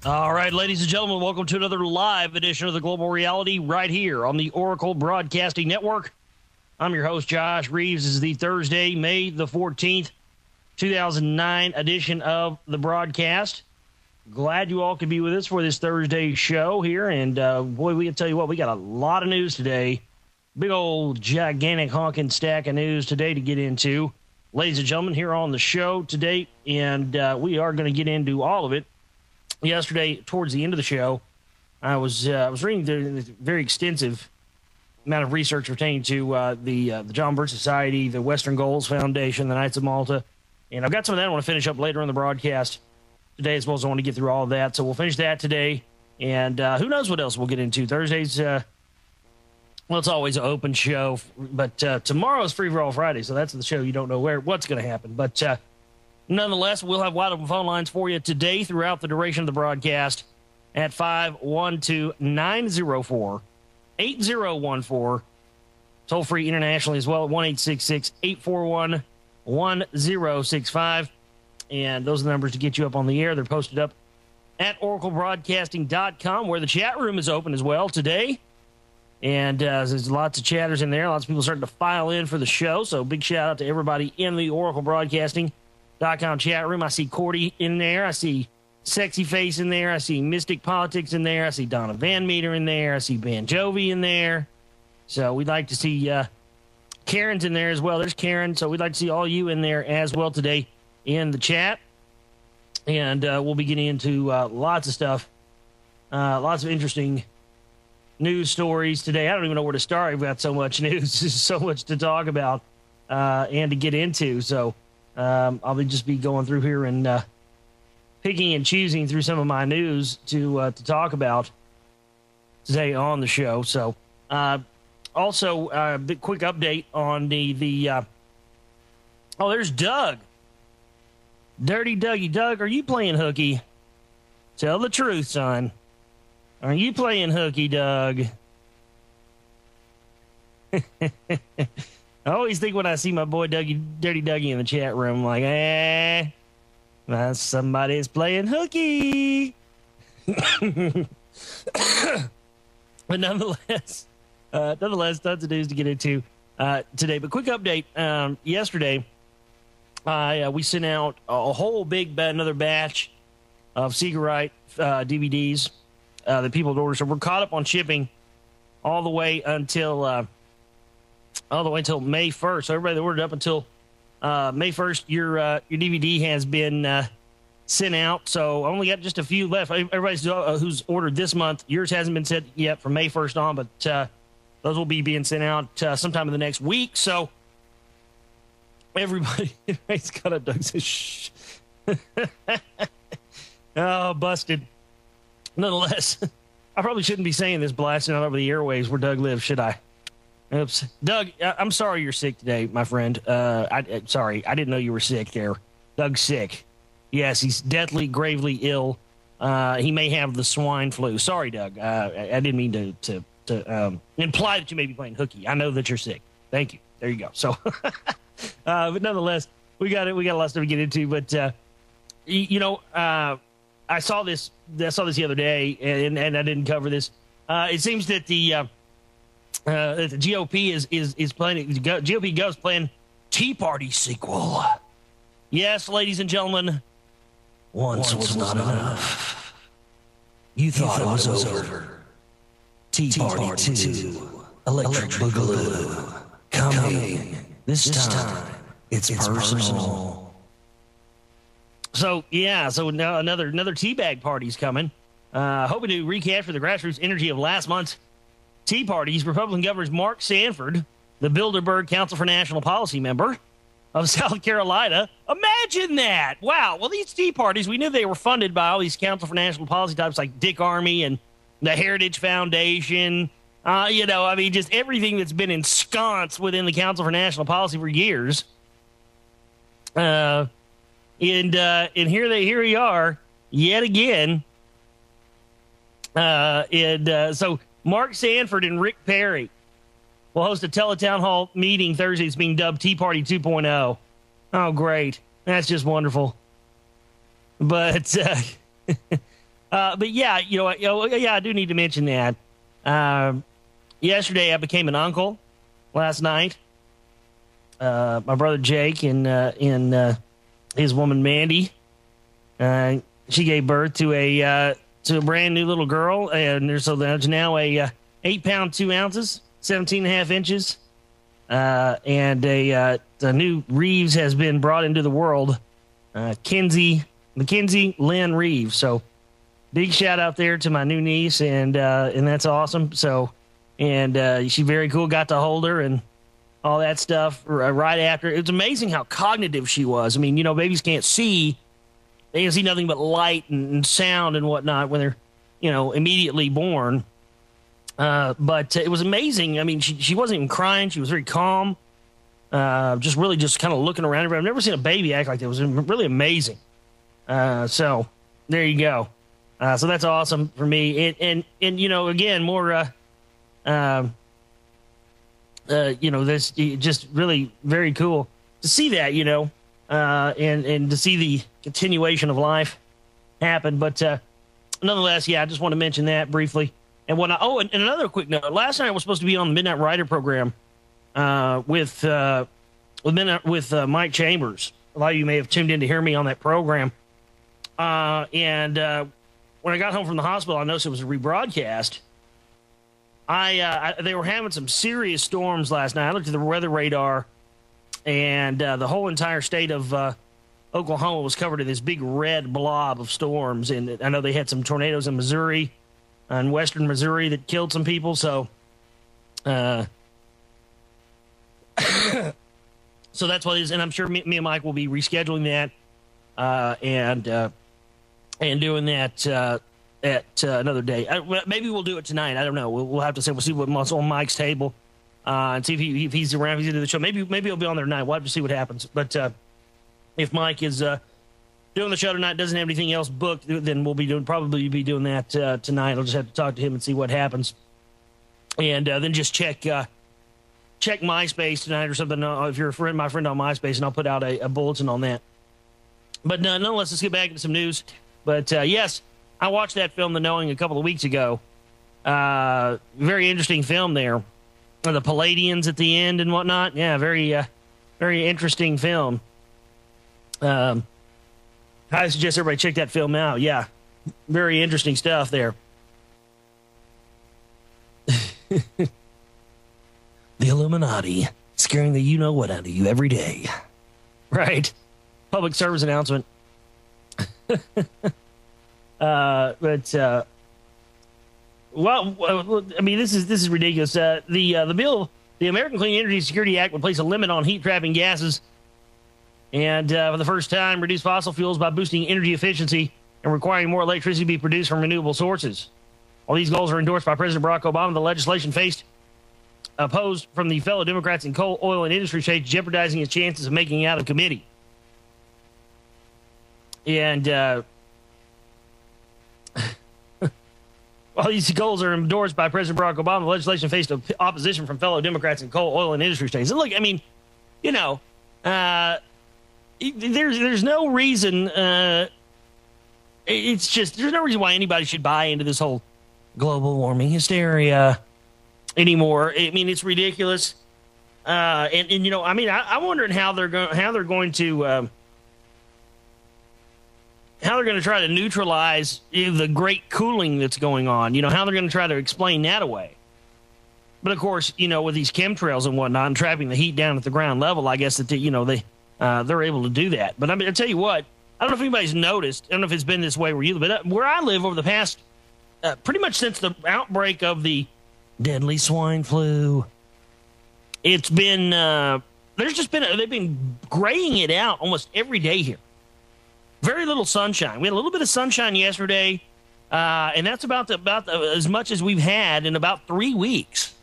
All right, ladies and gentlemen, welcome to another live edition of the Global Reality right here on the Oracle Broadcasting Network. I'm your host, Josh Reeves. This is the Thursday, May the 14th, 2009 edition of the broadcast. Glad you all could be with us for this Thursday show here. And boy, we can tell you what, we got a lot of news today. Big old gigantic honking stack of news today to get into. Ladies and gentlemen, here on the show today, and we are going to get into all of it. Yesterday, towards the end of the show, I was reading the very extensive amount of research pertaining to the John Birch Society, the Western Goals Foundation, the Knights of Malta, and I've got some of that I want to finish up later in the broadcast today as well, as I want to get through all of that. So we'll finish that today, and who knows what else we'll get into. Thursdays, well, it's always an open show, but tomorrow's Free for All Friday, so that's the show you don't know what's going to happen, but nonetheless, we'll have wide open phone lines for you today throughout the duration of the broadcast at 512-904-8014. Toll free internationally as well at 1-866-841-1065. And those are the numbers to get you up on the air. They're posted up at oraclebroadcasting.com, where the chat room is open as well today. And there's lots of chatters in there. Lots of people starting to file in for the show. So big shout out to everybody in the Oracle Broadcasting.com chat room. I see Cordy in there. I see Sexy Face in there. I see Mystic Politics in there. I see Donna Van Meter in there. I see Van Jovi in there. So we'd like to see Karen's in there as well. There's Karen. So we'd like to see all you in there as well today in the chat. And we'll be getting into lots of stuff, lots of interesting news stories today. I don't even know where to start. We've got so much news. There's so much to talk about and to get into. So I'll just be going through here and picking and choosing through some of my news to talk about today on the show. So also a big quick update on the oh, there's Doug. Dirty Dougie. Doug, are you playing hooky? Tell the truth, son. Are you playing hooky, Doug? I always think when I see my boy Dirty Dougie in the chat room, like, somebody's playing hooky. But nonetheless, tons of news to get into today. But quick update. Yesterday, we sent out a whole another batch of Seeker Right DVDs that people had ordered. So we're caught up on shipping all the way until May 1st. So everybody that ordered up until May 1st, your DVD has been sent out. So I only got just a few left. Everybody's who's ordered this month, yours hasn't been sent yet from May 1st on, but those will be being sent out sometime in the next week. So everybody's got a Doug says, shh. Oh, busted. Nonetheless, I probably shouldn't be saying this blasting out over the airwaves where Doug lives, should I? Oops. Doug, I'm sorry you're sick today, my friend. Sorry, I didn't know you were sick there. Doug's sick. Yes, he's deathly, gravely ill. He may have the swine flu. Sorry, Doug. I didn't mean to imply that you may be playing hooky. I know that you're sick. Thank you. There you go. So, but nonetheless, we got a lot of stuff to get into. But I saw this the other day, and I didn't cover this. It seems that the GOP is planning. GOP Gov's playing Tea Party sequel. Yes, ladies and gentlemen, once was not enough. You thought it was over. Tea Party 2, Electric Boogaloo, coming. This time, it's personal. So now another teabag party's coming. Hoping to recapture the grassroots energy of last month's Tea Parties. Republican Governor Mark Sanford, the Bilderberg Council for National Policy member of South Carolina. Imagine that. Wow. Well, these Tea Parties, we knew they were funded by all these Council for National Policy types like Dick Armey and the Heritage Foundation. Just everything that's been ensconced within the Council for National Policy for years. And here we are yet again. So Mark Sanford and Rick Perry will host a teletown hall meeting Thursday. It's being dubbed Tea Party 2.0. Oh, great. That's just wonderful. But But yeah, yeah, I do need to mention that. Yesterday, I became an uncle. Last night, my brother Jake and his woman Mandy, she gave birth to a brand new little girl, and there's now a 8 pound 2 ounces, 17.5 inches, and a new Reeves has been brought into the world, Mackenzie Lynn Reeves. So big shout out there to my new niece, and that's awesome. So, and she's very cool. Got to hold her and all that stuff right after. It's amazing how cognitive she was. I mean, babies can't see. They can see nothing but light and sound and whatnot when they're, immediately born. But it was amazing. I mean, she wasn't even crying. She was very calm. Just kind of looking around. I've never seen a baby act like that. It was really amazing. So there you go. So that's awesome for me. And again, more, this just really very cool to see that, and to see the continuation of life happen. But nonetheless, yeah, I just want to mention that briefly. And and another quick note. Last night I was supposed to be on the Midnight Rider program with Mike Chambers. A lot of you may have tuned in to hear me on that program. And when I got home from the hospital, I noticed it was a rebroadcast. They were having some serious storms last night. I looked at the weather radar, and the whole entire state of Oklahoma was covered in this big red blob of storms. And I know they had some tornadoes in Missouri and western Missouri that killed some people. So, so that's what it is. And I'm sure me and Mike will be rescheduling that and doing that at another day. Maybe we'll do it tonight. I don't know. We'll have to say. We'll see what's on Mike's table and see if he's around. If he's into the show. Maybe he'll be on there tonight. We'll have to see what happens. But if Mike is doing the show tonight, doesn't have anything else booked, then we'll probably be doing that tonight. I'll just have to talk to him and see what happens, and then just check MySpace tonight or something. If you're my friend on MySpace, and I'll put out a bulletin on that. But nonetheless, let's get back into some news. But yes, I watched that film, The Knowing, a couple of weeks ago. Very interesting film there. The Palladians at the end and whatnot. Yeah, very interesting film. I suggest everybody check that film out. Yeah, very interesting stuff there. The Illuminati scaring the you-know-what out of you every day. Right. Public service announcement. Well, I mean, this is ridiculous. The bill, the American Clean Energy Security Act, would place a limit on heat-trapping gases, and for the first time, reduce fossil fuels by boosting energy efficiency and requiring more electricity to be produced from renewable sources. While these goals are endorsed by President Barack Obama, the legislation faced opposed from the fellow Democrats in coal, oil, and industry states, jeopardizing its chances of making it out of committee. And while these goals are endorsed by President Barack Obama, the legislation faced opposition from fellow Democrats in coal, oil, and industry states. And look, I mean, there's no reason. It's just there's no reason why anybody should buy into this whole global warming hysteria anymore. I mean, it's ridiculous. And I mean, I'm wondering how they're going to try to neutralize the great cooling that's going on. How they're going to try to explain that away. But of course, with these chemtrails and whatnot and trapping the heat down at the ground level, I guess that they're able to do that. But I mean, I'll tell you what, I don't know if anybody's noticed. I don't know if it's been this way where you live, but where I live over the past, pretty much since the outbreak of the deadly swine flu, it's been they've been graying it out almost every day here. Very little sunshine. We had a little bit of sunshine yesterday, and that's about as much as we've had in about 3 weeks.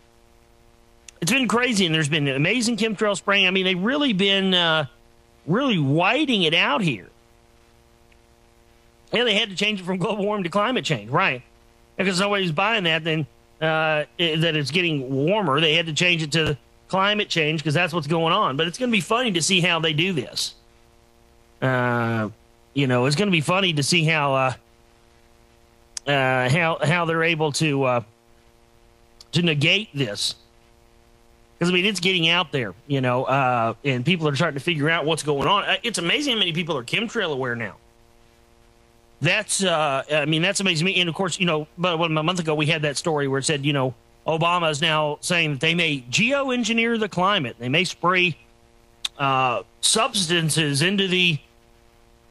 It's been crazy, and there's been amazing chemtrail spraying. I mean, they've really been really whiting it out here. Yeah, they had to change it from global warming to climate change, right? Because nobody's buying that, then that it's getting warmer. They had to change it to climate change because that's what's going on. But it's going to be funny to see how they do this. It's going to be funny to see how, how they're going to try to neutralize the great cooling that's going on. How they're going to try to explain that away. But of course, these goals are endorsed by President Barack Obama, the legislation faced opposition from the fellow Democrats in coal, oil, and industry states, jeopardizing its chances of making it out of committee. And while these goals are endorsed by President Barack Obama, the legislation faced opposition from fellow Democrats in coal, oil, and industry states. And while these goals are endorsed by President Barack Obama, the legislation faced opposition from fellow Democrats in coal, oil, and industry states. And how they're able to negate this. Because, I mean, it's getting out there, and people are starting to figure out what's going on. It's amazing how many people are chemtrail aware now. That's amazing to me. And, of course, but a month ago we had that story where it said, Obama is now saying that they may geoengineer the climate. They may spray substances into the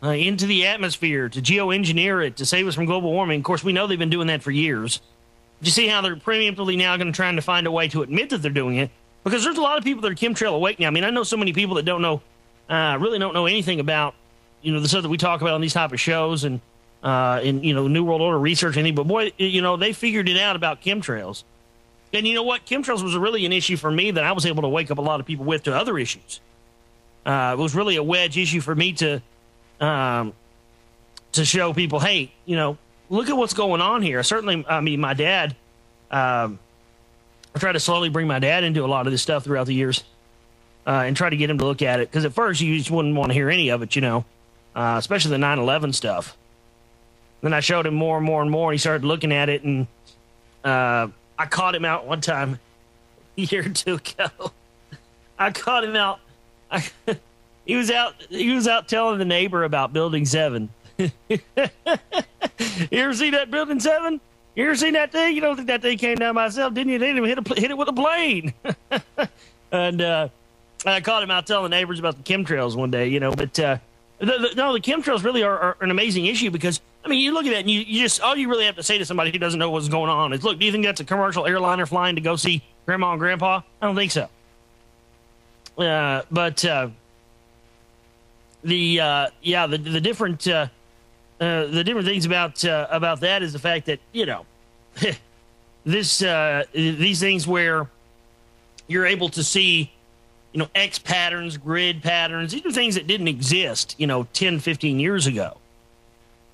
atmosphere to geoengineer it to save us from global warming. Of course, we know they've been doing that for years. You see how they're preemptively now going to try to find a way to admit that they're doing it, because there's a lot of people that are chemtrail awake now. I mean, I know so many people that really don't know anything about, the stuff that we talk about on these type of shows and New World Order research and anything. But boy, they figured it out about chemtrails. And you know what? Chemtrails was really an issue for me that I was able to wake up a lot of people with to other issues. It was really a wedge issue for me to show people, hey, look at what's going on here. Certainly, I mean, my dad, I tried to slowly bring my dad into a lot of this stuff throughout the years and try to get him to look at it. Because at first, you just wouldn't want to hear any of it, especially the 9/11 stuff. Then I showed him more and more and more, and he started looking at it. And I caught him out one time a year or two ago. I caught him out. He was out telling the neighbor about Building 7. You ever see that Building 7? You ever seen that thing? You don't think that thing came down by itself, didn't you? They didn't even hit it with a plane. And I caught him out telling the neighbors about the chemtrails one day, But the chemtrails really are an amazing issue because, I mean, you look at that and you just, all you really have to say to somebody who doesn't know what's going on is, look, do you think that's a commercial airliner flying to go see Grandma and Grandpa? I don't think so. But the different things about that is the fact that these things where you're able to see X patterns, grid patterns. These are things that didn't exist 10, 15 years ago.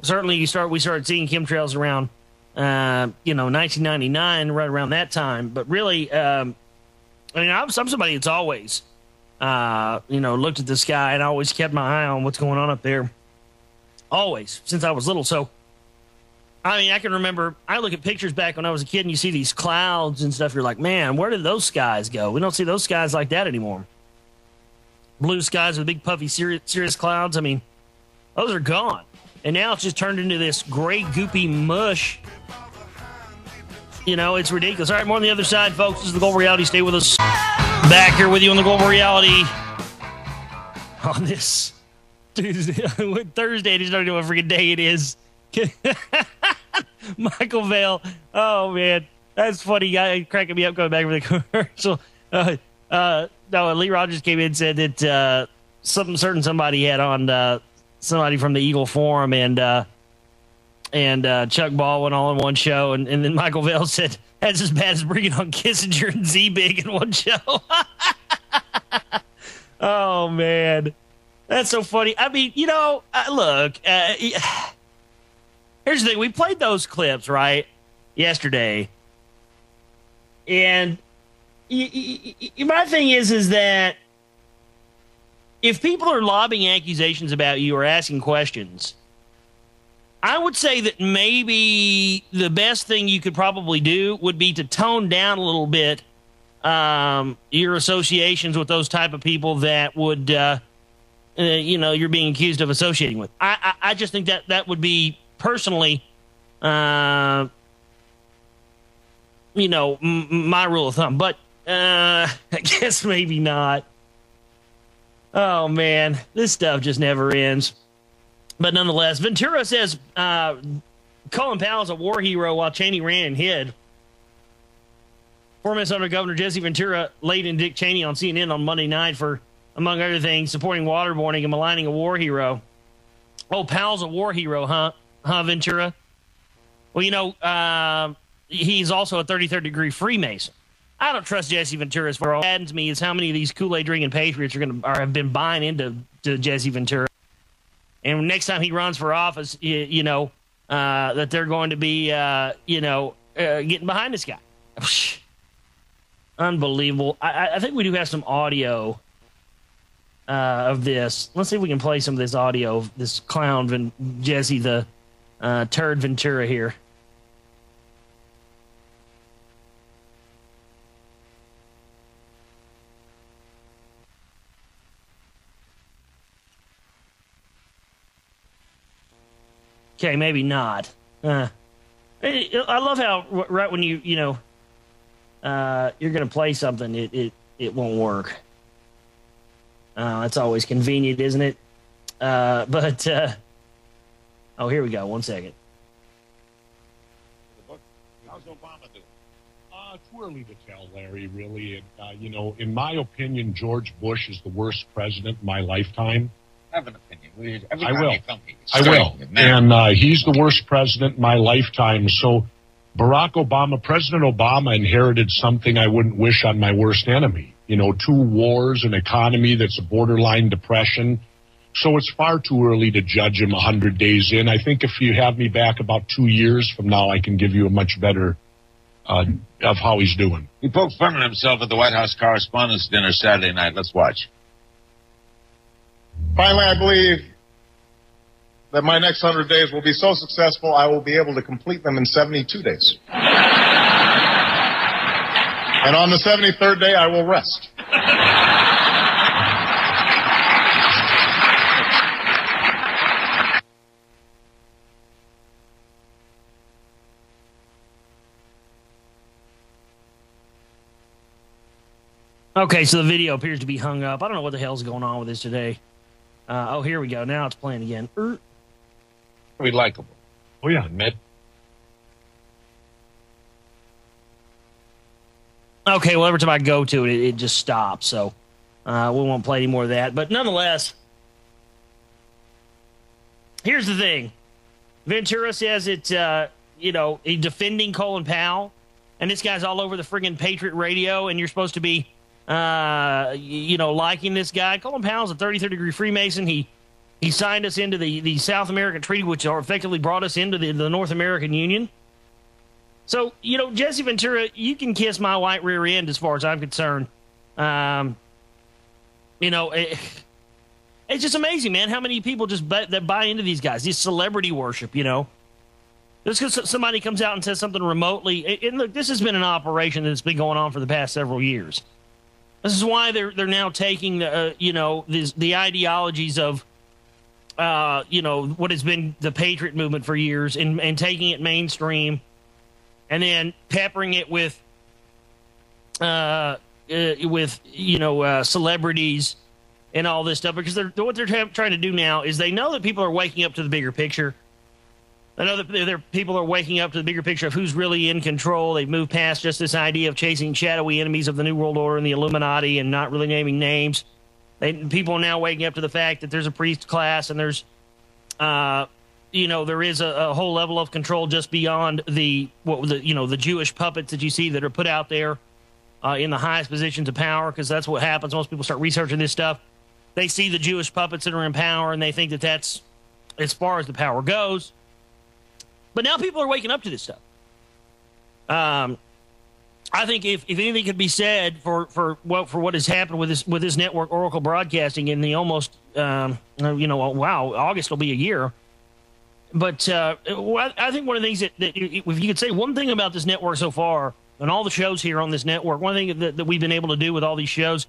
Certainly we started seeing chemtrails around 1999, right around that time. But really, I'm somebody that's always looked at the sky and I always kept my eye on what's going on up there. Always, since I was little. So, I mean, I can remember, I look at pictures back when I was a kid and you see these clouds and stuff. You're like, man, where did those skies go? We don't see those skies like that anymore. Blue skies with big puffy cirrus clouds. I mean, those are gone. And now it's just turned into this gray, goopy mush. It's ridiculous. All right, more on the other side, folks. This is the Global Reality. Stay with us. Back here with you on the Global Reality on this Tuesday, Thursday. I just don't know what freaking day it is. Michael Vale. Oh, man. That's funny. Guy cracking me up going back with the commercial. No, Lee Rogers came in and said that somebody had on somebody from the Eagle Forum and Chuck Baldwin all in one show. And then Michael Vale said, that's as bad as bringing on Kissinger and Z-Big in one show. Oh, man. That's so funny. I mean, look, here's the thing. We played those clips, right, yesterday. And my thing is that if people are lobbing accusations about you or asking questions, I would say that maybe the best thing you could probably do would be to tone down a little bit your associations with those type of people that would, you're being accused of associating with. I just think that would be personally, my rule of thumb. But I guess maybe not. Oh, man, this stuff just never ends. But nonetheless, Ventura says Colin Powell's a war hero while Cheney ran and hid. Former Minnesota Governor Jesse Ventura laid in Dick Cheney on CNN on Monday night for, among other things, supporting waterboarding and maligning a war hero. Oh, Powell's a war hero, huh? Huh, Ventura? Well, he's also a 33rd degree Freemason. I don't trust Jesse Ventura. What saddens me is how many of these Kool-Aid drinking patriots have been buying into Jesse Ventura. And next time he runs for office, that they're going to be, getting behind this guy. Unbelievable. I think we do have some audio of this. Let's see if we can play some of this audio of this clown, Jesse the Turd Ventura here. Okay, maybe not. I love how right when you're going to play something, it won't work. That's always convenient, isn't it? Oh, here we go. 1 second. How's Obama doing? Too early to tell, Larry, really. And, in my opinion, George Bush is the worst president in my lifetime. I have an opinion. I will. And he's the worst president in my lifetime. So President Obama inherited something I wouldn't wish on my worst enemy. 2 wars, an economy that's a borderline depression. So it's far too early to judge him 100 days in. I think if you have me back about 2 years from now, I can give you a much better of how he's doing. He poked fun at himself at the White House Correspondents' Dinner Saturday night. Let's watch. Finally, I believe that my next 100 days will be so successful, I will be able to complete them in 72 days. And on the 73rd day, I will rest. Okay, so the video appears to be hung up. I don't know what the hell's going on with this today. Oh, here we go. Now it's playing again. Very likable. Oh, yeah, Mitt. Okay, well, every time I go to it, it just stops. So we won't play any more of that. But nonetheless, here's the thing. Ventura says it's, defending Colin Powell. And this guy's all over the friggin' Patriot Radio, and you're supposed to be, liking this guy. Colin Powell's a 33rd-degree Freemason. He signed us into the South American Treaty, which effectively brought us into the North American Union. So, Jesse Ventura, you can kiss my white rear end as far as I'm concerned. It's just amazing, man, how many people just that buy into these guys, this celebrity worship, Just because somebody comes out and says something remotely, and look, this has been an operation that's been going on for the past several years. This is why they're now taking the ideologies of what has been the Patriot movement for years and taking it mainstream, and then peppering it with celebrities and all this stuff, because what they're trying to do now is they know that people are waking up to the bigger picture. I know that people are waking up to the bigger picture of who's really in control. They've moved past just this idea of chasing shadowy enemies of the New World Order and the Illuminati and not really naming names. People are now waking up to the fact that there's a priest class and there's, there is a whole level of control just beyond the Jewish puppets that you see that are put out there in the highest positions of power, because that's what happens. Most people start researching this stuff. They see the Jewish puppets that are in power and they think that that's as far as the power goes. But now people are waking up to this stuff. I think if anything could be said for what has happened with this network, Oracle Broadcasting, in the almost August will be a year. But I think one of the things that if you could say one thing about this network so far and all the shows here on this network, one thing that we've been able to do with all these shows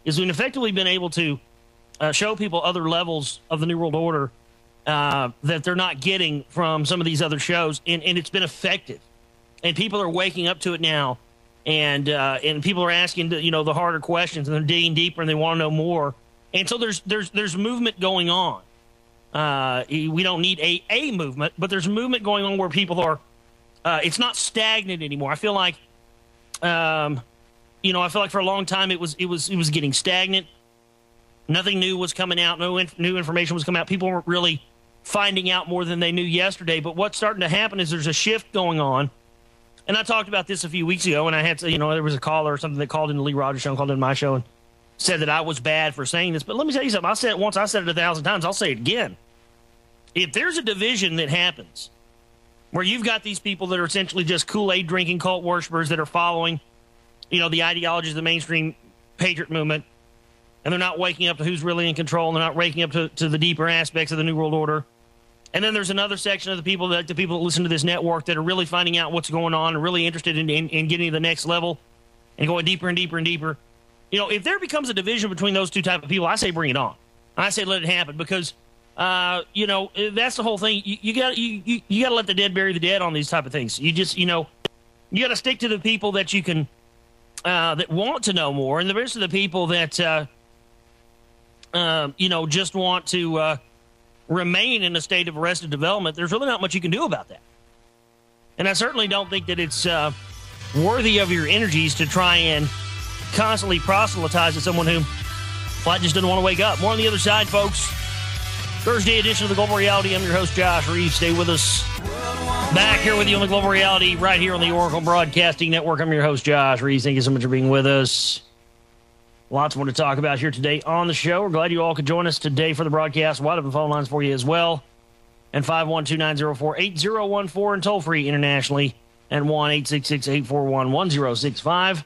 is we've effectively been able to show people other levels of the New World Order that they're not getting from some of these other shows, and it's been effective, and people are waking up to it now, and people are asking the harder questions, and they're digging deeper, and they want to know more, and so there's movement going on. We don't need a movement, but there's movement going on where people are. It's not stagnant anymore. I feel like for a long time it was getting stagnant. Nothing new was coming out. No new information was coming out. People weren't really finding out more than they knew yesterday. But what's starting to happen is there's a shift going on. And I talked about this a few weeks ago, and I had to, there was a caller or something that called into Lee Rogers' show and called into my show and said that I was bad for saying this. But let me tell you something. I said it once. I said it 1,000 times. I'll say it again. If there's a division that happens where you've got these people that are essentially just Kool-Aid drinking cult worshipers that are following, the ideologies of the mainstream Patriot movement, and they're not waking up to who's really in control, and they're not waking up to the deeper aspects of the New World Order. And then there's another section of the people that listen to this network that are really finding out what's going on and really interested in getting to the next level and going deeper and deeper and deeper. If there becomes a division between those two type of people, I say bring it on. I say let it happen, because that's the whole thing. You got to let the dead bury the dead on these type of things. You just, you got to stick to the people that you can, that want to know more, and the rest of the people that, just want to remain in a state of arrested development. There's really not much you can do about that. And I certainly don't think that it's worthy of your energies to try and constantly proselytize to someone who flat just doesn't want to wake up. More on the other side, folks. Thursday edition of the Global Reality. I'm your host, Josh Reeves. Stay with us. Back here with you on the Global Reality, right here on the Oracle Broadcasting Network. I'm your host, Josh Reeves. Thank you so much for being with us. Lots more to talk about here today on the show. We're glad you all could join us today for the broadcast. Wide open phone lines for you as well. And 512-904-8014, and toll free internationally at 1-866-841-1065.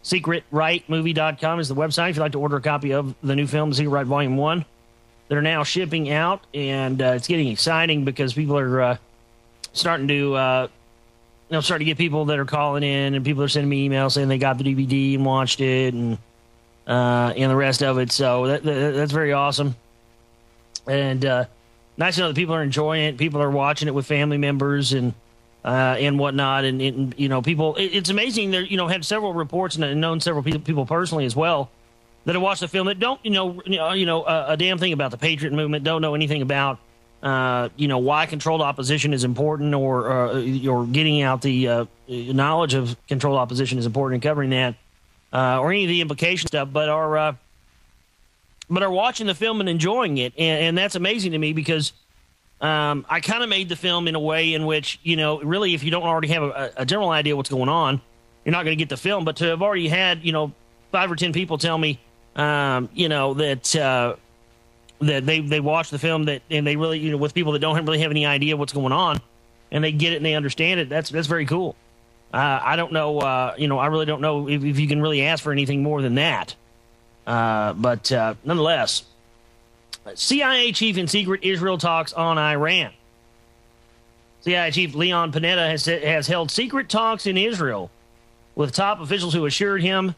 SecretRightMovie.com is the website if you'd like to order a copy of the new film, The Secret Right Volume 1. That are now shipping out, and it's getting exciting because people are starting to get people that are calling in, and people are sending me emails saying they got the DVD and watched it, and the rest of it. So that's very awesome, and nice to know that people are enjoying it. People are watching it with family members and whatnot, and people. It's amazing. There, had several reports and known several people personally as well that have watched the film that don't, a damn thing about the Patriot movement, don't know anything about, why controlled opposition is important, or getting out the knowledge of controlled opposition is important and covering that, or any of the implication stuff, but are watching the film and enjoying it, and that's amazing to me because I kind of made the film in a way in which, really, if you don't already have a general idea what's going on, you're not going to get the film. But to have already had, 5 or 10 people tell me, that they watch the film and they really, with people that don't really have any idea what's going on, and they get it and they understand it. That's very cool. I don't know, I really don't know if you can really ask for anything more than that. But nonetheless, CIA chief in secret Israel talks on Iran. CIA chief Leon Panetta has held secret talks in Israel with top officials who assured him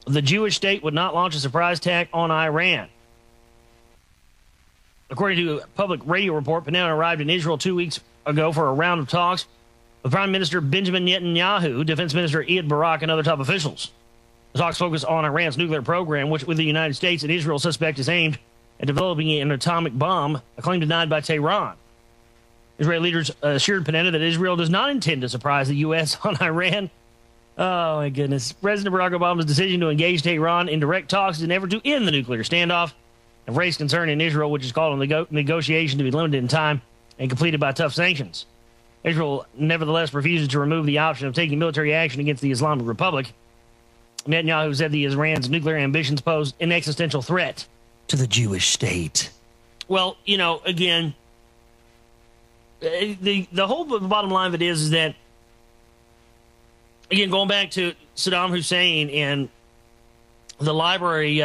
the Jewish state would not launch a surprise attack on Iran. According to a public radio report, Panetta arrived in Israel 2 weeks ago for a round of talks with Prime Minister Benjamin Netanyahu, Defense Minister Ehud Barak, and other top officials. The talks focus on Iran's nuclear program, which with the United States and Israel suspect is aimed at developing an atomic bomb, a claim denied by Tehran. Israeli leaders assured Panetta that Israel does not intend to surprise the U.S. on Iran. Oh, my goodness. President Barack Obama's decision to engage Tehran in direct talks in an effort to end the nuclear standoff have raised concern in Israel, which has called on the negotiation to be limited in time and completed by tough sanctions. Israel nevertheless refuses to remove the option of taking military action against the Islamic Republic. Netanyahu said the Iran's nuclear ambitions pose an existential threat to the Jewish state. Well, again, the whole bottom line of it is that, again, going back to Saddam Hussein and the library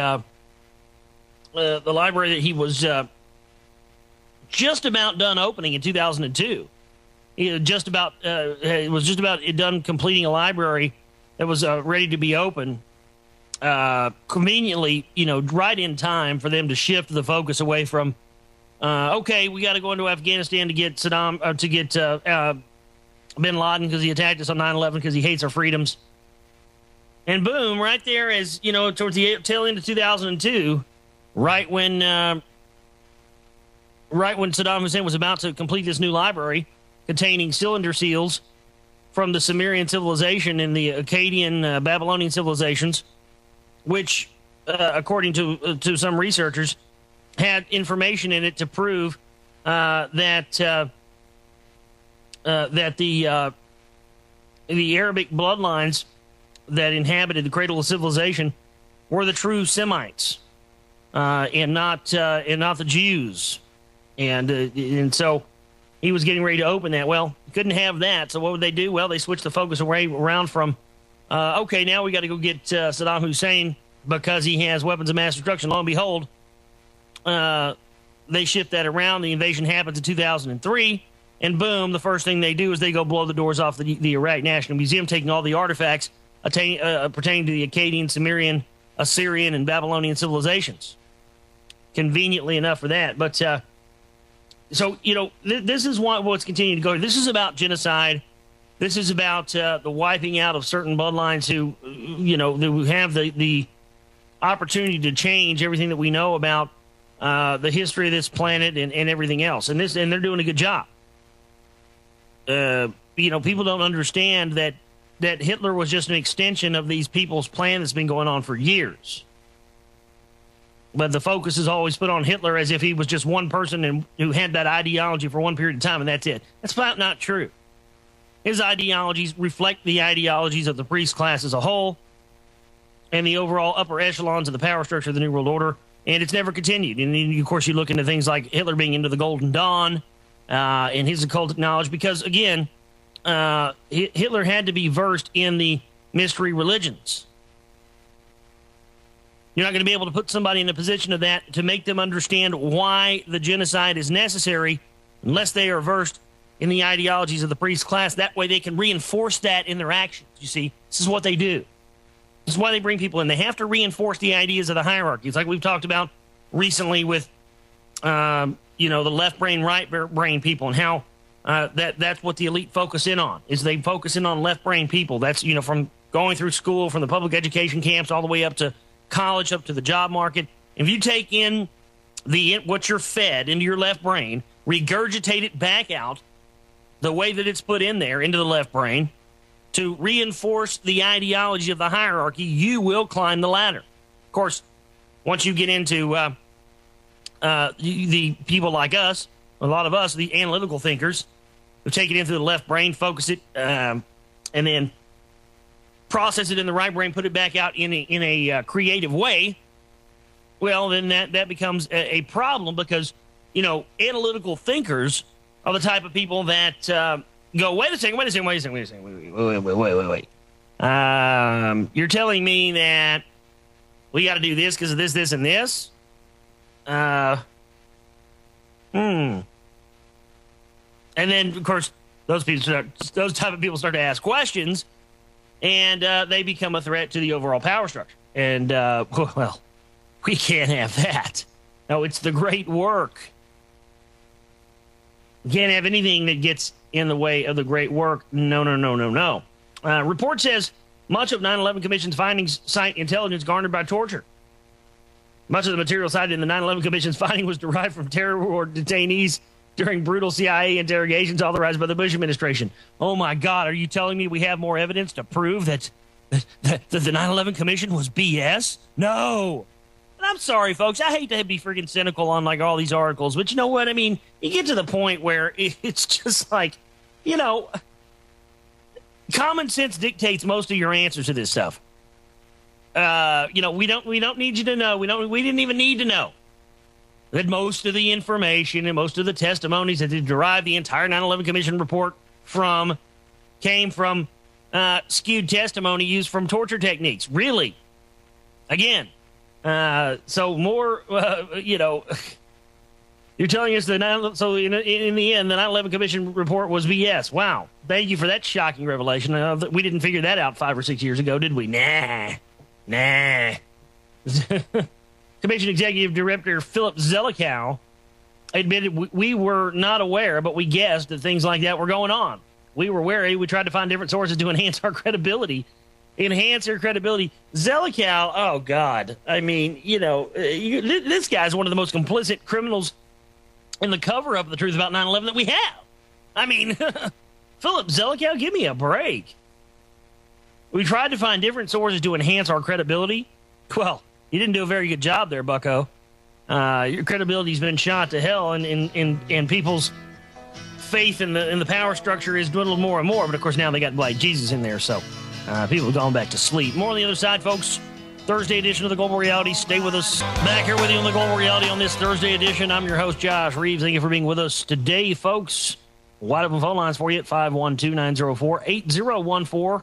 that he was just about done opening in 2002. He had was just about done completing a library that was ready to be open. Conveniently, right in time for them to shift the focus away from, okay, we got to go into Afghanistan to get Bin Laden because he attacked us on 9/11 because he hates our freedoms. And boom, right there as, towards the tail end of 2002, right when Saddam Hussein was about to complete this new library containing cylinder seals from the Sumerian civilization and the Akkadian Babylonian civilizations, which, according to some researchers, had information in it to prove that the Arabic bloodlines that inhabited the cradle of civilization were the true Semites, and not the Jews, and so he was getting ready to open that. Well, couldn't have that. So what would they do? Well, they switched the focus around from, okay, now we got to go get Saddam Hussein because he has weapons of mass destruction. Lo and behold, they shift that around. The invasion happens in 2003, and boom, the first thing they do is they go blow the doors off the Iraq National Museum, taking all the artifacts pertaining to the Akkadian, Sumerian, Assyrian, and Babylonian civilizations. Conveniently enough for that. But So, this is what's continuing to go. This is about genocide. This is about the wiping out of certain bloodlines who, who have the opportunity to change everything that we know about the history of this planet and everything else. And they're doing a good job. People don't understand that Hitler was just an extension of these people's plan that's been going on for years. But the focus is always put on Hitler as if he was just one person who had that ideology for one period of time, and that's it. That's flat not true. His ideologies reflect the ideologies of the priest class as a whole and the overall upper echelons of the power structure of the New World Order, and it's never continued. And then, of course, you look into things like Hitler being into the Golden Dawn and his occultic knowledge, because, again, Hitler had to be versed in the mystery religions. You're not going to be able to put somebody in a position of that to make them understand why the genocide is necessary unless they are versed in the ideologies of the priest class. That way they can reinforce that in their actions. You see, this is what they do. This is why they bring people in. They have to reinforce the ideas of the hierarchy. It's like we've talked about recently with, the left brain, right brain people, and how that's what the elite focus in on, is they focus in on left brain people. That's, from going through school, from the public education camps all the way up to college, up to the job market. If you take in what you're fed into your left brain, regurgitate it back out the way that it's put in there into the left brain to reinforce the ideology of the hierarchy, you will climb the ladder. Of course, once you get into the people like us, a lot of us, the analytical thinkers, who take it into the left brain, focus it, and then process it in the right brain, put it back out in a creative way, well, then that becomes a problem, because, analytical thinkers are the type of people that go, wait a second. You're telling me that we got to do this because of this, and this? And then, of course, those type of people start to ask questions, and they become a threat to the overall power structure. And, well, we can't have that. No, it's the great work. You can't have anything that gets in the way of the great work. No. Report says much of 9/11 Commission's findings cite intelligence garnered by torture. Much of the material cited in the 9/11 Commission's finding was derived from terror ward detainees during brutal CIA interrogations authorized by the Bush administration. Oh, my God. Are you telling me we have more evidence to prove that the 9/11 Commission was BS? No. And I'm sorry, folks. I hate to be freaking cynical on all these articles, but you know what? I mean, you get to the point where it's just like, common sense dictates most of your answers to this stuff. We don't need you to know. We didn't even need to know that most of the information and most of the testimonies that derive the entire 9/11 Commission report came from skewed testimony used from torture techniques. Really? Again. So more, you're telling us in the end, the 9/11 Commission report was BS. Wow. Thank you for that shocking revelation. We didn't figure that out 5 or 6 years ago, did we? Nah. Commission Executive Director Philip Zelikow admitted we were not aware, but we guessed that things like that were going on. We were wary. We tried to find different sources to enhance our credibility. Zelikow, oh, God. I mean, this guy's one of the most complicit criminals in the cover-up of the truth about 9/11 that we have. I mean, Philip Zelikow, give me a break. We tried to find different sources to enhance our credibility. Well, you didn't do a very good job there, bucko. Your credibility's been shot to hell, and people's faith in the power structure is dwindled more and more. But, of course, now they got Black Jesus in there, so people have gone back to sleep. More on the other side, folks. Thursday edition of the Global Reality. Stay with us. Back here with you on the Global Reality on this Thursday edition. I'm your host, Josh Reeves. Thank you for being with us today, folks. Wide open phone lines for you at 512-904-8014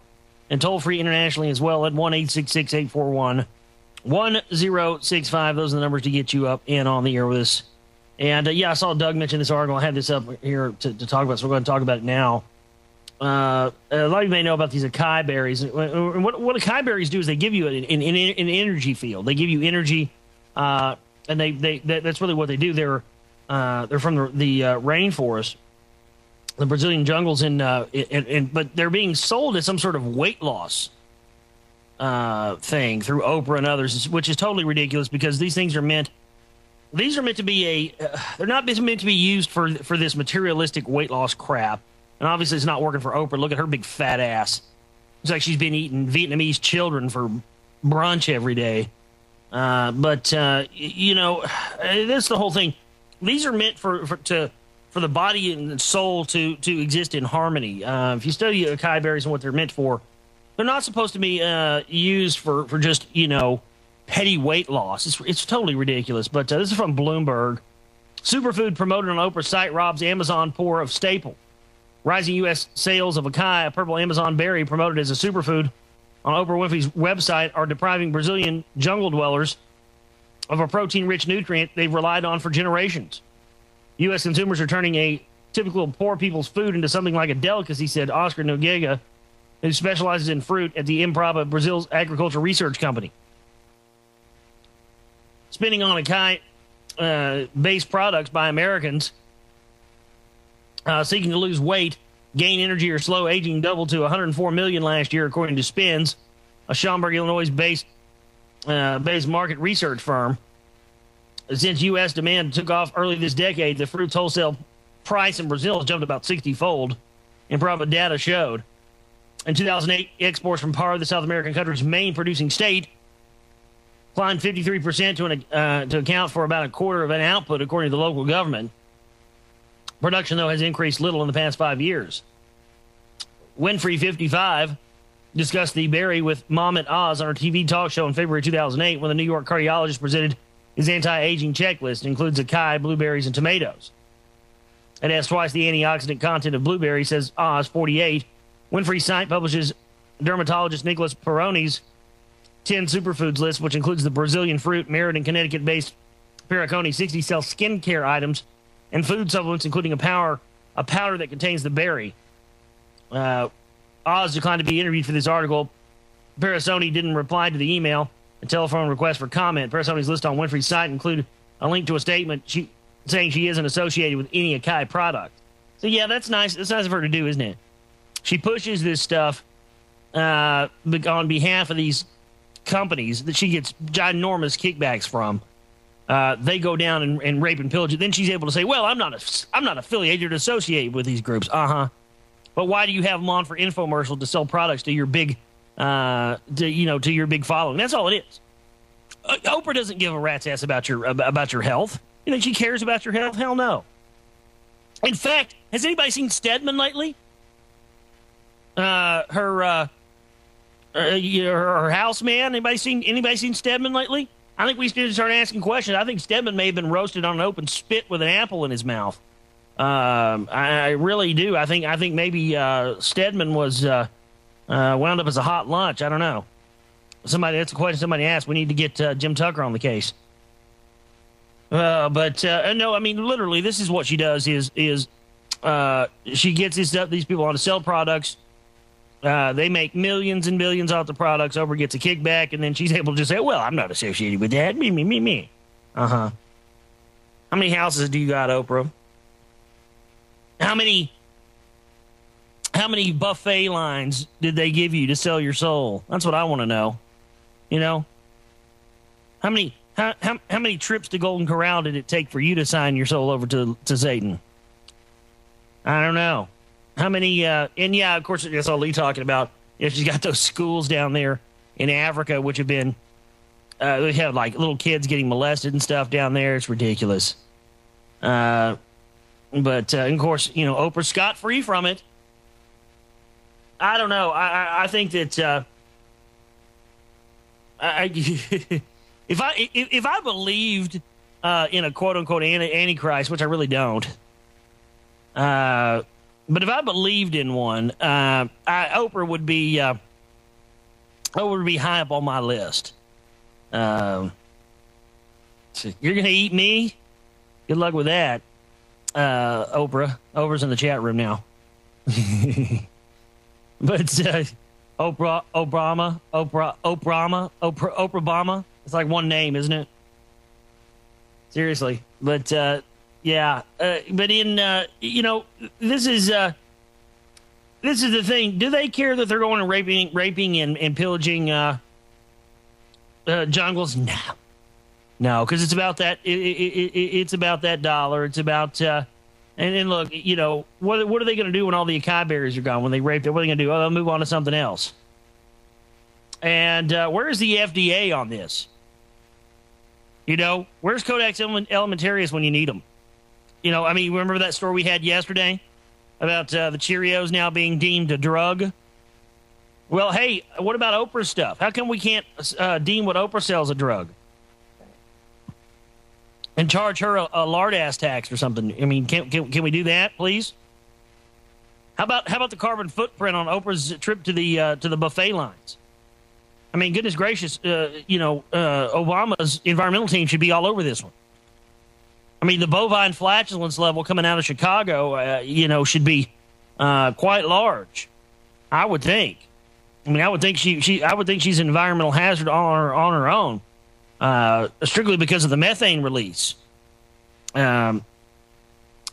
and toll-free internationally as well at 1-866-841-1065. Those are the numbers to get you up and on the air with us. And, I saw Doug mention this article. I had this up here to talk about, so we're going to talk about it now. A lot of you may know about these acai berries. What acai berries do is they give you an energy field. They give you energy, and that's really what they do. They're They're from the rainforest, the Brazilian jungles, but they're being sold as some sort of weight loss thing through Oprah and others, which is totally ridiculous because these things are meant. These are meant to be they're not meant to be used for this materialistic weight loss crap. And obviously it's not working for Oprah. Look at her big fat ass. It's like she's been eating Vietnamese children for brunch every day. But you know, that's the whole thing. These are meant for the body and soul to exist in harmony. If you study acai berries and what they're meant for, they're not supposed to be used for just, you know, petty weight loss. It's totally ridiculous. But this is from Bloomberg. Superfood promoted on Oprah's site robs Amazon poor of staple. Rising U.S. sales of acai, a purple Amazon berry promoted as a superfood on Oprah Winfrey's website, are depriving Brazilian jungle dwellers of a protein-rich nutrient they've relied on for generations. U.S. consumers are turning a typical poor people's food into something like a delicacy, said Oscar Nogueira, who specializes in fruit at the Embrapa, Brazil's agriculture research company. Spending on acai-based products by Americans seeking to lose weight, gain energy, or slow aging doubled to 104 million last year, according to Spins, a Schaumburg, Illinois-based market research firm. Since U.S. demand took off early this decade, the fruit's wholesale price in Brazil has jumped about 60-fold, Embrapa data showed. In 2008, exports from Pará, the South American country's main producing state, climbed 53% to account for about a quarter of an output, according to the local government. Production, though, has increased little in the past 5 years. Winfrey, 55, discussed the berry with Mohamed Oz on her TV talk show in February 2008 when the New York cardiologist presented his anti-aging checklist. It includes acai, blueberries, and tomatoes. It has twice the antioxidant content of blueberry, says Oz, 48. Winfrey's site publishes dermatologist Nicholas Peroni's 10 superfoods list, which includes the Brazilian fruit, Meriden, Connecticut-based Pericone. 60 sell skincare items and food supplements, including a powder that contains the berry. Oz declined to be interviewed for this article. Pericone didn't reply to the email and telephone request for comment. Pericone's list on Winfrey's site included a link to a statement saying she isn't associated with any acai product. So, yeah, that's nice. That's nice of her to do, isn't it? She pushes this stuff on behalf of these companies that she gets ginormous kickbacks from. They go down and rape and pillage it. Then she's able to say, well, I'm not affiliated or associated with these groups. But why do you have them on for infomercial to sell products to your big, to your big following? That's all it is. Oprah doesn't give a rat's ass about your health. You think she cares about your health? Hell no. In fact, has anybody seen Stedman lately? Her house man. Anybody seen Stedman lately? I think we should start asking questions. I think Stedman may have been roasted on an open spit with an apple in his mouth. I really do. I think maybe Stedman was wound up as a hot lunch. I don't know. That's a question somebody asked. We need to get Jim Tucker on the case. No, I mean, literally, this is what she does is she gets these people on to sell products. They make millions and millions off the products. Oprah gets a kickback, and then she's able to just say, well, I'm not associated with that. Me. How many houses do you got, Oprah? How many buffet lines did they give you to sell your soul? That's what I want to know. You know? How many trips to Golden Corral did it take for you to sign your soul over to Satan? I don't know. How many, and yeah, of course, that's all Lee talking about. If she's got those schools down there in Africa, which have been, they have like little kids getting molested and stuff down there. It's ridiculous. But of course, Oprah's scot-free from it. I don't know. I think that, if I believed in a quote-unquote antichrist, which I really don't, but if I believed in one, Oprah would be high up on my list. So you're going to eat me? Good luck with that, Oprah. Oprah's in the chat room now. But Oprah Obama. It's like one name, isn't it? Seriously. But yeah. But in this is the thing. Do they care that they're going and raping and pillaging jungles? No, because it's about that. It's about that dollar. It's about and look, what are they going to do when all the acai berries are gone? When they rape it, what are they going to do? Oh, they'll move on to something else. And where is the FDA on this? Where's Codex Alimentarius when you need them? Remember that story we had yesterday about the Cheerios now being deemed a drug? Well, hey, what about Oprah stuff? How come we can't deem what Oprah sells a drug? And charge her a lard-ass tax or something? Can we do that, please? How about the carbon footprint on Oprah's trip to the buffet lines? Goodness gracious, Obama's environmental team should be all over this one. The bovine flatulence level coming out of Chicago, should be quite large. I would think. I would think she's an environmental hazard on her own, strictly because of the methane release. I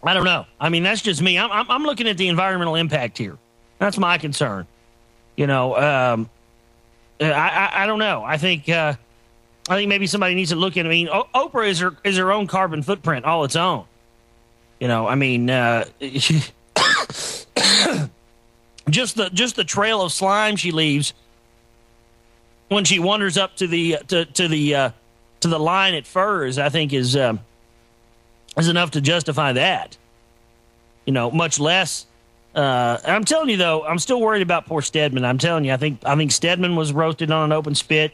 don't know. That's just me. I'm looking at the environmental impact here. That's my concern. I don't know. I think maybe somebody needs to look at. Oprah is her own carbon footprint, all its own. Just the trail of slime she leaves when she wanders up to the line at Furs, I think is enough to justify that. Much less. I'm telling you, though, I'm still worried about poor Stedman. I'm telling you, I think Stedman was roasted on an open spit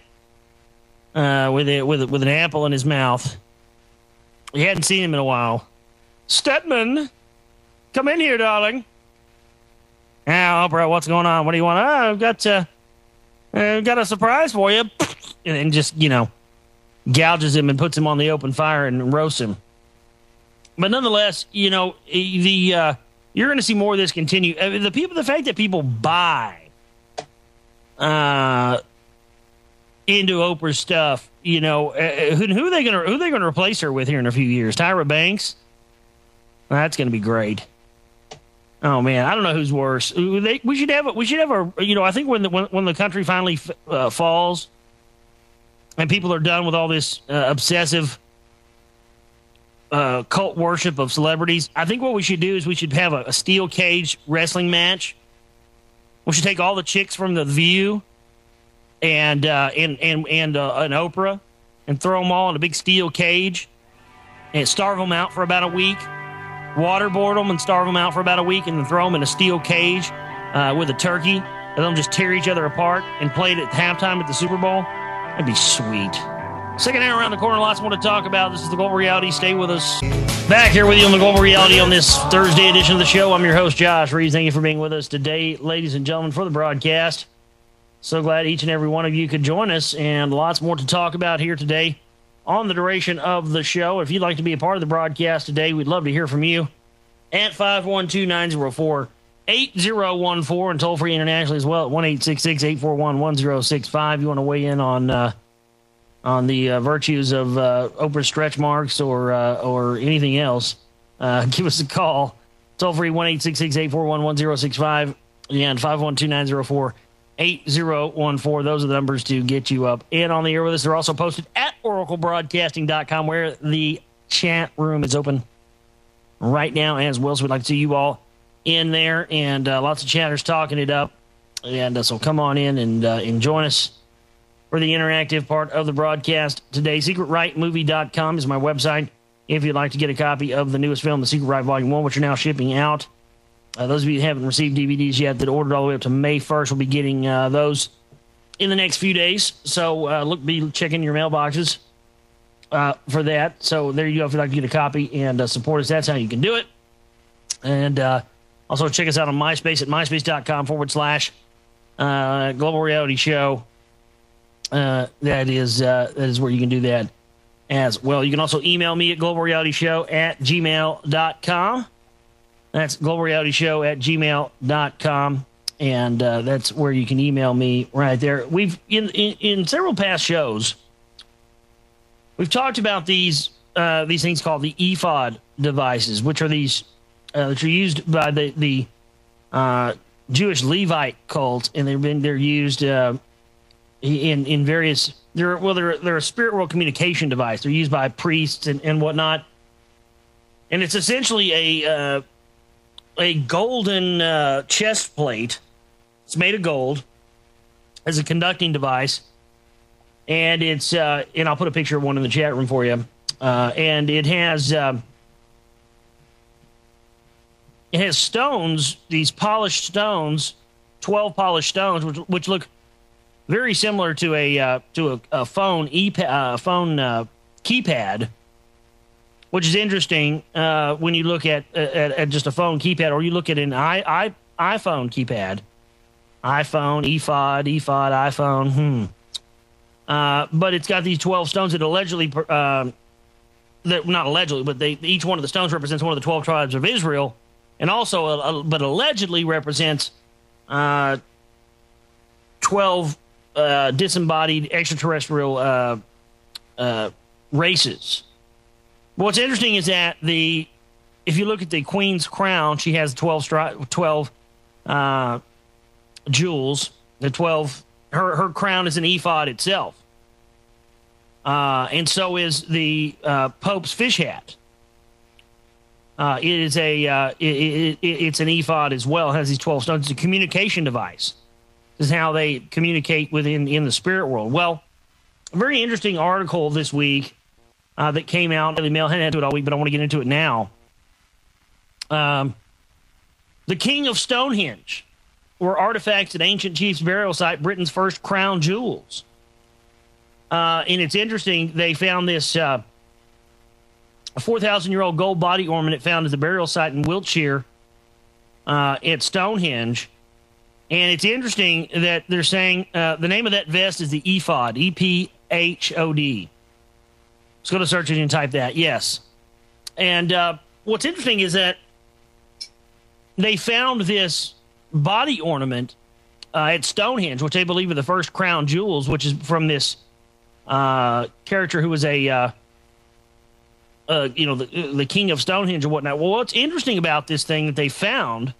with an apple in his mouth. You hadn't seen him in a while. Stedman, come in here, darling. Now, Oprah, what's going on? What do you want? I've got a surprise for you. And then just, gouges him and puts him on the open fire and roasts him. But nonetheless, you're going to see more of this continue. The fact that people buy into Oprah's stuff, who are they going to replace her with here in a few years? Tyra Banks? That's going to be great. Oh man, I don't know who's worse. We should have I think when the country finally falls and people are done with all this obsessive cult worship of celebrities, I think what we should do is we should have a steel cage wrestling match. We should take all the chicks from The View and an Oprah and throw them all in a big steel cage and starve them out for about a week. Waterboard them and starve them out for about a week, and then throw them in a steel cage with a turkey, and let them just tear each other apart and play it at halftime at the Super Bowl. That'd be sweet. Second hour around the corner, lots more to talk about. This is the Global Reality. Stay with us. Back here with you on the Global Reality on this Thursday edition of the show. I'm your host, Josh Reeves. Thank you for being with us today, ladies and gentlemen, for the broadcast. So glad each and every one of you could join us, and lots more to talk about here today on the duration of the show. If you'd like to be a part of the broadcast today, we'd love to hear from you at 512-904-8014 and toll free internationally as well at 1-866-841-1065. You want to weigh in on the virtues of Oprah stretch marks or anything else, give us a call. Toll free 1-866-841-1065 and 512-904-8014. Those are the numbers to get you up and on the air with us. They're also posted at oraclebroadcasting.com, where the chat room is open right now as well. So we'd like to see you all in there, and lots of chatters talking it up. And so come on in and join us for the interactive part of the broadcast today. SecretRightMovie.com is my website if you'd like to get a copy of the newest film, The Secret Right Volume 1, which are now shipping out. Those of you who haven't received DVDs yet that ordered all the way up to May 1st will be getting those in the next few days. So be checking your mailboxes for that. So there you go. If you'd like to get a copy and support us, that's how you can do it. And also check us out on MySpace at myspace.com/Global Reality Show. That is where you can do that as well. You can also email me at globalrealityshow@gmail.com. That's globalrealityshow@gmail.com. And that's where you can email me right there. We've in several past shows, we've talked about these these things called the ephod devices, which are these that are used by the Jewish Levite cult, and they're used in various. They're a spirit world communication device. They're used by priests and whatnot, and it's essentially a golden chest plate. It's made of gold as a conducting device, and it's and I'll put a picture of one in the chat room for you. And it has stones, these polished stones, 12 polished stones, which look very similar to a phone keypad, which is interesting when you look at just a phone keypad, or you look at an iPhone keypad, iPhone, ephod, iPhone. But it's got these 12 stones that allegedly, not allegedly, but each one of the stones represents one of the 12 tribes of Israel, and also, but allegedly represents 12 disembodied extraterrestrial races. What's interesting is that if you look at the Queen's crown, she has 12 jewels. The 12. Her crown is an ephod itself, and so is the Pope's fish hat. It is it's an ephod as well. It has these 12 stones. It's a communication device. This is how they communicate in the spirit world. Well, a very interesting article this week that came out. The Mail hadn't had to it all week, but I want to get into it now. The King of Stonehenge were artifacts at ancient chief's burial site, Britain's first crown jewels. And it's interesting, they found this a 4,000-year-old gold body ornament found at the burial site in Wiltshire at Stonehenge. And it's interesting that they're saying the name of that vest is the ephod, E-P-H-O-D. Let's go to search engine and type that, yes. And what's interesting is that they found this body ornament at Stonehenge, which they believe are the first crown jewels, which is from this character who was the king of Stonehenge or whatnot. Well, what's interesting about this thing that they found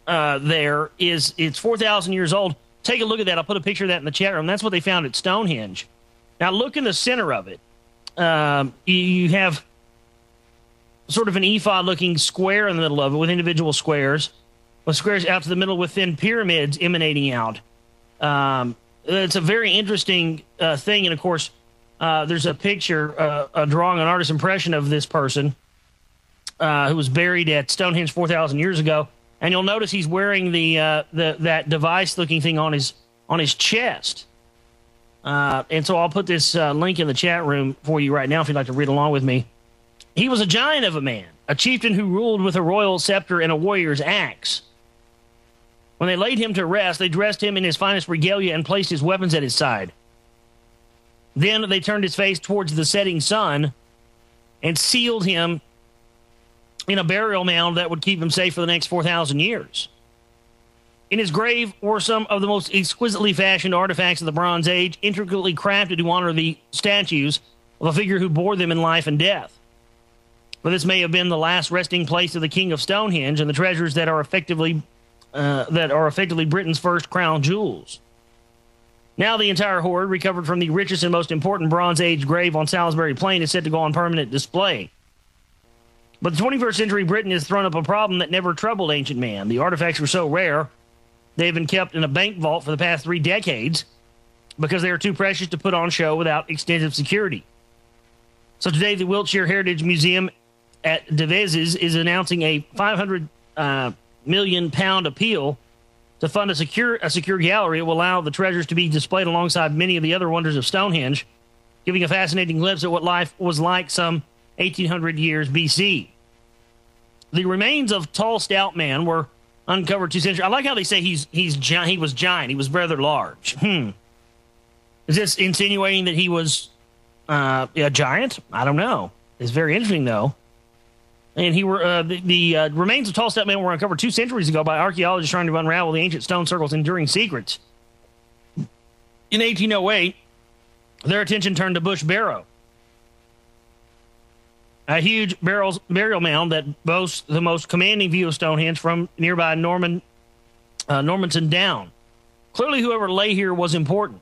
there is it's 4,000 years old. Take a look at that. I'll put a picture of that in the chat room. That's what they found at Stonehenge. Now, look in the center of it. You have sort of an ephod-looking square in the middle of it with individual squares, with squares out to the middle with thin pyramids emanating out. It's a very interesting thing, and of course, there's a picture, a drawing, an artist's impression of this person who was buried at Stonehenge 4,000 years ago, and you'll notice he's wearing that device-looking thing on his chest. And so I'll put this link in the chat room for you right now if you'd like to read along with me. He was a giant of a man, a chieftain who ruled with a royal scepter and a warrior's axe. When they laid him to rest, they dressed him in his finest regalia and placed his weapons at his side. Then they turned his face towards the setting sun and sealed him in a burial mound that would keep him safe for the next 4,000 years. In his grave were some of the most exquisitely fashioned artifacts of the Bronze Age, intricately crafted to honor the statues of a figure who bore them in life and death. But this may have been the last resting place of the King of Stonehenge and the treasures that are effectively Britain's first crown jewels. Now the entire hoard, recovered from the richest and most important Bronze Age grave on Salisbury Plain, is set to go on permanent display. But the 21st century Britain has thrown up a problem that never troubled ancient man. The artifacts were so rare, they've been kept in a bank vault for the past 3 decades because they are too precious to put on show without extensive security. So today, the Wiltshire Heritage Museum at Devizes is announcing a £500 million appeal to fund a secure gallery. It will allow the treasures to be displayed alongside many of the other wonders of Stonehenge, giving a fascinating glimpse at what life was like some 1,800 years BC. The remains of tall, stout man were uncovered 2 centuries. I like how they say he was giant. He was rather large. Is this insinuating that he was a giant? I don't know. It's very interesting, though. And the remains of tall, stout man were uncovered 2 centuries ago by archaeologists trying to unravel the ancient stone circle's enduring secrets. In 1808, their attention turned to Bush Barrow, a huge burial mound that boasts the most commanding view of Stonehenge from nearby Normanton Down. Clearly, whoever lay here was important.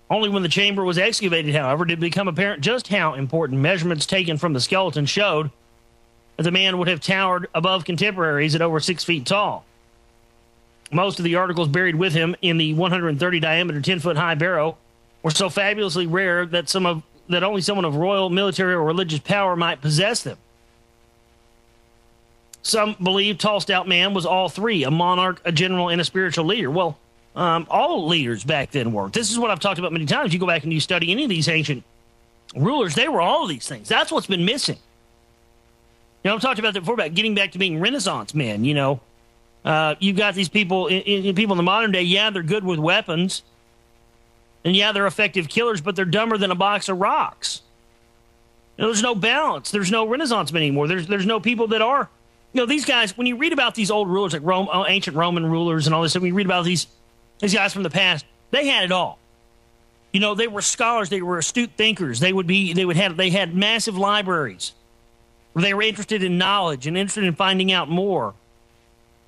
Only when the chamber was excavated, however, did it become apparent just how important. Measurements taken from the skeleton showed that the man would have towered above contemporaries at over 6 feet tall. Most of the articles buried with him in the 130 diameter, 10-foot high barrow were so fabulously rare that only someone of royal, military, or religious power might possess them. Some believe Tall Stout Man was all three: a monarch, a general, and a spiritual leader. Well, all leaders back then were. This is what I've talked about many times. You go back and you study any of these ancient rulers, they were all of these things. That's what's been missing. I've talked about that before, about getting back to being Renaissance men. You've got these people people in the modern day. Yeah, they're good with weapons, and yeah, they're effective killers, but they're dumber than a box of rocks. There's no balance. There's no Renaissance men anymore. There's no people that are. These guys. When you read about these old rulers, like ancient Roman rulers and all this stuff, when you read about these guys from the past, they had it all. They were scholars. They were astute thinkers. They had massive libraries. They were interested in knowledge and interested in finding out more.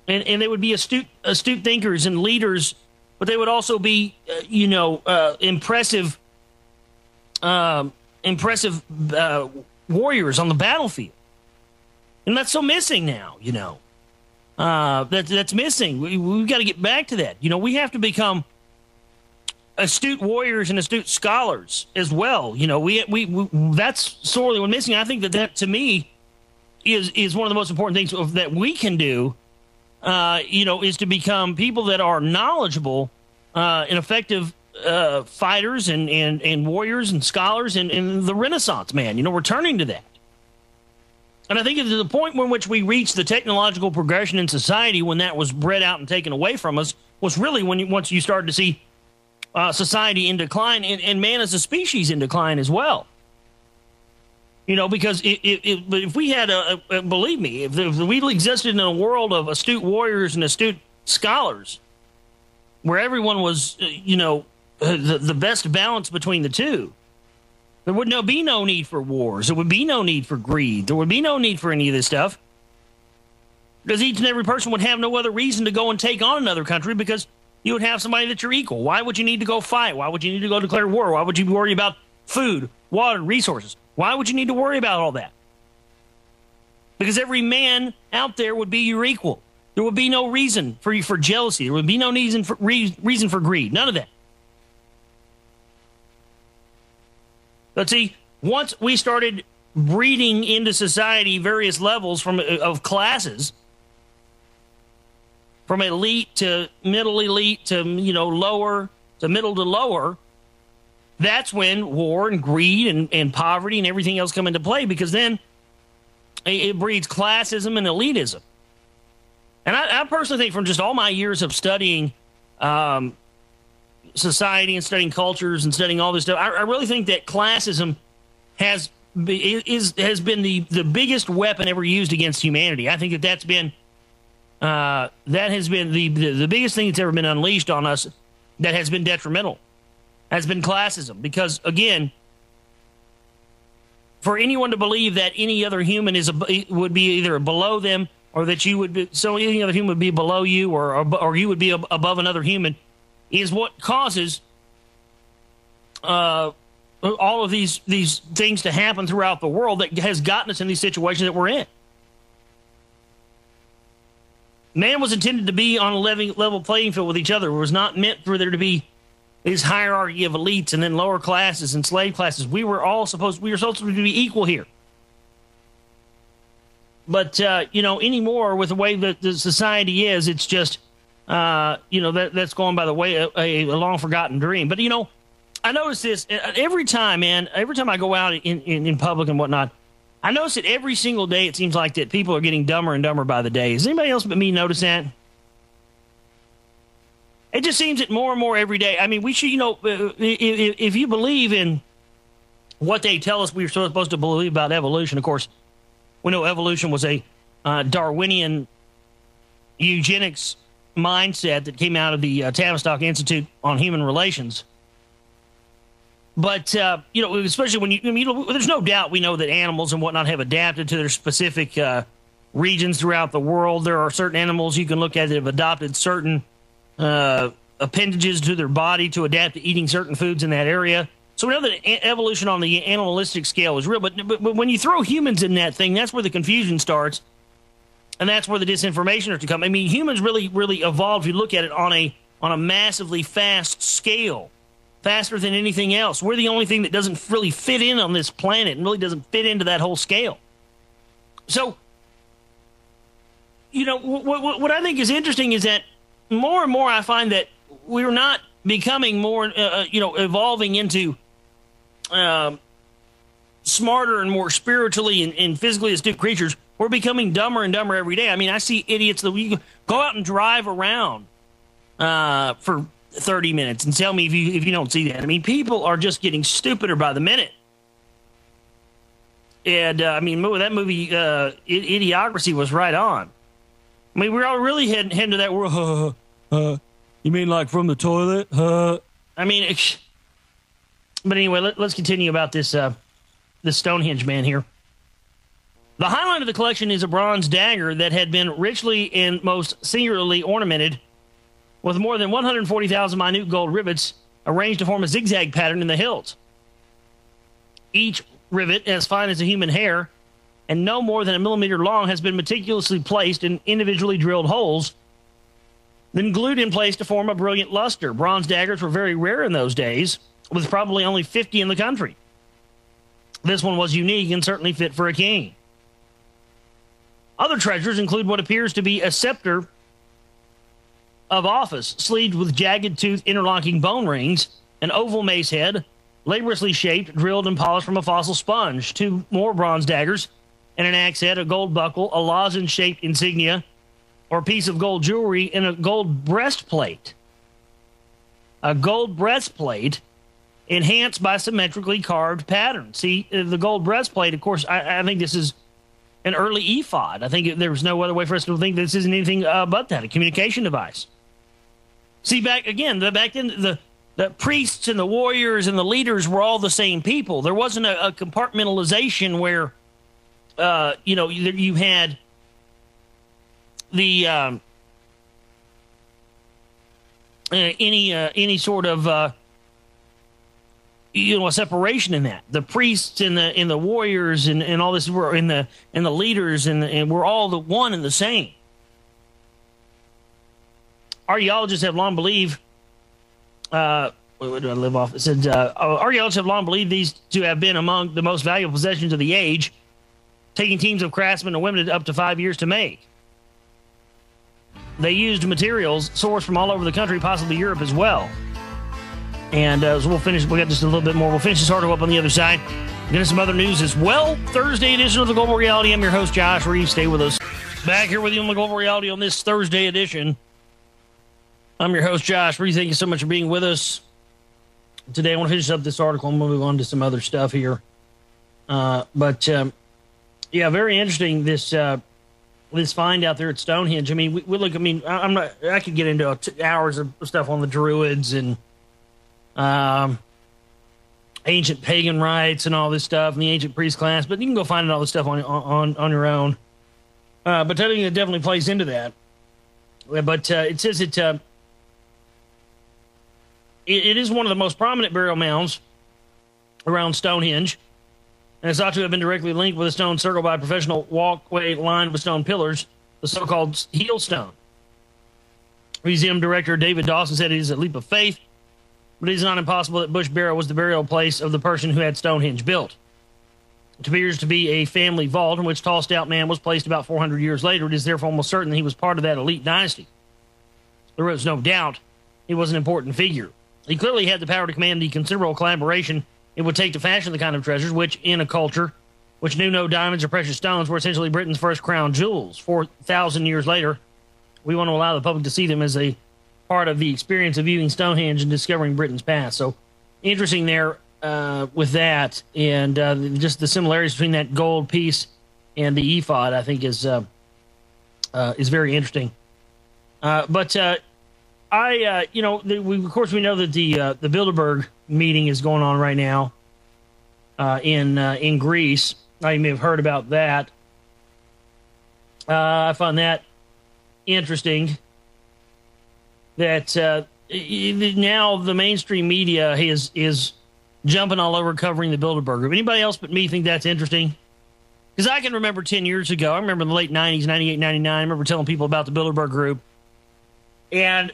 And they would be astute thinkers and leaders, but they would also be, impressive warriors on the battlefield. And that's so missing now, That's missing. We've got to get back to that. We have to become astute warriors and astute scholars as well. That's sorely what's missing. I think that to me is one of the most important things that we can do. Is to become people that are knowledgeable and effective fighters and warriors and scholars and the Renaissance man. Returning to that. And I think at the point in which we reached the technological progression in society, when that was bred out and taken away from us, was really once you started to see society in decline and man as a species in decline as well. Because if we had believe me, if we existed in a world of astute warriors and astute scholars, where everyone was, the best balance between the two, there would be no need for wars. There would be no need for greed. There would be no need for any of this stuff. Because each and every person would have no other reason to go and take on another country, because you would have somebody that's your equal. Why would you need to go fight? Why would you need to go declare war? Why would you worry about food, water, resources? Why would you need to worry about all that? Because every man out there would be your equal. There would be no reason for jealousy. There would be no reason for greed. None of that. But see, once we started breeding into society various levels of classes, from elite to middle elite to lower to middle to lower, that's when war and greed and poverty and everything else come into play, because then it breeds classism and elitism. And I personally think, from just all my years of studying society and studying cultures and studying all this stuff, I really think that classism has been the biggest weapon ever used against humanity. I think that's been that has been the biggest thing that's ever been unleashed on us that has been detrimental, has been classism. Because again, for anyone to believe that any other human would be either below them, or that you would be, so any other human would be below you, or you would be above another human, is what causes all of these things to happen throughout the world, that has gotten us in these situations that we're in. Man was intended to be on a level playing field with each other. It was not meant for there to be this hierarchy of elites and then lower classes and slave classes. We were supposed to be equal here. But anymore, with the way that the society is, it's just that's going by the way a long forgotten dream. But I notice this every time, man. Every time I go out in public and whatnot, I notice that every single day it seems like that people are getting dumber and dumber by the day. Does anybody else but me notice that? It just seems that more and more every day. I mean, we should, if you believe in what they tell us we're supposed to believe about evolution, of course, we know evolution was a Darwinian eugenics mindset that came out of the Tavistock Institute on Human Relations. But, especially when there's no doubt we know that animals and whatnot have adapted to their specific regions throughout the world. There are certain animals you can look at that have adopted certain appendages to their body to adapt to eating certain foods in that area. So we know that evolution on the animalistic scale is real. But when you throw humans in that thing, that's where the confusion starts. And that's where the disinformation is to come. I mean, humans really, really evolved, if you look at it, on a massively fast scale, faster than anything else. We're the only thing that doesn't really fit in on this planet and really doesn't fit into that whole scale. So, what I think is interesting is that more and more I find that we're not becoming more, evolving into smarter and more spiritually and physically astute creatures. We're becoming dumber and dumber every day. I mean, I see idiots that we go out and drive around for 30 minutes and tell me if you don't see that. I mean, people are just getting stupider by the minute. And, that movie, Idiocracy, was right on. I mean, we're all really heading to that world. You mean like from the toilet? I mean, but anyway, let's continue about this Stonehenge man here. The highlight of the collection is a bronze dagger that had been richly and most singularly ornamented with more than 140,000 minute gold rivets arranged to form a zigzag pattern in the hilt. Each rivet, as fine as a human hair and no more than a millimeter long, has been meticulously placed in individually drilled holes, then glued in place to form a brilliant luster. Bronze daggers were very rare in those days, with probably only 50 in the country. This one was unique and certainly fit for a king. Other treasures include what appears to be a scepter of office, sleeved with jagged tooth interlocking bone rings, an oval mace head, laboriously shaped, drilled and polished from a fossil sponge, 2 more bronze daggers, and an axe head, a gold buckle, a lozenge-shaped insignia, or a piece of gold jewelry, and a gold breastplate. A gold breastplate enhanced by symmetrically carved patterns. See, the gold breastplate, of course, I think this is an early ephod. I think there was no other way for us to think this isn't anything but that, a communication device. See, back then, the priests and the warriors and the leaders were all the same people. There wasn't a compartmentalization where, you had the any sort of a separation in that. The priests and the warriors and all this were in the leaders and we're all the one and the same. Archaeologists have long believed. Where do I live off? It said archaeologists have long believed these to have been among the most valuable possessions of the age, taking teams of craftsmen and women up to 5 years to make. They used materials sourced from all over the country, possibly Europe as well. And so we'll finish. We got just a little bit more. We'll finish this article up on the other side. Get into some other news as well. Thursday edition of the Global Reality. I'm your host, Josh Reeves. Stay with us. Back here with you on the Global Reality on this Thursday edition. I'm your host, Josh Reeves. Thank you so much for being with us today. I want to finish up this article and we'll move on to some other stuff here. Very interesting. This find out there at Stonehenge. I mean, we look. I mean, I could get into hours of stuff on the Druids and ancient pagan rites and all this stuff, and the ancient priest class. But you can go find all this stuff on your own. But I think it definitely plays into that. But it says it is one of the most prominent burial mounds around Stonehenge, and it's thought to have been directly linked with a stone circle by a professional walkway lined with stone pillars, the so-called heel stone. Museum director David Dawson said it is a leap of faith, but it is not impossible that Bush Burial was the burial place of the person who had Stonehenge built. It appears to be a family vault in which tall, stout man was placed about 400 years later. It is therefore almost certain that he was part of that elite dynasty. There was no doubt he was an important figure. He clearly had the power to command the considerable collaboration it would take to fashion the kind of treasures which, in a culture which knew no diamonds or precious stones, were essentially Britain's first crown jewels. 4,000 years later, we want to allow the public to see them as a part of the experience of viewing Stonehenge and discovering Britain's past. So, interesting there with that, and just the similarities between that gold piece and the ephod, I think, is very interesting. But of course we know that the Bilderberg meeting is going on right now in Greece. You may have heard about that. I find that interesting that now the mainstream media is jumping all over covering the Bilderberg Group. Anybody else but me think that's interesting? Because I can remember 10 years ago, I remember in the late 90s, 98, 99, I remember telling people about the Bilderberg Group. And,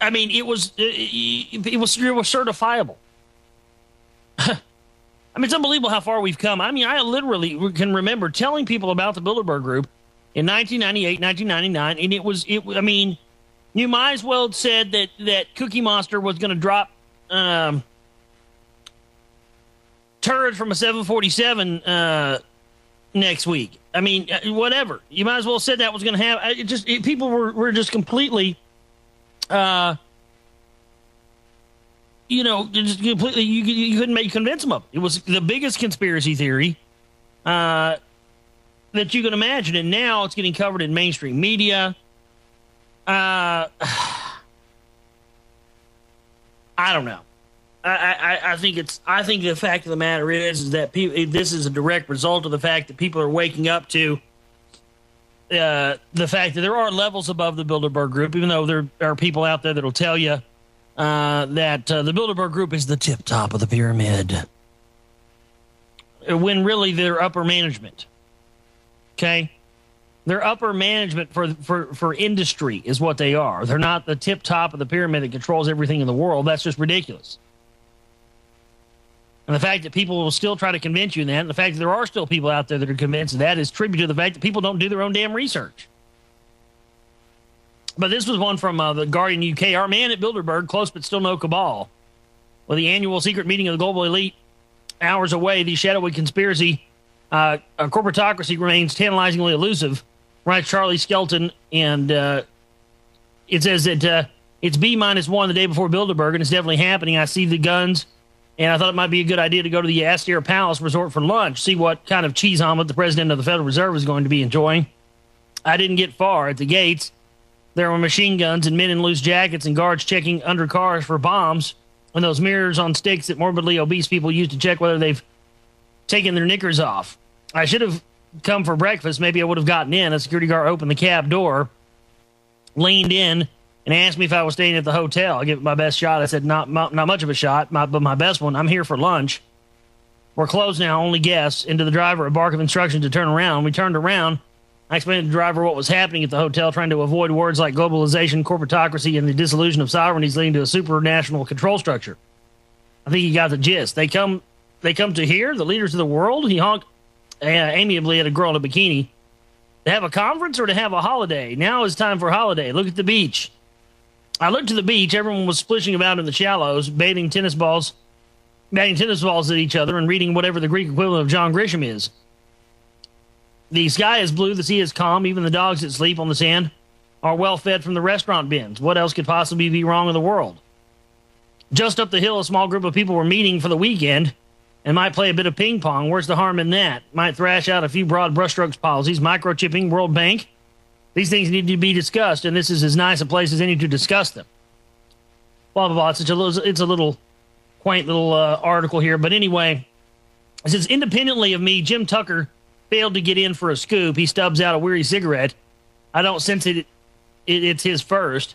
I mean, it was certifiable. I mean, it's unbelievable how far we've come. I mean, I literally can remember telling people about the Bilderberg Group in 1998, 1999, and I mean, you might as well have said that Cookie Monster was going to drop turrets from a 747 next week. I mean, whatever. You might as well have said that was going to happen. People were just completely, just completely, you couldn't convince them of it. It was the biggest conspiracy theory that you can imagine, and now it's getting covered in mainstream media. I don't know. I think the fact of the matter is that this is a direct result of the fact that people are waking up to the fact that there are levels above the Bilderberg Group, even though there are people out there that will tell you that the Bilderberg Group is the tip top of the pyramid, when really they're upper management. Okay? They're upper management for industry is what they are. They're not the tip top of the pyramid that controls everything in the world. That's just ridiculous. And the fact that people will still try to convince you of that, and the fact that there are still people out there that are convinced of that, is tribute to the fact that people don't do their own damn research. But this was one from the Guardian UK. Our man at Bilderberg, close but still no cabal. With the annual secret meeting of the global elite hours away, the shadowy conspiracy, corporatocracy remains tantalizingly elusive, writes Charlie Skelton. And it says that it's B-1 the day before Bilderberg, and it's definitely happening. I see the guns. And I thought it might be a good idea to go to the Astor Palace Resort for lunch, see what kind of cheese omelet the president of the Federal Reserve is going to be enjoying. I didn't get far. At the gates, there were machine guns and men in loose jackets and guards checking under cars for bombs, and those mirrors on sticks that morbidly obese people use to check whether they've taken their knickers off. I should have come for breakfast. Maybe I would have gotten in. A security guard opened the cab door, leaned in, and asked me if I was staying at the hotel. I gave it my best shot. I said, not much of a shot, but my best one. I'm here for lunch. We're closed now, only guests. Into the driver, a bark of instructions to turn around. We turned around. I explained to the driver what was happening at the hotel, trying to avoid words like globalization, corporatocracy, and the dissolution of sovereignties leading to a supranational control structure. I think he got the gist. They come to here, the leaders of the world. He honked amiably at a girl in a bikini. To have a conference or to have a holiday? Now is time for a holiday. Look at the beach. I looked to the beach. Everyone was splishing about in the shallows, batting tennis balls at each other, and reading whatever the Greek equivalent of John Grisham is. The sky is blue, the sea is calm, even the dogs that sleep on the sand are well fed from the restaurant bins. What else could possibly be wrong in the world? Just up the hill, a small group of people were meeting for the weekend and might play a bit of ping pong. Where's the harm in that? Might thrash out a few broad brushstrokes policies, microchipping, World Bank. These things need to be discussed, and this is as nice a place as any to discuss them. Blah, blah, blah. It's a little quaint little article here. But anyway, it says, independently of me, Jim Tucker failed to get in for a scoop. He stubs out a weary cigarette. I don't sense it's his first.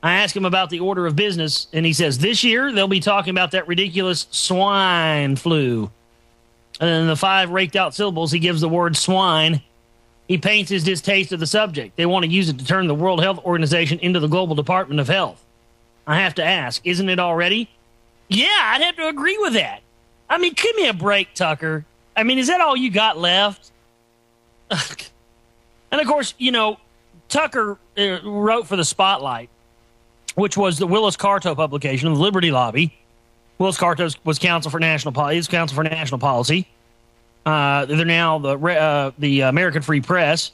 I ask him about the order of business, and he says, this year they'll be talking about that ridiculous swine flu. And in the 5 raked out syllables, he gives the word swine. He paints his distaste of the subject. They want to use it to turn the World Health Organization into the Global Department of Health. I have to ask, isn't it already? Yeah, I'd have to agree with that. I mean, give me a break, Tucker. I mean, is that all you got left? And, of course, Tucker wrote for the Spotlight, which was the Willis Carto publication of the Liberty Lobby. Willis Carto was counsel for national policy. They're now the American Free Press,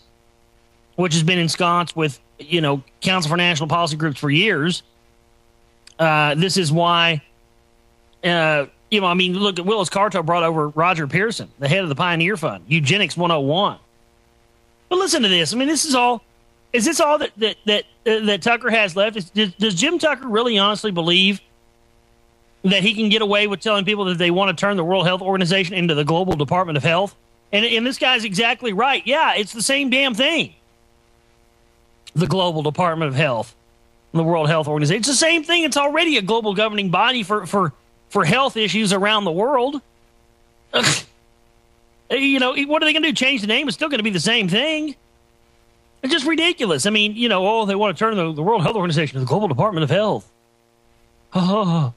which has been ensconced with, Council for National Policy groups for years. This is why, look at Willis Carto brought over Roger Pearson, the head of the Pioneer Fund, Eugenics 101. But listen to this. I mean, this is all Is this all that Tucker has left? Does Jim Tucker really honestly believe that he can get away with telling people that they want to turn the World Health Organization into the Global Department of Health? And this guy's exactly right. Yeah, it's the same damn thing. The Global Department of Health, the World Health Organization. It's the same thing. It's already a global governing body for health issues around the world. You know, what are they going to do? Change the name? It's still going to be the same thing. It's just ridiculous. I mean, you know, they want to turn the World Health Organization to the Global Department of Health. Oh.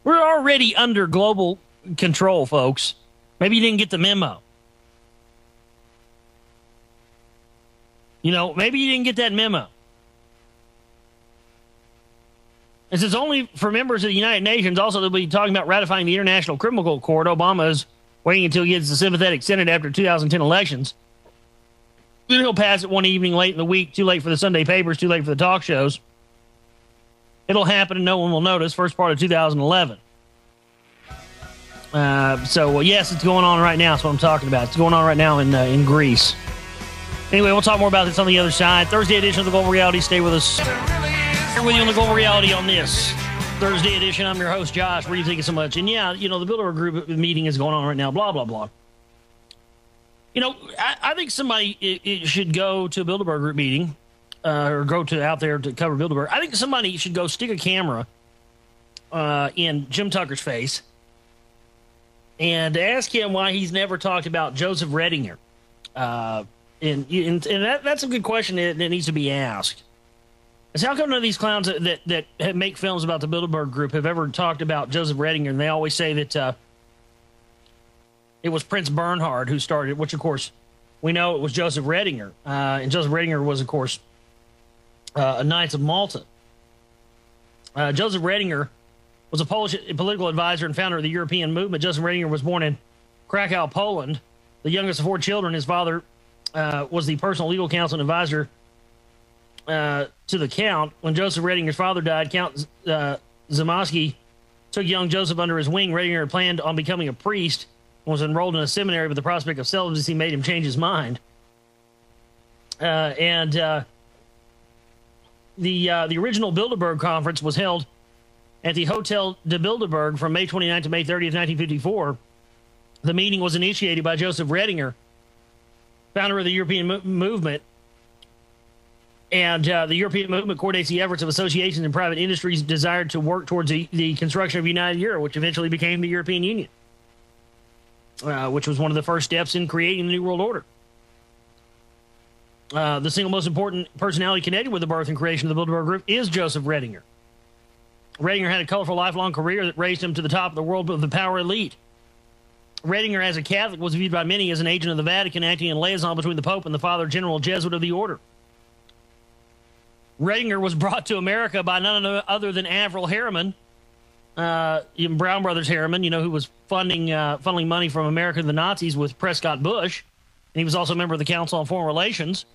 We're already under global control, folks. Maybe you didn't get the memo. You know, maybe you didn't get that memo. It says only for members of the United Nations. Also, they'll be talking about ratifying the International Criminal Court. Obama is waiting until he gets the sympathetic Senate after 2010 elections. Then he'll pass it one evening late in the week. Too late for the Sunday papers, too late for the talk shows. It'll happen and no one will notice. First part of 2011. Yes, it's going on right now. That's what I'm talking about. It's going on right now in Greece. Anyway, we'll talk more about this on the other side. Thursday edition of the Global Reality. Stay with us. Here with you on the Global Reality on this Thursday edition. I'm your host, Josh Reeves. Thank you so much. And yeah, you know, the Bilderberg Group meeting is going on right now. Blah, blah, blah. You know, I think somebody should go to a Bilderberg Group meeting or go to out there to cover Bilderberg. I think somebody should go stick a camera in Jim Tucker's face and ask him why he's never talked about Joseph Redinger. And that's a good question that needs to be asked. It's how come none of these clowns that make films about the Bilderberg Group have ever talked about Joseph Redinger? And they always say that it was Prince Bernhard who started, which, of course, we know it was Joseph Redinger. And Joseph Redinger was, of course, a Knights of Malta. Joseph Redinger was a Polish political advisor and founder of the European movement. Joseph Redinger was born in Krakow, Poland, the youngest of 4 children. His father was the personal legal counsel and advisor to the Count. When Joseph Redinger's father died, Count Zamoski took young Joseph under his wing. Redinger had planned on becoming a priest and was enrolled in a seminary, but the prospect of celibacy made him change his mind. The original Bilderberg conference was held at the Hotel de Bilderberg from May 29th to May 30th, 1954. The meeting was initiated by Joseph Redinger, founder of the European movement. And the European movement coordinates the efforts of associations and private industries desired to work towards the construction of United Europe, which eventually became the European Union, which was one of the first steps in creating the New World Order. The single most important personality connected with the birth and creation of the Bilderberg Group is Joseph Redinger. Redinger had a colorful lifelong career that raised him to the top of the world of the power elite. Redinger, as a Catholic, was viewed by many as an agent of the Vatican, acting in liaison between the Pope and the Father General Jesuit of the Order. Redinger was brought to America by none other than Avril Harriman, Brown Brothers Harriman, you know, who was funneling money from America to the Nazis with Prescott Bush. And he was also a member of the Council on Foreign Relations.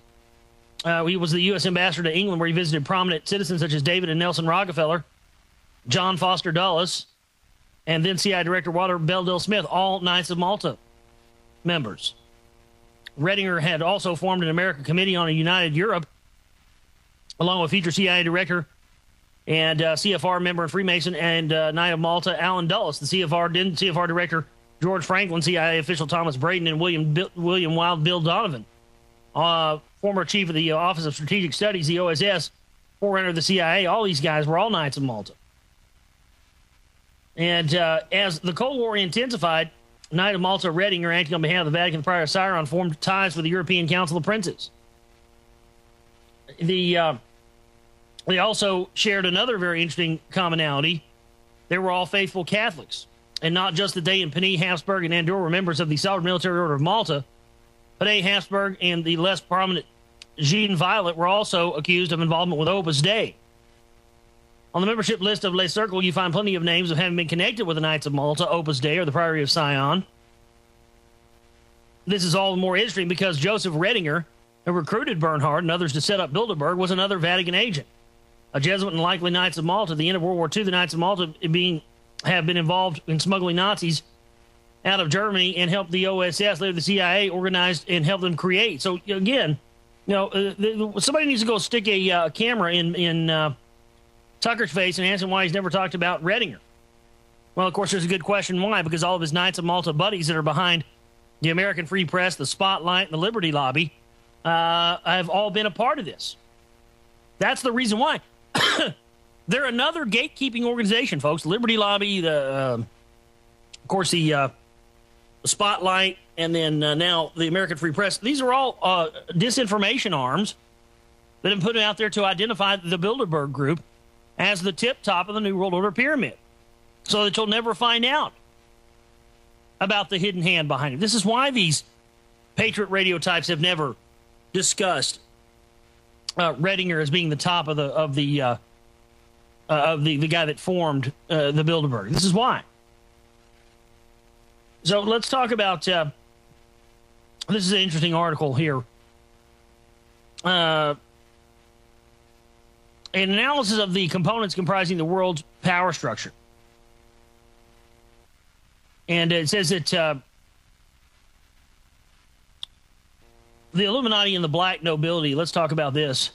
He was the U.S. ambassador to England, where he visited prominent citizens such as David and Nelson Rockefeller, John Foster Dulles, and then CIA Director Walter Beldell Smith, all Knights of Malta members. Redinger had also formed an American Committee on a United Europe, along with future CIA Director and CFR member and Freemason and Knight of Malta, Alan Dulles, the CFR Director George Franklin, CIA official Thomas Braden, and William Wild Bill Donovan, former chief of the Office of Strategic Studies, the OSS, forerunner of the CIA. All these guys were all Knights of Malta. And as the Cold War intensified, Knight of Malta Redinger, acting on behalf of the Vatican Prior Sciron, formed ties with the European Council of Princes. They also shared another very interesting commonality. They were all faithful Catholics. And not just that they and Penny, Habsburg, and Andorra were members of the Sovereign Military Order of Malta. Penny, Habsburg, and the less prominent Jean Violet were also accused of involvement with Opus Dei. On the membership list of Les Cercles, you find plenty of names of having been connected with the Knights of Malta, Opus Dei, or the Priory of Sion. This is all the more interesting because Joseph Redinger, who recruited Bernhard and others to set up Bilderberg, was another Vatican agent, a Jesuit and likely Knights of Malta. At the end of World War II, the Knights of Malta have been involved in smuggling Nazis out of Germany and helped the OSS, later the CIA, organized and helped them create. So, again, Somebody needs to go stick a camera in Tucker's face and ask him why he's never talked about Redinger. Well, of course, there's a good question why, because all of his Knights of Malta buddies that are behind the American Free Press, the Spotlight, and the Liberty Lobby have all been a part of this. That's the reason why. They're another gatekeeping organization, folks. Liberty Lobby, of course, the Spotlight, and then now the American Free Press. These are all disinformation arms that have been put out there to identify the Bilderberg Group as the tip top of the New World Order pyramid, so that you'll never find out about the hidden hand behind it. This is why these Patriot radio types have never discussed Redinger as being the top of the guy that formed the Bilderberg. This is why. So let's talk about this is an interesting article here. An analysis of the components comprising the world's power structure. And it says that the Illuminati and the black nobility, let's talk about this.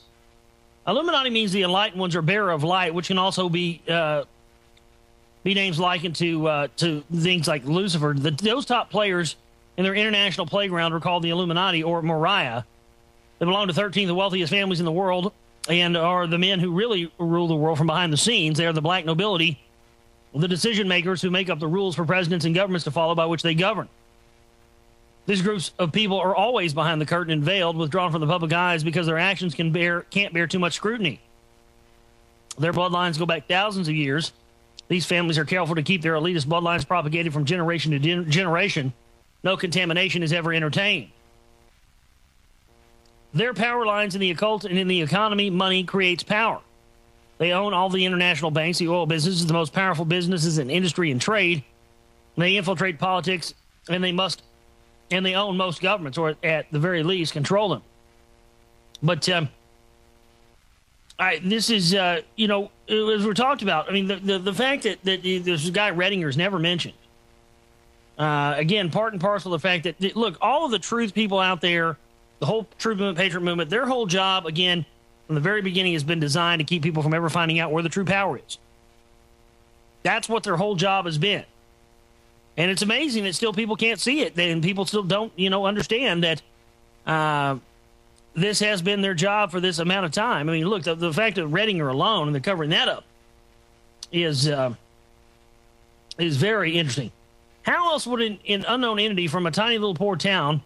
Illuminati means the enlightened ones are bearer of light, which can also be names likened to things like Lucifer. Those top players in their international playground are called the Illuminati or Moriah. They belong to 13 of the wealthiest families in the world and are the men who really rule the world from behind the scenes. They are the black nobility, the decision makers who make up the rules for presidents and governments to follow by which they govern. These groups of people are always behind the curtain and veiled, withdrawn from the public eyes because their actions can't bear too much scrutiny. Their bloodlines go back thousands of years. These families are careful to keep their elitist bloodlines propagated from generation to generation. No contamination is ever entertained. Their power lines in the occult and in the economy, money creates power. They own all the international banks, the oil businesses, the most powerful businesses in industry and trade. They infiltrate politics, and they own most governments, or at the very least, control them. But this is, as we talked about, I mean, the fact that this guy Redinger is never mentioned. Again, part and parcel of the fact that, look, all of the truth people out there, the whole truth movement, patriot movement, their whole job, again, from the very beginning has been designed to keep people from ever finding out where the true power is. That's what their whole job has been. And it's amazing that still people can't see it, and people still don't, understand that this has been their job for this amount of time. I mean, look, the fact of Redinger alone, and they're covering that up, is very interesting. How else would an unknown entity from a tiny little poor town,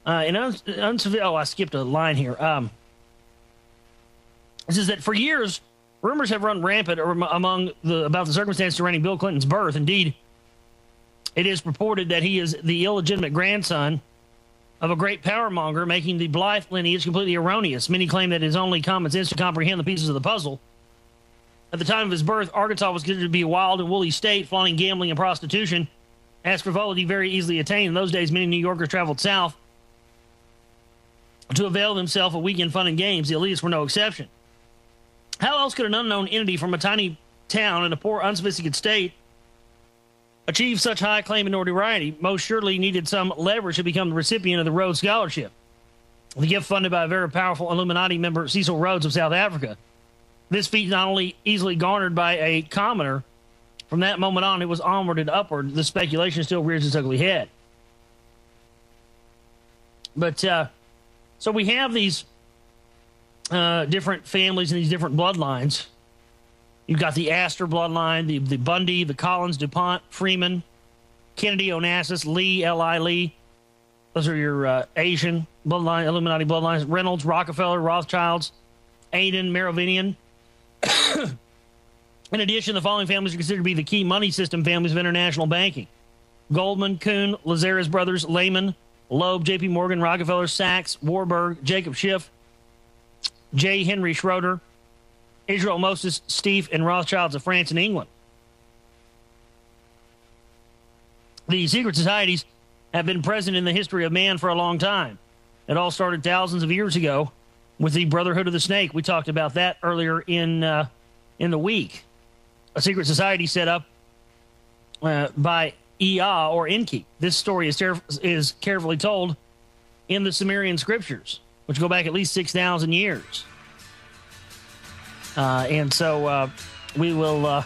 I skipped a line here. It says that for years, rumors have run rampant about the circumstances surrounding Bill Clinton's birth. Indeed, it is purported that he is the illegitimate grandson of a great power monger, making the Blythe lineage completely erroneous. Many claim that it is only common sense to comprehend the pieces of the puzzle. At the time of his birth, Arkansas was considered to be a wild and woolly state, flaunting gambling and prostitution, as frivolity very easily attained. In those days, many New Yorkers traveled south to avail themselves of weekend fun and games. The elites were no exception. How else could an unknown entity from a tiny town in a poor, unsophisticated state achieve such high claim and notoriety? Most surely needed some leverage to become the recipient of the Rhodes Scholarship, the gift funded by a very powerful Illuminati member, Cecil Rhodes of South Africa. This feat not only easily garnered by a commoner, from that moment on, it was onward and upward. The speculation still rears its ugly head. But so we have these different families and these different bloodlines. You've got the Astor bloodline, the Bundy, the Collins, DuPont, Freeman, Kennedy, Onassis, Lee, L.I. Lee. Those are your Asian bloodline, Illuminati bloodlines. Reynolds, Rockefeller, Rothschilds, Aden, Merovingian. In addition, the following families are considered to be the key money system families of international banking: Goldman, Kuhn, Lazarus Brothers, Lehman, Loeb, J.P. Morgan, Rockefeller, Sachs, Warburg, Jacob Schiff, J. Henry Schroeder, Israel Moses, Steve, and Rothschilds of France and England. The secret societies have been present in the history of man for a long time. It all started thousands of years ago with the Brotherhood of the Snake. We talked about that earlier in the week. A secret society set up by Ea or Enki. This story is carefully told in the Sumerian scriptures. which go back at least 6,000 years. And so we will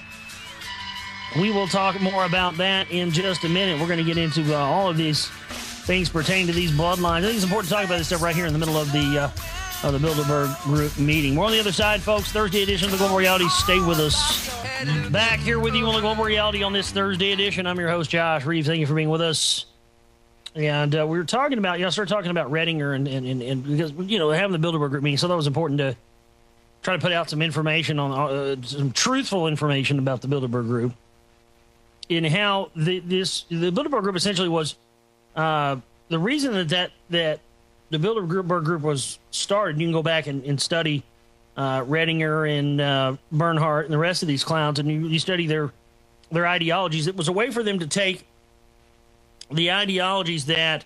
talk more about that in just a minute. We're going to get into all of these things pertaining to these bloodlines. I think it's important to talk about this stuff right here in the middle of the Bilderberg Group meeting. We're on the other side, folks. Thursday edition of the Global Reality. Stay with us. Back here with you on the Global Reality on this Thursday edition. I'm your host, Josh Reeves. Thank you for being with us. And we were talking about, I started talking about Redinger and because, having the Bilderberg Group meeting. So that was important to try to put out some information on some truthful information about the Bilderberg Group and how the Bilderberg Group essentially was the reason that the Bilderberg Group was started. You can go back and study Redinger and Bernhardt and the rest of these clowns, and you study their ideologies. It was a way for them to take the ideologies that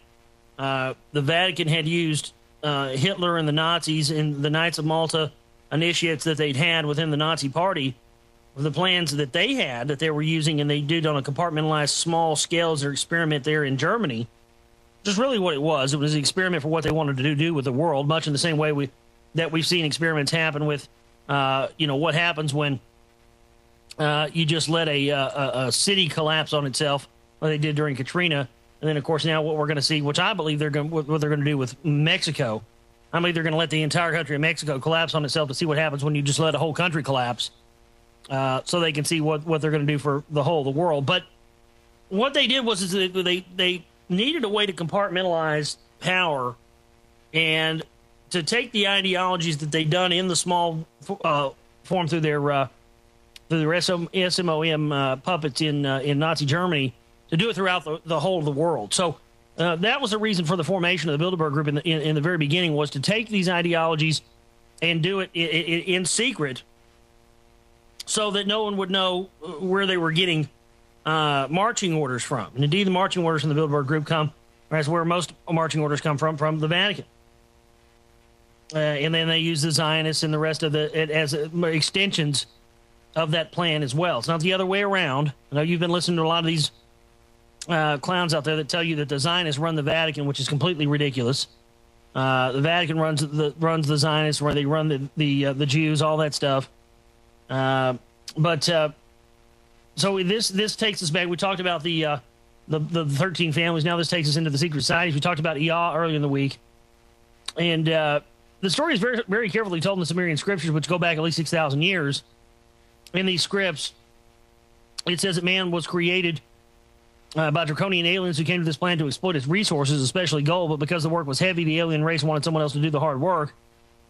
the Vatican had used, Hitler and the Nazis and the Knights of Malta initiates that they'd had within the Nazi Party, the plans that they had that they were using, and they did on a compartmentalized small scale as their experiment there in Germany. Just really what it was. It was an experiment for what they wanted to do with the world, much in the same way we've seen experiments happen with, what happens when you just let a city collapse on itself, like they did during Katrina. And then, of course, now what we're going to see, which I believe what they're going to do with Mexico. I believe they're going to let the entire country of Mexico collapse on itself to see what happens when you just let a whole country collapse, so they can see what they're going to do for the whole of the world. But what they did was they needed a way to compartmentalize power and to take the ideologies that they'd done in the small form through their SMOM puppets in Nazi Germany, to do it throughout the whole of the world. So that was the reason for the formation of the Bilderberg Group in the very beginning, was to take these ideologies and do it in secret so that no one would know where they were getting marching orders from. And indeed, the marching orders from the Bilderberg Group that's where most marching orders come from the Vatican. And then they use the Zionists and the rest of as extensions of that plan as well. It's not the other way around. I know you've been listening to a lot of these clowns out there that tell you that the Zionists run the Vatican, which is completely ridiculous. The Vatican runs the Zionists, where they run the Jews, all that stuff. So this takes us back. We talked about the 13 families. Now this takes us into the secret societies. We talked about Ea earlier in the week, and the story is very, very carefully told in the Sumerian scriptures, which go back at least 6,000 years. In these scripts, it says that man was created by draconian aliens who came to this planet to exploit its resources, especially gold. But because the work was heavy, the alien race wanted someone else to do the hard work.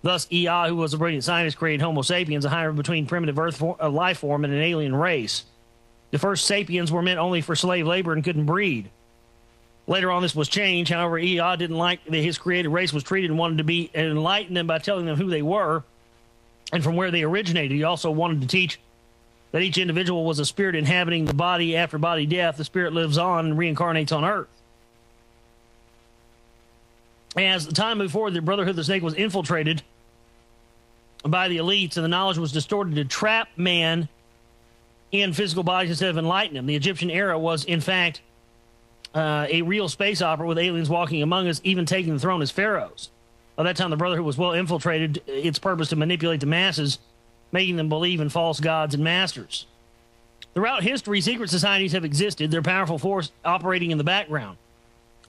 Thus, Ea, who was a brilliant scientist, created Homo sapiens, a hybrid between primitive Earth life form and an alien race. The first sapiens were meant only for slave labor and couldn't breed. Later on, this was changed. However, Ea didn't like that his created race was treated and wanted to enlighten them by telling them who they were and from where they originated. He also wanted to teach that each individual was a spirit inhabiting the body. After body death, the spirit lives on and reincarnates on Earth. As the time moved forward, the Brotherhood of the Snake was infiltrated by the elites, and the knowledge was distorted to trap man in physical bodies instead of enlighten him. The Egyptian era was, in fact, a real space opera with aliens walking among us, even taking the throne as pharaohs. By that time, the Brotherhood was well infiltrated, its purpose to manipulate the masses, making them believe in false gods and masters. Throughout history, secret societies have existed, their powerful force operating in the background.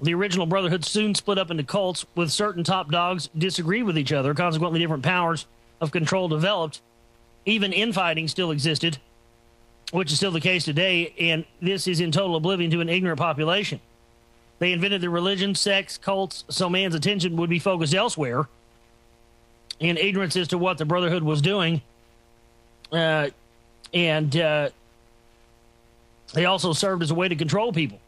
The original Brotherhood soon split up into cults, with certain top dogs disagreed with each other. Consequently, different powers of control developed. Even infighting still existed, which is still the case today, and this is in total oblivion to an ignorant population. They invented the religion, sects, cults, so man's attention would be focused elsewhere, in ignorance as to what the Brotherhood was doing. And they also served as a way to control people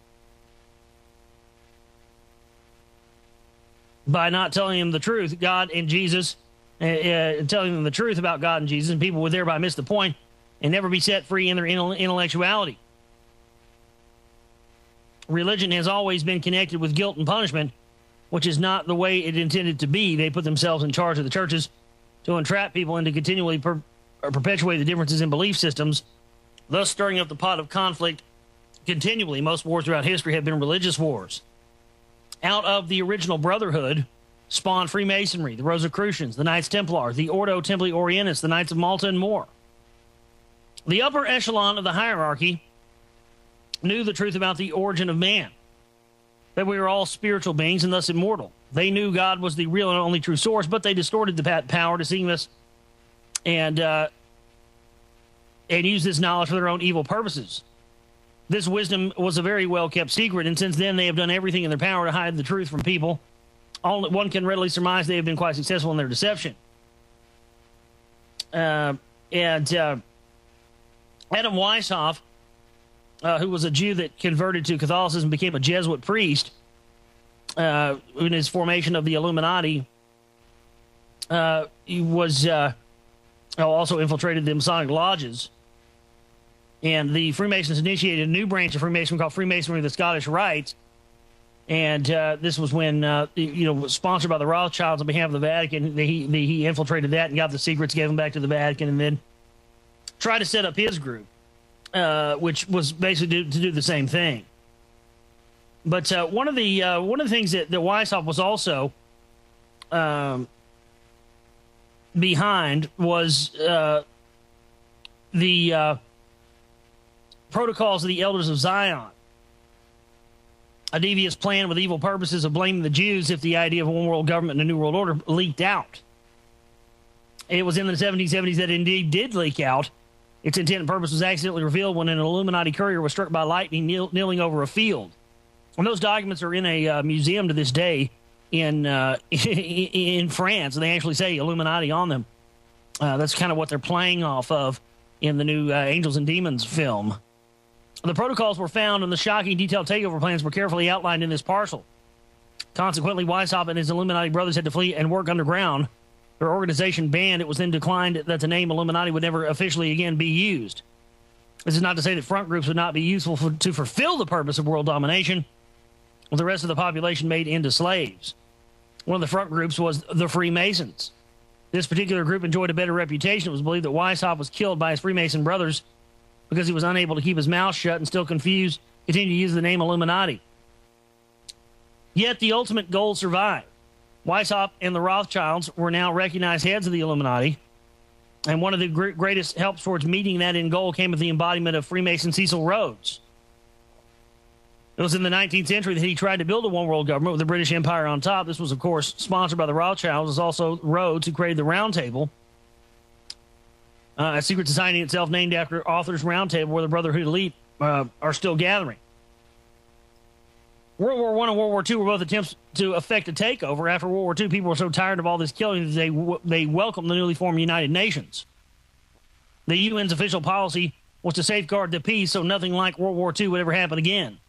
by not telling them the truth, God and Jesus, telling them the truth about God and Jesus, and people would thereby miss the point and never be set free in their intellectuality. Religion has always been connected with guilt and punishment, which is not the way it intended to be. They put themselves in charge of the churches to entrap people and to continually perpetuate the differences in belief systems, thus stirring up the pot of conflict continually. Most wars throughout history have been religious wars. Out of the original Brotherhood, spawned Freemasonry, the Rosicrucians, the Knights Templar, the Ordo Templi Orientis, the Knights of Malta, and more. The upper echelon of the hierarchy knew the truth about the origin of man, that we were all spiritual beings and thus immortal. They knew God was the real and only true source, but they distorted the power to see us and used this knowledge for their own evil purposes. This wisdom was a very well-kept secret, and since then they have done everything in their power to hide the truth from people. One can readily surmise they have been quite successful in their deception. Adam Weishaupt, who was a Jew that converted to Catholicism and became a Jesuit priest in his formation of the Illuminati, he was also infiltrated the Masonic lodges. And the Freemasons initiated a new branch of Freemasonry called Freemasonry of the Scottish Rites. And this was when, sponsored by the Rothschilds on behalf of the Vatican, he infiltrated that and got the secrets, gave them back to the Vatican, and then tried to set up his group, which was basically to do the same thing. But one of the things that Weishaupt was also behind was the protocols of the Elders of Zion, a devious plan with evil purposes of blaming the Jews if the idea of a one world government and a new world order leaked out. It was in the 1770s that it indeed did leak out. Its intent and purpose was accidentally revealed when an Illuminati courier was struck by lightning kneeling over a field. And those documents are in a museum to this day in France, and they actually say Illuminati on them. That's kind of what they're playing off of in the new Angels and Demons film. The protocols were found, and the shocking detailed takeover plans were carefully outlined in this parcel. Consequently, Weishaupt and his Illuminati brothers had to flee and work underground. Their organization banned. It was then declined that the name Illuminati would never officially again be used. This is not to say that front groups would not be useful to fulfill the purpose of world domination, with the rest of the population made into slaves. One of the front groups was the Freemasons. This particular group enjoyed a better reputation. It was believed that Weishaupt was killed by his Freemason brothers because he was unable to keep his mouth shut and still continued to use the name Illuminati. Yet the ultimate goal survived. Weishaupt and the Rothschilds were now recognized heads of the Illuminati, and one of the greatest helps towards meeting that end goal came with the embodiment of Freemason Cecil Rhodes. It was in the 19th century that he tried to build a one-world government with the British Empire on top. This was, of course, sponsored by the Rothschilds. It was also Rhodes who created the Round Table, a secret society itself named after Authors' Round Table, where the Brotherhood elite are still gathering. World War I and World War II were both attempts to effect a takeover. After World War II, people were so tired of all this killing that they welcomed the newly formed United Nations. The UN's official policy was to safeguard the peace so nothing like World War II would ever happen again.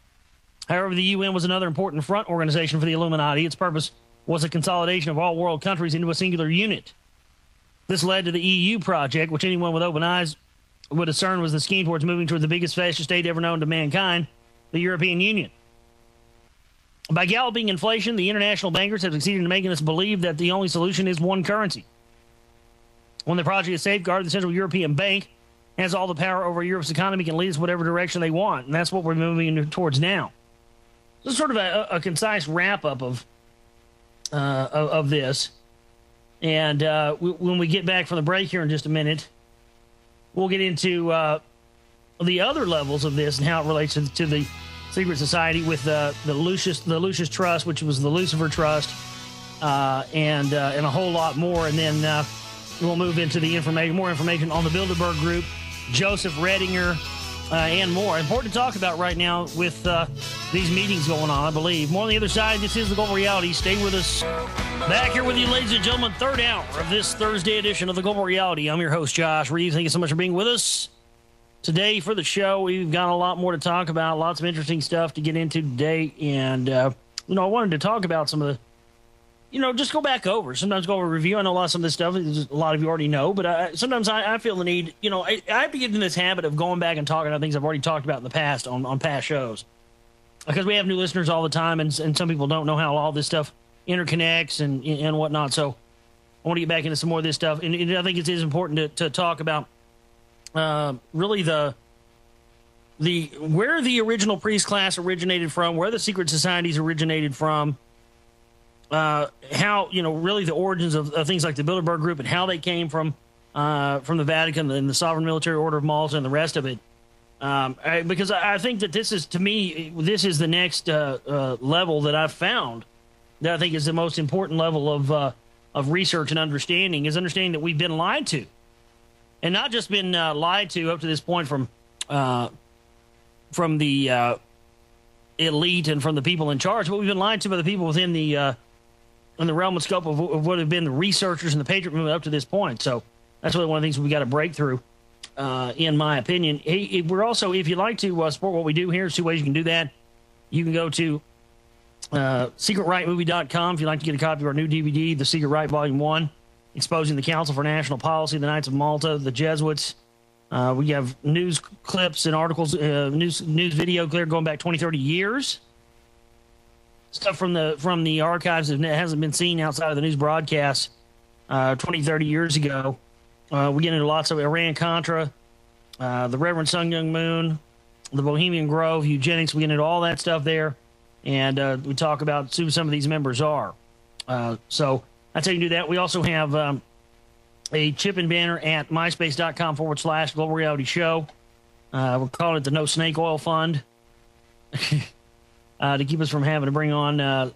However, the UN was another important front organization for the Illuminati. Its purpose was a consolidation of all world countries into a singular unit. This led to the EU project, which anyone with open eyes would discern was the scheme towards moving toward the biggest fascist state ever known to mankind, the European Union. By galloping inflation, the international bankers have succeeded in making us believe that the only solution is one currency. When the project is safeguarded, the Central European Bank has all the power over Europe's economy, can lead us whatever direction they want, and that's what we're moving towards now. This is sort of a concise wrap-up of this. And when we get back from the break here in just a minute, we'll get into the other levels of this and how it relates to the secret society with the Lucius Trust, which was the Lucifer Trust, and a whole lot more. And then we'll move into the more information on the Bilderberg Group, Joseph Redinger, and more. Important to talk about right now with these meetings going on, I believe. More on the other side. This is The Global Reality. Stay with us. Back here with you, ladies and gentlemen, third hour of this Thursday edition of The Global Reality. I'm your host, Josh Reeves. Thank you so much for being with us. Today for the show, we've got a lot more to talk about, lots of interesting stuff to get into today. And, I wanted to talk about some of the, just go back over. Sometimes go over a review. I know some of this stuff, a lot of you already know, but sometimes I feel the need, I have to get in this habit of going back and talking about things I've already talked about in the past on past shows. Because we have new listeners all the time, and some people don't know how all this stuff interconnects and whatnot. So I want to get back into some more of this stuff. And I think it is important to talk about really where the original priest class originated from, where the secret societies originated from, how, really the origins of things like the Bilderberg Group and how they came from the Vatican and the Sovereign Military Order of Malta and the rest of it. Because I think that this is, to me, this is the next level that I've found that I think is the most important level of research and understanding, is understanding that we've been lied to. And not just been lied to up to this point from the elite and from the people in charge, but we've been lied to by the people within the in the realm and scope of what have been the researchers and the Patriot movement up to this point. So that's really one of the things we got to break through, in my opinion. Hey, we're also, if you'd like to support what we do here, there's two ways you can do that. You can go to secretrightmovie.com if you'd like to get a copy of our new DVD, The Secret Right Volume 1, exposing the Council for National Policy, the Knights of Malta, the Jesuits. We have news clips and articles, news video clear going back 20, 30 years. Stuff from the archives that hasn't been seen outside of the news broadcasts 20, 30 years ago. We get into lots of Iran-Contra, the Reverend Sun Myung Moon, the Bohemian Grove, eugenics. We get into all that stuff there. And we talk about who some of these members are. So that's how you can do that. We also have a chip and banner at myspace.com/Global Reality Show. We're calling it the No Snake Oil Fund to keep us from having to bring on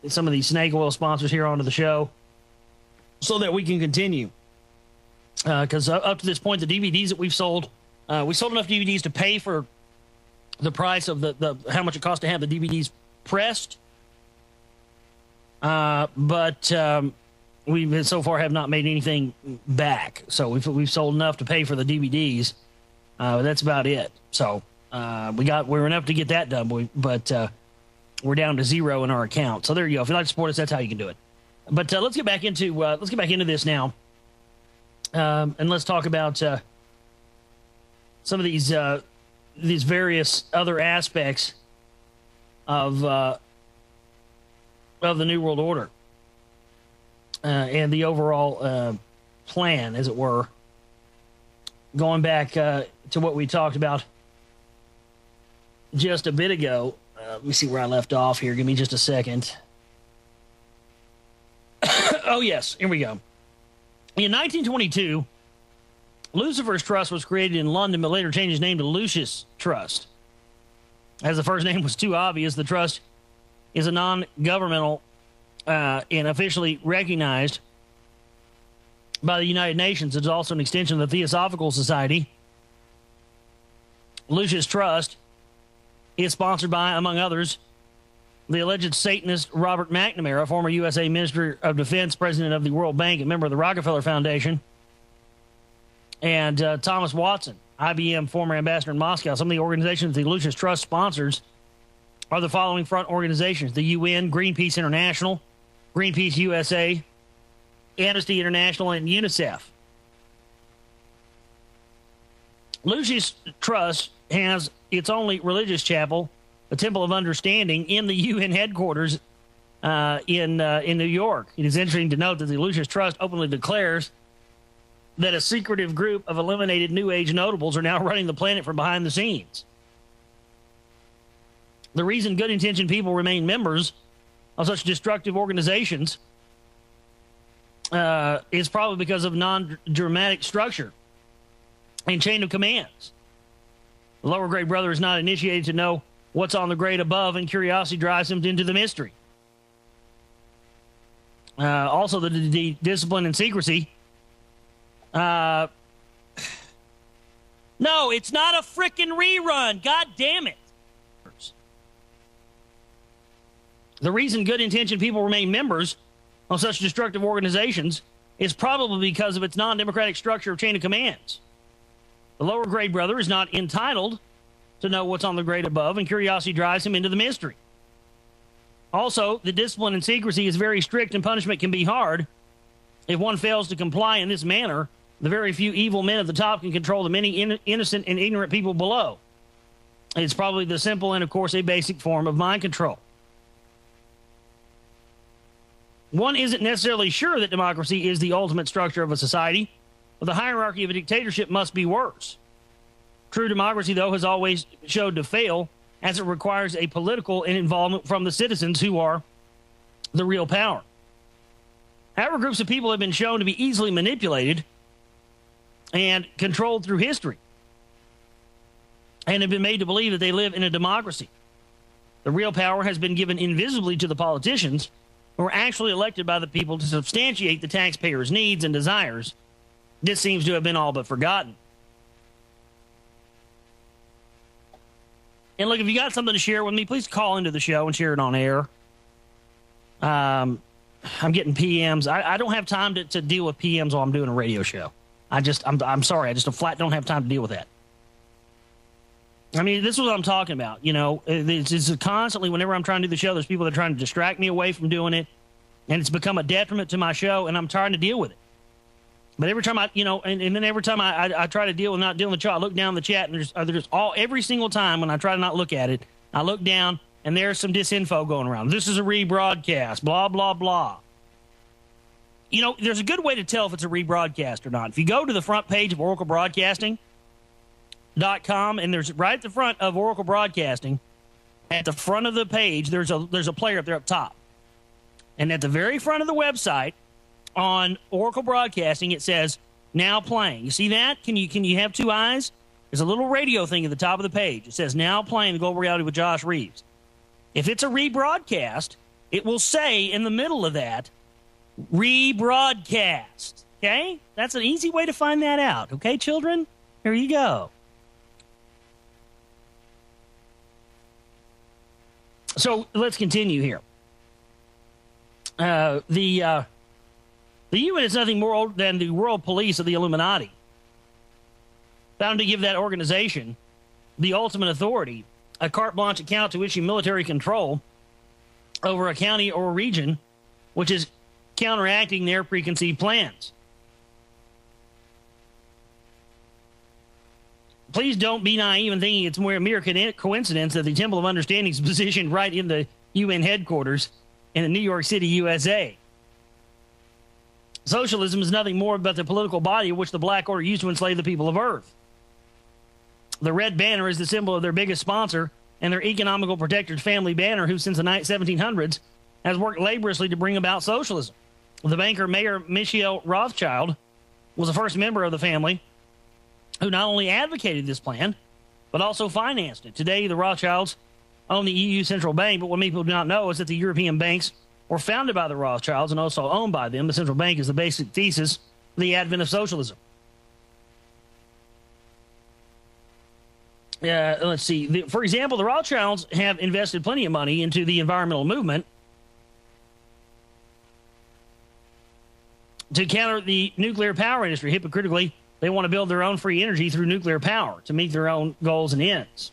some of these snake oil sponsors here onto the show so that we can continue. Because up to this point, the DVDs that we've sold, we sold enough DVDs to pay for the price of the how much it costs to have the DVDs pressed. But we so far have not made anything back. So we've sold enough to pay for the DVDs. That's about it. So we're enough to get that done, but we're down to zero in our account. So there you go. If you'd like to support us, that's how you can do it. But let's get back into this now, and let's talk about some of these various other aspects of the New World Order and the overall plan, as it were. Going back to what we talked about just a bit ago. Let me see where I left off here. Give me just a second. Oh, yes. Here we go. In 1922, Lucifer's Trust was created in London, but later changed its name to Lucius Trust. As the first name was too obvious, the trust is a non-governmental and officially recognized by the United Nations. It's also an extension of the Theosophical Society. Lucius Trust is sponsored by, among others, the alleged Satanist Robert McNamara, former USA Minister of Defense, president of the World Bank, and member of the Rockefeller Foundation, and Thomas Watson, IBM former ambassador in Moscow. Some of the organizations the Lucius Trust sponsors are the following front organizations: the UN, Greenpeace International, Greenpeace USA, Amnesty International, and UNICEF. Lucius Trust has its only religious chapel, the Temple of Understanding, in the UN headquarters in New York. It is interesting to note that the Lucius Trust openly declares that a secretive group of eliminated New Age notables are now running the planet from behind the scenes. The reason good-intentioned people remain members of such destructive organizations is probably because of non-dramatic structure and chain of commands. The lower grade brother is not initiated to know what's on the grade above, and curiosity drives him into the mystery. Also, the discipline and secrecy. No, it's not a frickin' rerun. God damn it. The reason good-intentioned people remain members of such destructive organizations is probably because of its non-democratic structure of chain of commands. The lower grade brother is not entitled to know what's on the grade above, and curiosity drives him into the mystery. Also, the discipline and secrecy is very strict, and punishment can be hard. If one fails to comply in this manner, the very few evil men at the top can control the many innocent and ignorant people below. It's probably the simple and, of course, a basic form of mind control. One isn't necessarily sure that democracy is the ultimate structure of a society, but the hierarchy of a dictatorship must be worse. True democracy, though, has always showed to fail, as it requires a political involvement from the citizens who are the real power. However, groups of people have been shown to be easily manipulated and controlled through history and have been made to believe that they live in a democracy. The real power has been given invisibly to the politicians who are actually elected by the people to substantiate the taxpayers' needs and desires. This seems to have been all but forgotten. And look, if you got something to share with me, please call into the show and share it on air. I'm getting PMs. I don't have time to deal with PMs while I'm doing a radio show. I'm sorry. I just flat don't have time to deal with that. I mean, this is what I'm talking about. You know, it's constantly, whenever I'm trying to do the show, there's people that are trying to distract me away from doing it. And it's become a detriment to my show, and I'm trying to deal with it. But every time and then every time I try to deal with not dealing with the chat, I look down the chat, and there's every single time when I try to not look at it, I look down, and there's some disinfo going around. This is a rebroadcast, blah, blah, blah. You know, there's a good way to tell if it's a rebroadcast or not. If you go to the front page of oraclebroadcasting.com, and there's right at the front of Oracle Broadcasting, at the front of the page, there's a player up there up top. And at the very front of the website, on Oracle Broadcasting, it says, now playing. You see that? Can you have two eyes? There's a little radio thing at the top of the page. It says, now playing the Global Reality with Josh Reeves. If it's a rebroadcast, it will say in the middle of that, rebroadcast. Okay? That's an easy way to find that out. Okay, children? Here you go. So let's continue here. The UN is nothing more than the world police of the Illuminati, bound to give that organization the ultimate authority, a carte blanche account to issue military control over a county or a region, which is counteracting their preconceived plans. Please don't be naive in thinking it's more a mere coincidence that the Temple of Understanding is positioned right in the UN headquarters in New York City, USA. Socialism is nothing more but the political body which the Black Order used to enslave the people of Earth. The red banner is the symbol of their biggest sponsor and their economical protector's family banner, who since the 1700s has worked laboriously to bring about socialism. The banker Mayer Michel Rothschild was the first member of the family who not only advocated this plan, but also financed it. Today, the Rothschilds own the EU Central Bank, but what people do not know is that the European banks were founded by the Rothschilds and also owned by them. The central bank is the basic thesis of the advent of socialism. Let's see. For example, the Rothschilds have invested plenty of money into the environmental movement to counter the nuclear power industry. Hypocritically, they want to build their own free energy through nuclear power to meet their own goals and ends.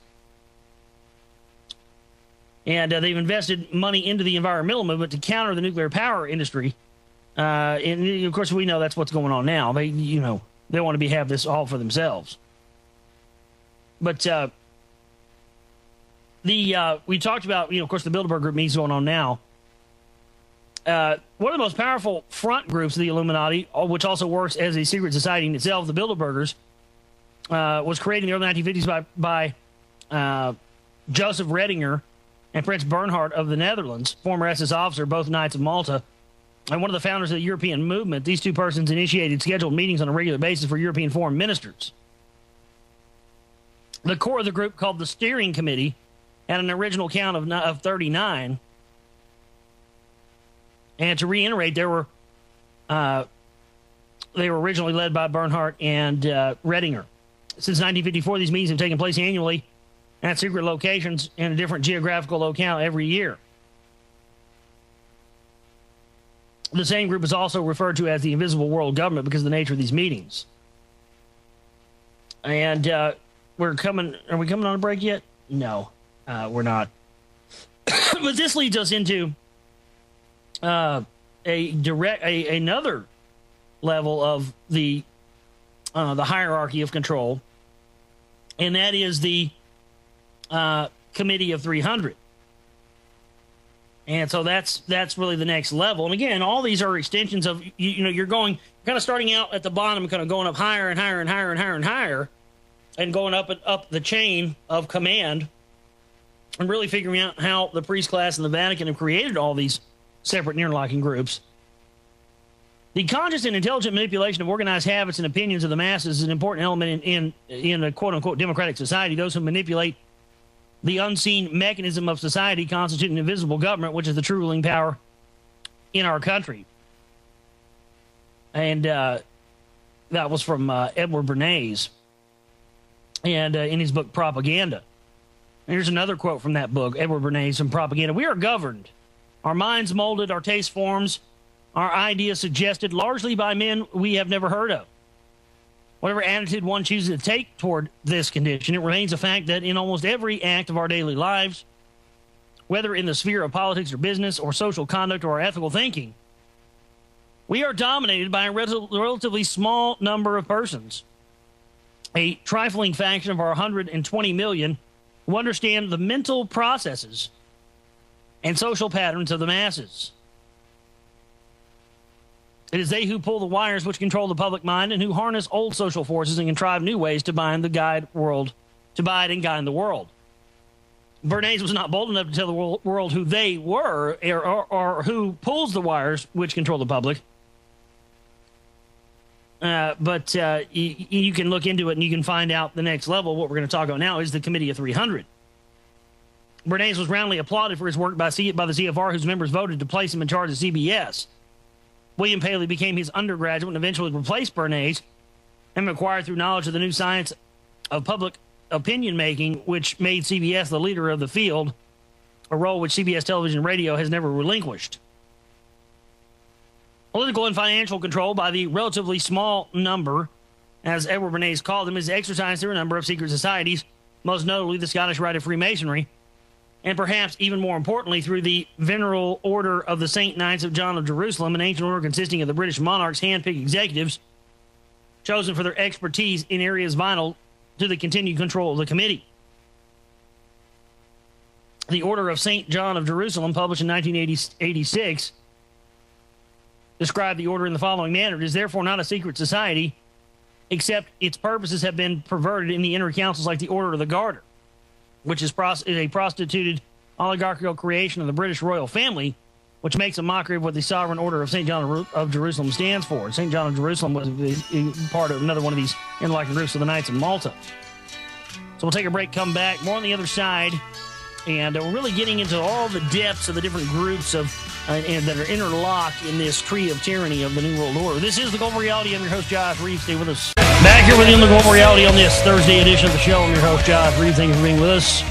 And they've invested money into the environmental movement to counter the nuclear power industry. And of course, we know that's what's going on now. They want to have this all for themselves. But we talked about, of course, the Bilderberg Group meetings going on now. One of the most powerful front groups of the Illuminati, which also works as a secret society in itself, the Bilderbergers, was created in the early 1950s by Joseph Redinger and Prince Bernhard of the Netherlands, former SS officer, both Knights of Malta, and one of the founders of the European movement. These two persons initiated scheduled meetings on a regular basis for European foreign ministers. The core of the group, called the Steering Committee, had an original count of 39. And to reiterate, they were originally led by Bernhardt and Redinger. Since 1954, these meetings have taken place annually at secret locations in a different geographical locale every year. The same group is also referred to as the Invisible World Government because of the nature of these meetings. And are we coming on a break yet? No, we're not. But this leads us into another level of the hierarchy of control, and that is the Committee of 300. And so that's really the next level. And again, all these are extensions of, you're kind of starting out at the bottom, kind of going up higher and higher and higher and higher and higher, and going up and up the chain of command, and really figuring out how the priest class and the Vatican have created all these separate and interlocking groups. The conscious and intelligent manipulation of organized habits and opinions of the masses is an important element in a quote-unquote democratic society. Those who manipulate the unseen mechanism of society constitute an invisible government, which is the true ruling power in our country. And that was from Edward Bernays, and in his book Propaganda. And here's another quote from that book, Edward Bernays, from Propaganda. We are governed, our minds molded, our taste forms, our ideas suggested largely by men we have never heard of. Whatever attitude one chooses to take toward this condition, it remains a fact that in almost every act of our daily lives, whether in the sphere of politics or business or social conduct or ethical thinking, we are dominated by a relatively small number of persons, a trifling fraction of our 120 million who understand the mental processes and social patterns of the masses. It is they who pull the wires which control the public mind and who harness old social forces and contrive new ways to bind and guide the world. Bernays was not bold enough to tell the world who they were or who pulls the wires which control the public. But you can look into it and you can find out the next level. What we're going to talk about now is the Committee of 300. Bernays was roundly applauded for his work by the CFR, whose members voted to place him in charge of CBS. William Paley became his undergraduate and eventually replaced Bernays and acquired through knowledge of the new science of public opinion making, which made CBS the leader of the field, a role which CBS television and radio has never relinquished. Political and financial control by the relatively small number, as Edward Bernays called them, is exercised through a number of secret societies, most notably the Scottish Rite of Freemasonry, and perhaps even more importantly through the Venerable Order of the Saint Knights of John of Jerusalem, an ancient order consisting of the British monarch's hand-picked executives chosen for their expertise in areas vital to the continued control of the committee. The Order of Saint John of Jerusalem, published in 1986, described the order in the following manner. It is therefore not a secret society, except its purposes have been perverted in the inner councils like the Order of the Garter, which is a prostituted oligarchical creation of the British royal family, which makes a mockery of what the Sovereign Order of St. John of Jerusalem stands for. St. John of Jerusalem was part of another one of these interlocking groups of the Knights of Malta. So we'll take a break, come back, more on the other side, and we're really getting into all the depths of the different groups of that are interlocked in this tree of tyranny of the New World Order. This is The Global Reality. I'm your host, Josh Reeves. Stay with us. Back here with you on The Global Reality on this Thursday edition of the show. I'm your host, Josh Reeves. Thank you for being with us.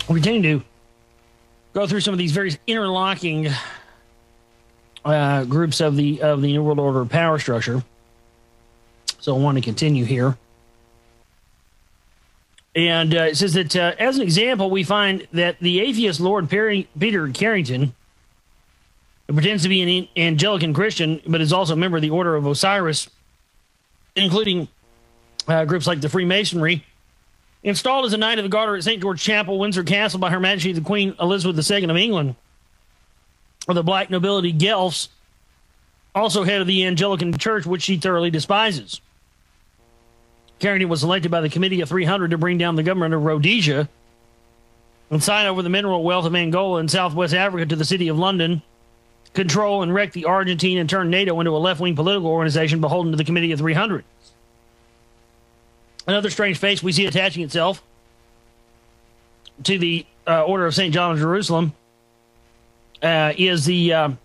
We continue to go through some of these various interlocking groups of the New World Order power structure. So I want to continue here. And it says that, as an example, we find that the atheist Lord Peter Carrington, who pretends to be an Anglican Christian, but is also a member of the Order of Osiris, including groups like the Freemasonry, installed as a Knight of the Garter at St. George Chapel, Windsor Castle, by Her Majesty the Queen Elizabeth II of England, or the black nobility Guelphs, also head of the Anglican Church, which she thoroughly despises. Carrington was elected by the Committee of 300 to bring down the government of Rhodesia and sign over the mineral wealth of Angola and Southwest Africa to the City of London, control and wreck the Argentine, and turn NATO into a left-wing political organization beholden to the Committee of 300. Another strange face we see attaching itself to the Order of St. John of Jerusalem is that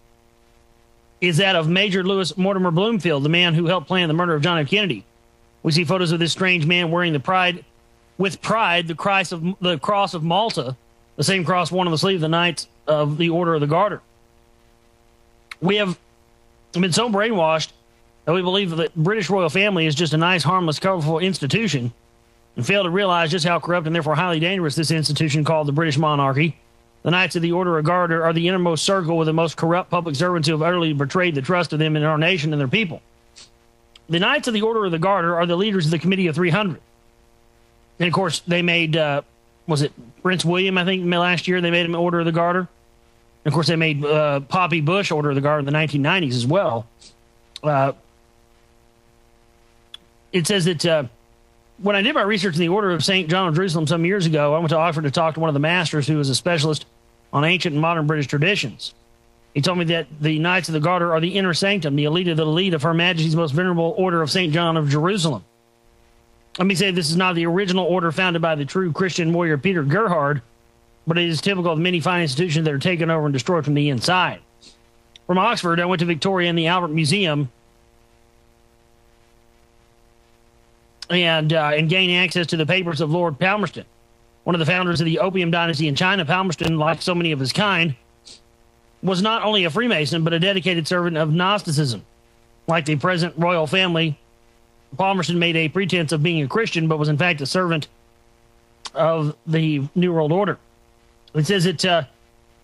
of Major Lewis Mortimer Bloomfield, the man who helped plan the murder of John F. Kennedy. We see photos of this strange man wearing the cross of Malta, the same cross worn on the sleeve of the Knights of the Order of the Garter. We have been so brainwashed that we believe that the British royal family is just a nice, harmless, colorful institution, and fail to realize just how corrupt and therefore highly dangerous this institution called the British monarchy. The Knights of the Order of Garter are the innermost circle with the most corrupt public servants who have utterly betrayed the trust of them in our nation and their people. The Knights of the Order of the Garter are the leaders of the Committee of 300. And, of course, they made, was it Prince William, I think, last year, they made him Order of the Garter. And, of course, they made Poppy Bush Order of the Garter in the 1990s as well. It says that when I did my research in the Order of St. John of Jerusalem some years ago, I went to Oxford to talk to one of the masters who was a specialist on ancient and modern British traditions. He told me that the Knights of the Garter are the inner sanctum, the elite of Her Majesty's most venerable order of St. John of Jerusalem. Let me say this is not the original order founded by the true Christian warrior Peter Gerhard, but it is typical of many fine institutions that are taken over and destroyed from the inside. From Oxford, I went to Victoria and the Albert Museum and gained access to the papers of Lord Palmerston, one of the founders of the Opium Dynasty in China. Palmerston, like so many of his kind, was not only a Freemason, but a dedicated servant of Gnosticism. Like the present royal family, Palmerston made a pretense of being a Christian, but was in fact a servant of the New World Order. It says that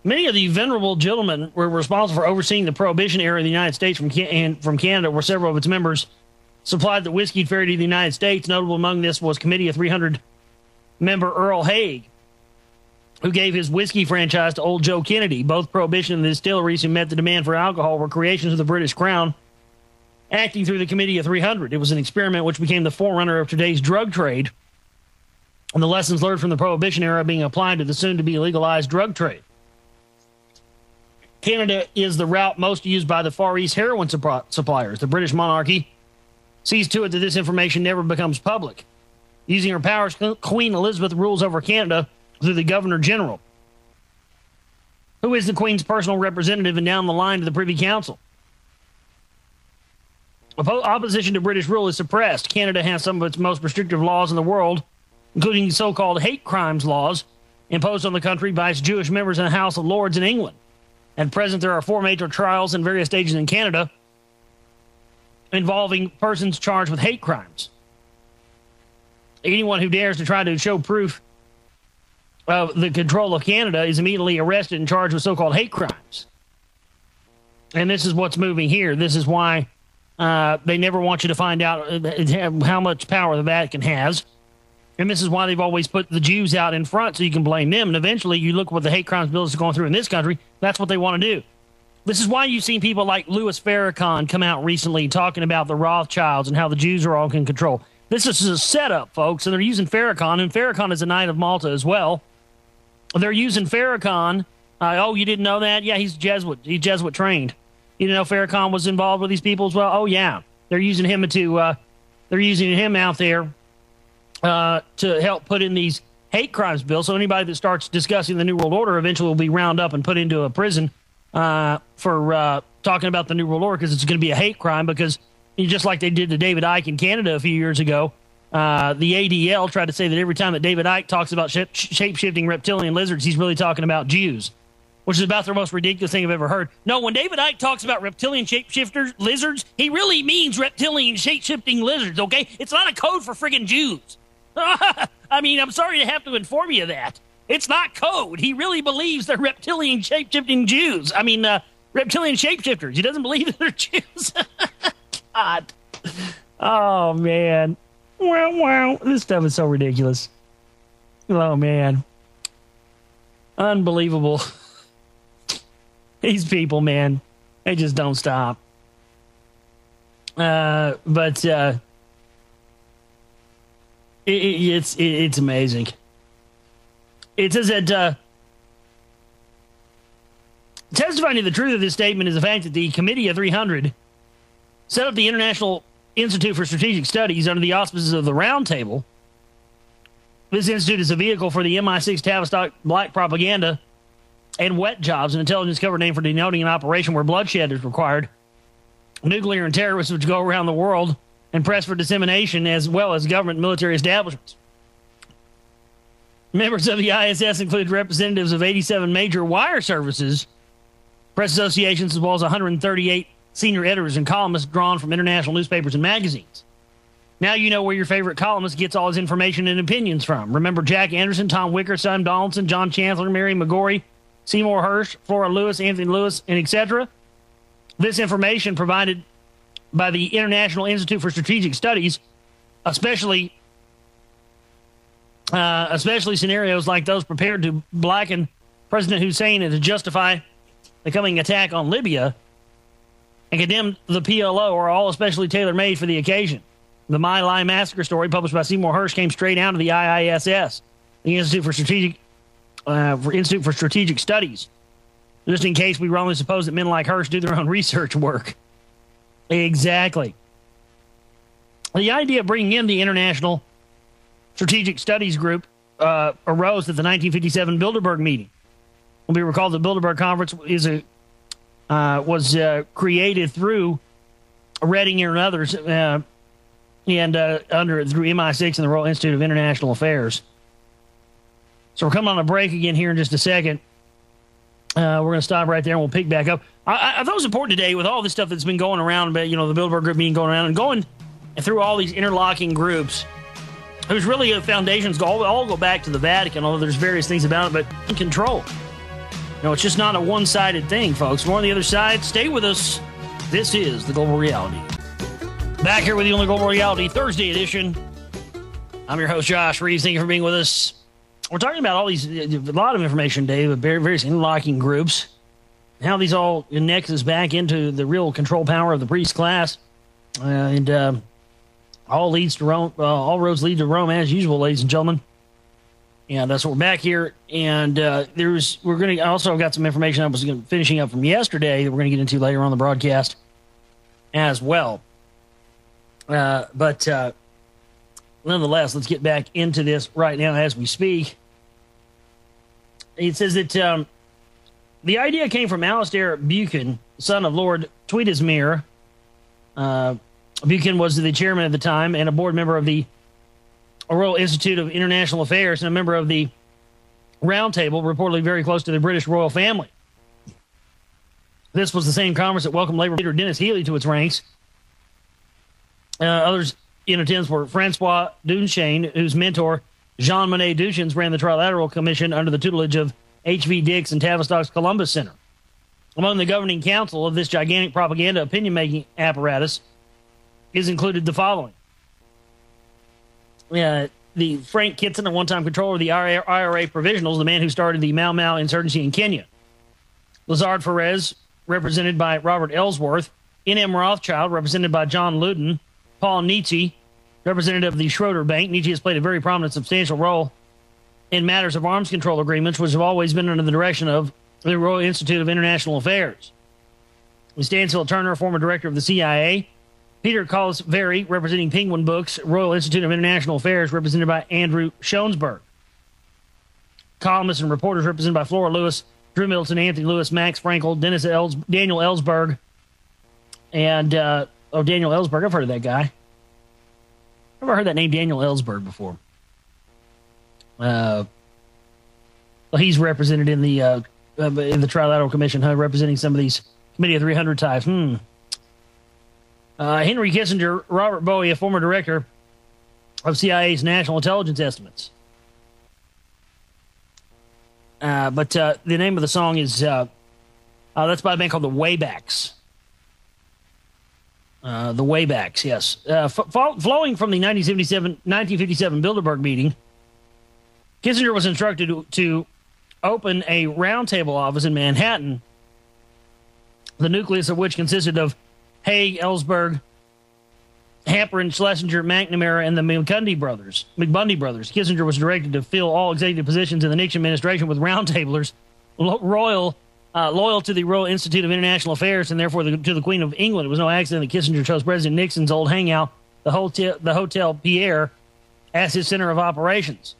many of the venerable gentlemen were responsible for overseeing the Prohibition era in the United States from Canada, where several of its members supplied the whiskey ferry to the United States. Notable among this was Committee of 300 member Earl Haig, who gave his whiskey franchise to Old Joe Kennedy. Both Prohibition and the distilleries who met the demand for alcohol were creations of the British Crown, acting through the Committee of 300. It was an experiment which became the forerunner of today's drug trade, and the lessons learned from the Prohibition era being applied to the soon-to-be legalized drug trade. Canada is the route most used by the Far East heroin suppliers. The British monarchy sees to it that this information never becomes public. Using her powers, Queen Elizabeth rules over Canada through the Governor General, who is the Queen's personal representative and down the line to the Privy Council. Opposition to British rule is suppressed. Canada has some of its most restrictive laws in the world, including so-called hate crimes laws imposed on the country by its Jewish members in the House of Lords in England. At present, there are 4 major trials in various stages in Canada involving persons charged with hate crimes. Anyone who dares to try to show proof of the control of Canada is immediately arrested and charged with so-called hate crimes. And this is what's moving here. This is why they never want you to find out how much power the Vatican has. And this is why they've always put the Jews out in front so you can blame them. And eventually you look what the hate crimes bill is going through in this country. That's what they want to do. This is why you've seen people like Louis Farrakhan come out recently talking about the Rothschilds and how the Jews are all in control. This is a setup, folks, and they're using Farrakhan, and Farrakhan is a Knight of Malta as well. They're using Farrakhan. Oh, you didn't know that? Yeah, he's Jesuit. He's Jesuit trained. You didn't know Farrakhan was involved with these people as well? Oh, yeah. They're using him they're using him out there to help put in these hate crimes bills. So anybody that starts discussing the New World Order eventually will be rounded up and put into a prison for talking about the New World Order, because it's going to be a hate crime, because just like they did to David Icke in Canada a few years ago, the ADL tried to say that every time that David Icke talks about shape-shifting reptilian lizards, he's really talking about Jews, which is about the most ridiculous thing I've ever heard. No, when David Icke talks about reptilian shapeshifters, lizards, he really means reptilian shape-shifting lizards, okay? It's not a code for friggin' Jews. I mean, I'm sorry to have to inform you of that. It's not code. He really believes they're reptilian shape-shifting Jews. I mean, reptilian shapeshifters. He doesn't believe that they're Jews. God. Oh, man. Wow. This stuff is so ridiculous. Oh, man. Unbelievable. These people, man, they just don't stop. It's amazing. It says that testifying to the truth of this statement is the fact that the Committee of 300 set up the International Institute for Strategic Studies under the auspices of the Round Table. This institute is a vehicle for the MI6 Tavistock black propaganda and wet jobs, an intelligence cover name for denoting an operation where bloodshed is required. Nuclear and terrorists which go around the world and press for dissemination, as well as government and military establishments. Members of the ISS include representatives of 87 major wire services, press associations, as well as 138 senior editors and columnists drawn from international newspapers and magazines. Now you know where your favorite columnist gets all his information and opinions from. Remember Jack Anderson, Tom Wicker, Sam Donaldson, John Chancellor, Mary McGorry, Seymour Hersh, Flora Lewis, Anthony Lewis, and etc.? This information provided by the International Institute for Strategic Studies, especially scenarios like those prepared to blacken President Hussein and to justify the coming attack on Libya and condemn the PLO, are all especially tailor-made for the occasion. The My Lai massacre story published by Seymour Hersh came straight out of the IISS, the Institute for Strategic Studies. just in case we wrongly suppose that men like Hirsch do their own research work. Exactly. The idea of bringing in the International Strategic Studies Group arose at the 1957 Bilderberg meeting. When we recall, the Bilderberg Conference was created through Reading and others, through MI6 and the Royal Institute of International Affairs. So we're coming on a break again here in just a second. We're going to stop right there and we'll pick back up. I thought it was important today with all this stuff that's been going around, but the Bilderberg group being going around and going through all these interlocking groups, whose really foundations all go back to the Vatican, although there's various things about it, but in control. It's just not a one-sided thing, folks. More on the other side. Stay with us. This is The Global Reality. Back here with you on The Global Reality Thursday edition. I'm your host, Josh Reeves. Thank you for being with us. We're talking about all these, a lot of information, Dave, of various interlocking groups, how these all nexus back into the real control power of the priest class, all leads to Rome. All roads lead to Rome, as usual, ladies and gentlemen. And so we're back here, and we're going to also I've got some information I was finishing up from yesterday that we're going to get into later on the broadcast as well. But nonetheless, let's get back into this right now as we speak. It says that the idea came from Alistair Buchan, son of Lord Tweedesmere. Buchan was the chairman at the time and a board member of the Royal Institute of International Affairs and a member of the Round Table, reportedly very close to the British royal family. This was the same conference that welcomed Labour leader Dennis Healey to its ranks. Others in attendance were Francois Duchesne, whose mentor, Jean-Monnet Duchesne, ran the Trilateral Commission under the tutelage of H.V. Dix and Tavistock's Columbus Center. Among the governing council of this gigantic propaganda opinion-making apparatus is included the following. The Frank Kitson, a one-time controller of the IRA Provisionals, the man who started the Mau Mau insurgency in Kenya. Lazard Perez, represented by Robert Ellsworth. N.M. Rothschild, represented by John Loudon. Paul Nietzsche, representative of the Schroeder Bank. Nietzsche has played a very prominent, substantial role in matters of arms control agreements, which have always been under the direction of the Royal Institute of International Affairs. Stansfield Turner, former director of the CIA. Peter Collis-Very, representing Penguin Books, Royal Institute of International Affairs, represented by Andrew Schoensberg. Columnists and reporters represented by Flora Lewis, Drew Middleton, Anthony Lewis, Max Frankel, Daniel Ellsberg, and Daniel Ellsberg. I've heard of that guy. I've never heard that name, Daniel Ellsberg, before. Well, he's represented in the Trilateral Commission, representing some of these Committee of 300 types. Henry Kissinger, Robert Bowie, a former director of CIA's National Intelligence Estimates. But the name of the song is, that's by a band called The Waybacks. The Waybacks, yes. Flowing from the 1957 Bilderberg meeting, Kissinger was instructed to open a roundtable office in Manhattan, the nucleus of which consisted of Haig, Ellsberg, Hamperin, Schlesinger, McNamara, and the McBundy brothers. Kissinger was directed to fill all executive positions in the Nixon administration with roundtablers loyal to the Royal Institute of International Affairs and therefore to the Queen of England. It was no accident that Kissinger chose President Nixon's old hangout, the Hotel Pierre, as his center of operations.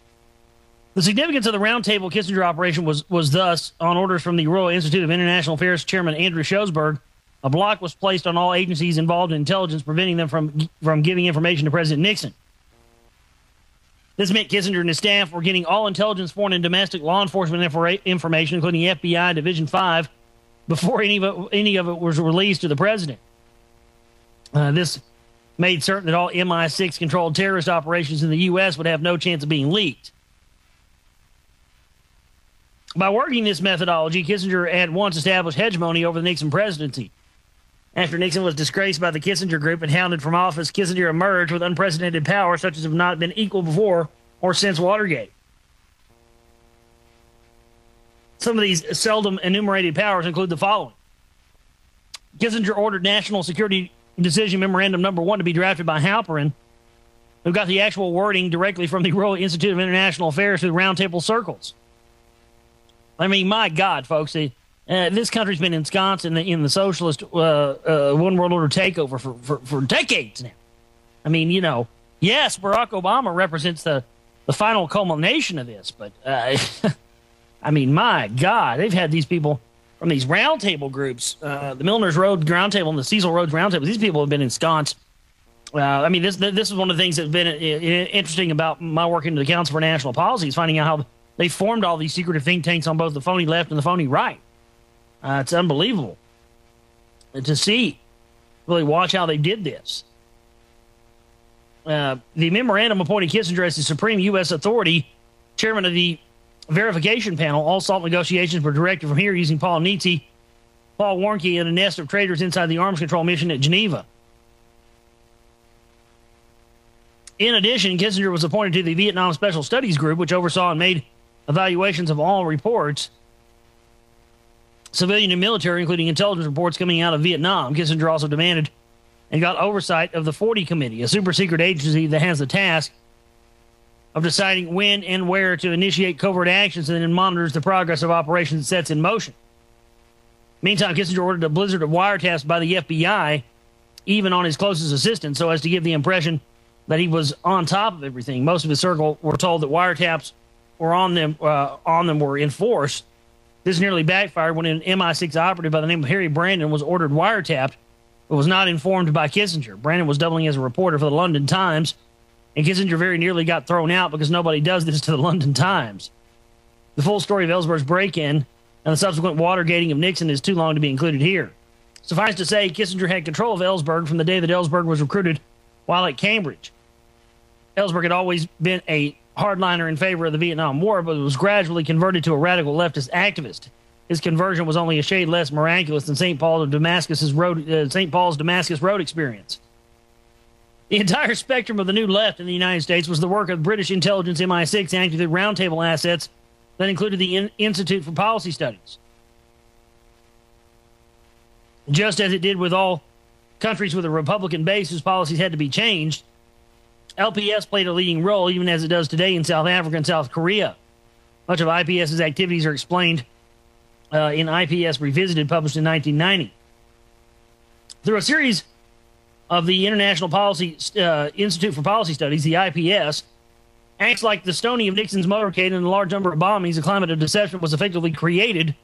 The significance of the roundtable Kissinger operation was thus, on orders from the Royal Institute of International Affairs Chairman Andrew Schoensberg, a block was placed on all agencies involved in intelligence, preventing them from giving information to President Nixon. This meant Kissinger and his staff were getting all intelligence, foreign and domestic law enforcement information, including FBI Division 5, before any of it was released to the president. This made certain that all MI6-controlled terrorist operations in the U.S. would have no chance of being leaked. By working this methodology, Kissinger at once established hegemony over the Nixon presidency. After Nixon was disgraced by the Kissinger Group and hounded from office, Kissinger emerged with unprecedented power such as have not been equal before or since Watergate. Some of these seldom enumerated powers include the following. Kissinger ordered National Security Decision Memorandum No. 1 to be drafted by Halperin, who got the actual wording directly from the Royal Institute of International Affairs through roundtable circles. I mean, my God, folks, This country's been ensconced in the socialist one world order takeover for decades now. I mean, yes, Barack Obama represents the final culmination of this, but I mean, my God, they've had these people from these roundtable groups, the Milner's Road Roundtable and the Cecil Rhodes Roundtable. These people have been ensconced. I mean, this is one of the things that's been interesting about my work into the Council for National Policy is finding out how they formed all these secretive think tanks on both the phony left and the phony right. It's unbelievable to see. Really watch how they did this. The memorandum appointed Kissinger as the supreme U.S. authority, chairman of the verification panel. All SALT negotiations were directed from here using Paul Warnke, and a nest of traitors inside the arms control mission at Geneva. In addition, Kissinger was appointed to the Vietnam Special Studies Group, which oversaw and made evaluations of all reports, civilian and military, including intelligence reports coming out of Vietnam. Kissinger also demanded and got oversight of the 40 Committee, a super-secret agency that has the task of deciding when and where to initiate covert actions and then monitors the progress of operations it sets in motion. Meantime, Kissinger ordered a blizzard of wiretaps by the FBI, even on his closest assistants, so as to give the impression that he was on top of everything. Most of his circle were told that wiretaps were on them were enforced. This nearly backfired when an MI6 operative by the name of Harry Brandon was ordered wiretapped, but was not informed by Kissinger. Brandon was doubling as a reporter for the London Times, and Kissinger very nearly got thrown out because nobody does this to the London Times. The full story of Ellsberg's break-in and the subsequent Watergating of Nixon is too long to be included here. Suffice to say, Kissinger had control of Ellsberg from the day that Ellsberg was recruited while at Cambridge. Ellsberg had always been a hardliner in favor of the Vietnam War, but was gradually converted to a radical leftist activist. His conversion was only a shade less miraculous than St. Paul's Damascus Road experience. The entire spectrum of the new left in the United States was the work of British intelligence MI6 acting through roundtable assets that included the Institute for Policy Studies. Just as it did with all countries with a Republican base whose policies had to be changed, LPS played a leading role, even as it does today in South Africa and South Korea. Much of IPS's activities are explained in IPS Revisited, published in 1990. Through a series of the International Policy Institute for Policy Studies, the IPS, acts like the stoning of Nixon's motorcade and a large number of bombings. A climate of deception was effectively created,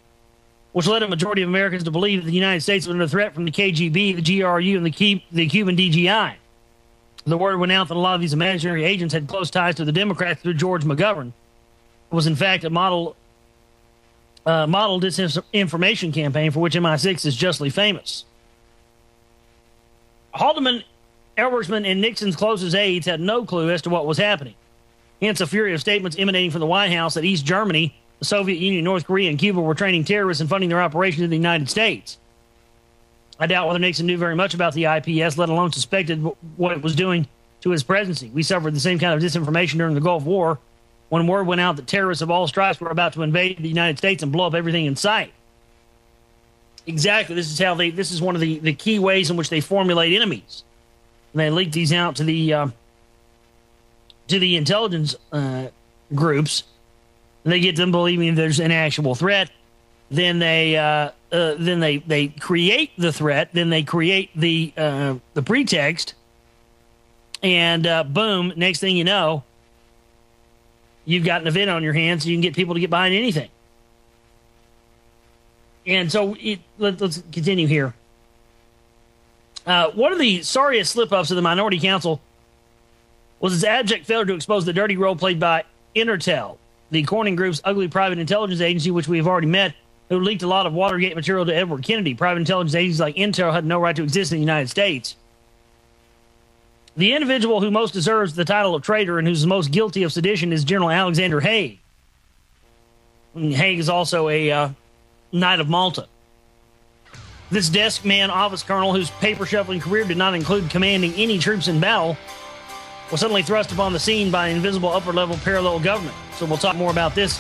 which led a majority of Americans to believe that the United States was under threat from the KGB, the GRU, and the Cuban DGI. The word went out that a lot of these imaginary agents had close ties to the Democrats through George McGovern. It was, in fact, a model disinformation campaign for which MI6 is justly famous. Haldeman, Ellsberg, and Nixon's closest aides had no clue as to what was happening. Hence, a fury of statements emanating from the White House that East Germany, the Soviet Union, North Korea, and Cuba were training terrorists and funding their operations in the United States. I doubt whether Nixon knew very much about the IPS, let alone suspected what it was doing to his presidency. We suffered the same kind of disinformation during the Gulf War, when word went out that terrorists of all stripes were about to invade the United States and blow up everything in sight. Exactly. This is one of the key ways in which they formulate enemies. And they leak these out to the intelligence groups. And they get them believing there's an actual threat. Then they create the threat. Then they create the pretext. And boom, next thing you know, you've got an event on your hands. So you can get people to get behind anything. And so let's continue here. One of the sorriest slip-ups of the Minority Council was its abject failure to expose the dirty role played by Intertel, the Corning Group's ugly private intelligence agency, which we have already met, who leaked a lot of Watergate material to Edward Kennedy. Private intelligence agencies like Intel had no right to exist in the United States. The individual who most deserves the title of traitor and who's most guilty of sedition is General Alexander Haig. Haig is also a Knight of Malta. This desk man office colonel, whose paper shuffling career did not include commanding any troops in battle, was suddenly thrust upon the scene by an invisible upper-level parallel government. So we'll talk more about this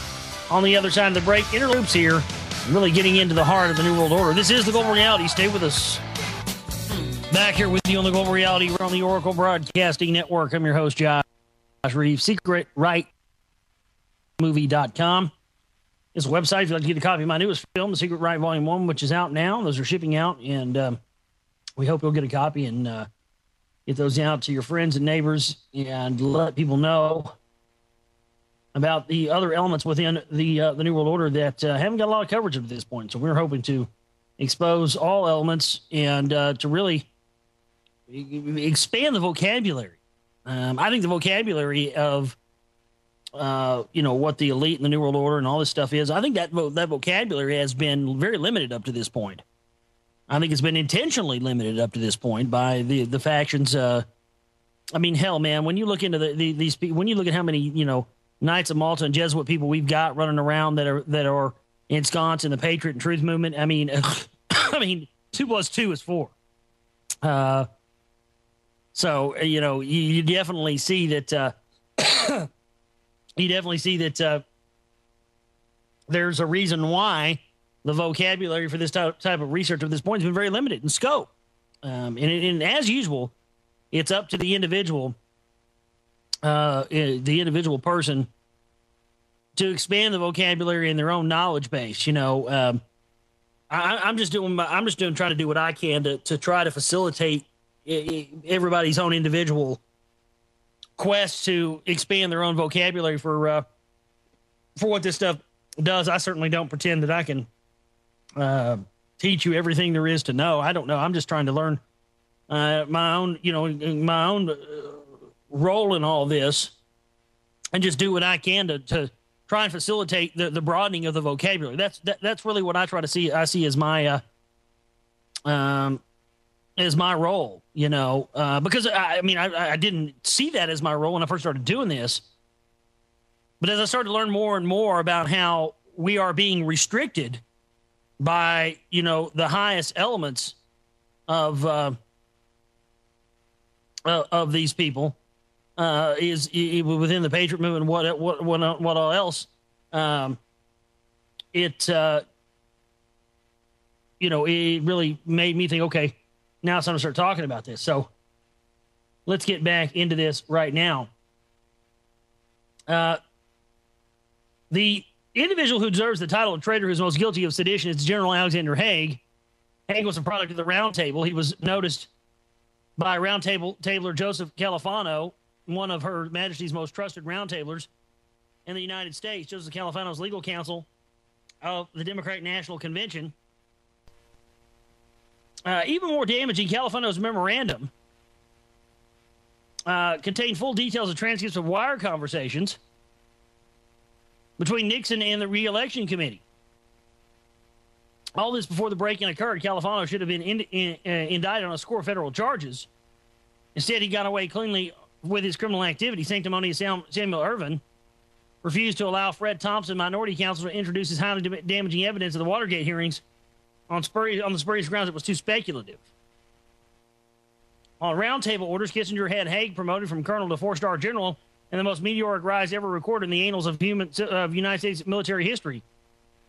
on the other side of the break. Interloops here, really getting into the heart of the New World Order. This is the Global Reality. Stay with us. Back here with you on the Global Reality. We're on the Oracle Broadcasting Network. I'm your host, Josh Reeves. SecretRightMovie.com. This website, if you'd like to get a copy of my newest film, The Secret Right Volume 1, which is out now. Those are shipping out, and we hope you'll get a copy and get those out to your friends and neighbors and let people know about the other elements within the New World Order that haven't got a lot of coverage up to this point. So we're hoping to expose all elements and to really expand the vocabulary. I think the vocabulary of what the elite and the New World Order and all this stuff is, I think that vocabulary has been very limited up to this point. I think it's been intentionally limited up to this point by the factions. I mean, hell, man, when you look into these people, when you look at how many, Knights of Malta and Jesuit people we've got running around that are ensconced in the Patriot and Truth movement, I mean, 2 + 2 is 4. So, you definitely see that, there's a reason why the vocabulary for this type of research at this point has been very limited in scope. And as usual, it's up to the individual person to expand the vocabulary in their own knowledge base. I'm just trying to do what I can to try to facilitate everybody's own individual quest to expand their own vocabulary for what this stuff does. I certainly don't pretend that I can teach you everything there is to know. I don't know. I'm just trying to learn my own role in all this, and just do what I can to try and facilitate the broadening of the vocabulary. That's really what I try to see. I see as my role, because I didn't see that as my role when I first started doing this. But as I started to learn more and more about how we are being restricted by, the highest elements of these people, is within the Patriot movement, what all else, it really made me think, okay, now it's time to start talking about this. So let's get back into this right now. The individual who deserves the title of traitor who's most guilty of sedition is General Alexander Haig. Haig was a product of the Round Table. He was noticed by Round Tabler Joseph Califano, one of Her Majesty's most trusted Round Tablers in the United States. Joseph Califano's legal counsel of the Democratic National Convention. Even more damaging, Califano's memorandum contained full details of transcripts of wire conversations between Nixon and the re-election committee. All this before the break-in occurred. Califano should have been indicted on a score of federal charges. Instead, he got away cleanly with his criminal activity. Sanctimonious Samuel Ervin refused to allow Fred Thompson, minority counsel, to introduce his highly damaging evidence of the Watergate hearings on the spurious grounds it was too speculative. On Round Table orders, Kissinger had Haig promoted from colonel to 4-star general in the most meteoric rise ever recorded in the annals of United States military history,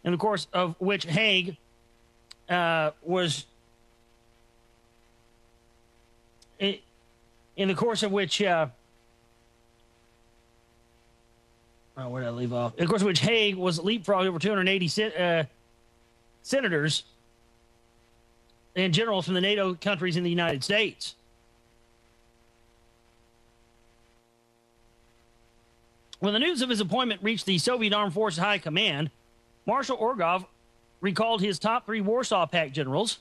in the course of which Haig was in the course of which where did I leave off? In the course of which Haig was leapfrogged over 280 senators and generals from the NATO countries in the United States. When the news of his appointment reached the Soviet Armed Forces High Command, Marshal Orgov recalled his top 3 Warsaw Pact generals.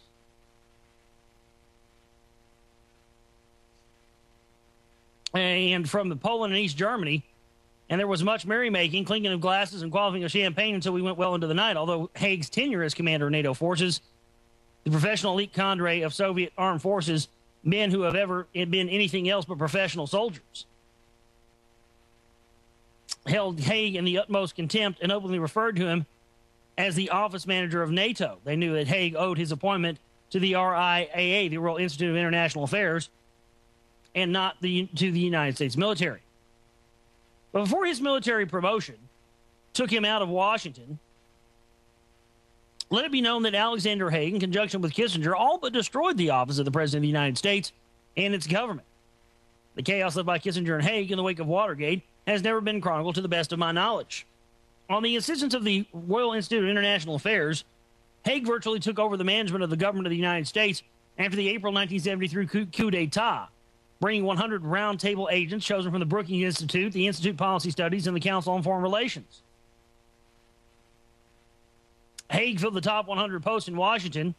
And from Poland and East Germany, and there was much merrymaking, clinking of glasses, and quaffing of champagne until we went well into the night. Although Haig's tenure as commander of NATO forces, the professional elite cadre of Soviet armed forces, men who have ever been anything else but professional soldiers, held Haig in the utmost contempt and openly referred to him as the office manager of NATO. They knew that Haig owed his appointment to the RIAA, the Royal Institute of International Affairs, and not to the United States military. But before his military promotion took him out of Washington, let it be known that Alexander Haig, in conjunction with Kissinger, all but destroyed the office of the President of the United States and its government. The chaos left by Kissinger and Haig in the wake of Watergate has never been chronicled to the best of my knowledge. On the insistence of the Royal Institute of International Affairs, Haig virtually took over the management of the government of the United States after the April 1973 coup d'etat, bringing 100 roundtable agents chosen from the Brookings Institute, the Institute of Policy Studies, and the Council on Foreign Relations. Haig filled the top 100 posts in Washington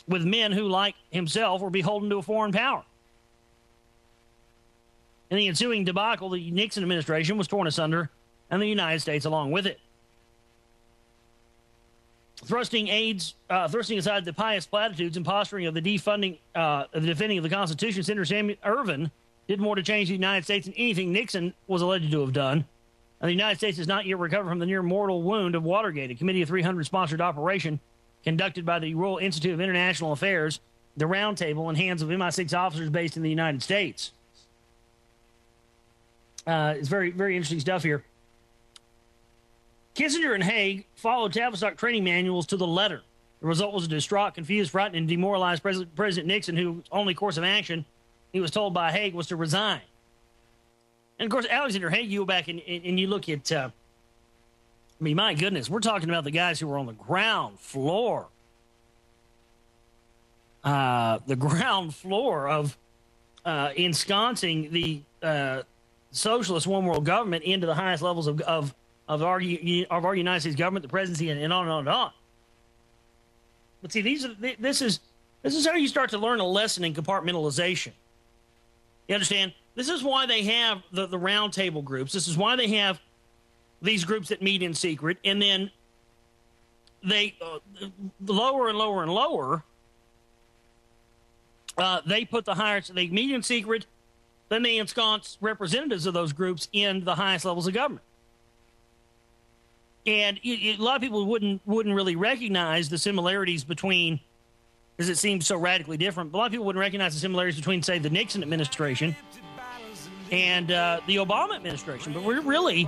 with men who, like himself, were beholden to a foreign power. In the ensuing debacle, the Nixon administration was torn asunder, and the United States along with it. Thrusting aside the pious platitudes and posturing of the defending of the Constitution, Senator Samuel Ervin did more to change the United States than anything Nixon was alleged to have done. And the United States has not yet recovered from the near mortal wound of Watergate, a Committee of 300 sponsored operation conducted by the Royal Institute of International Affairs, the Roundtable, in hands of MI6 officers based in the United States. It's very, very interesting stuff here. Kissinger and Haig followed Tavistock training manuals to the letter. The result was a distraught, confused, frightened, and demoralized President Nixon, whose only course of action, he was told by Haig, was to resign. And, of course, Alexander Haig, you go back and you look at, I mean, my goodness, we're talking about the guys who were on the ground floor. The ground floor of ensconcing the socialist one-world government into the highest levels of our United States government, the presidency, and on and on and on. But see, this is how you start to learn a lesson in compartmentalization. You understand? This is why they have the roundtable groups. This is why they have these groups that meet in secret, and then they lower and lower and lower. They put the higher. They meet in secret. Then they ensconce representatives of those groups in the highest levels of government. And a lot of people wouldn't really recognize the similarities between, because it seems so radically different. But a lot of people wouldn't recognize the similarities between, say, the Nixon administration and the Obama administration. But we're really,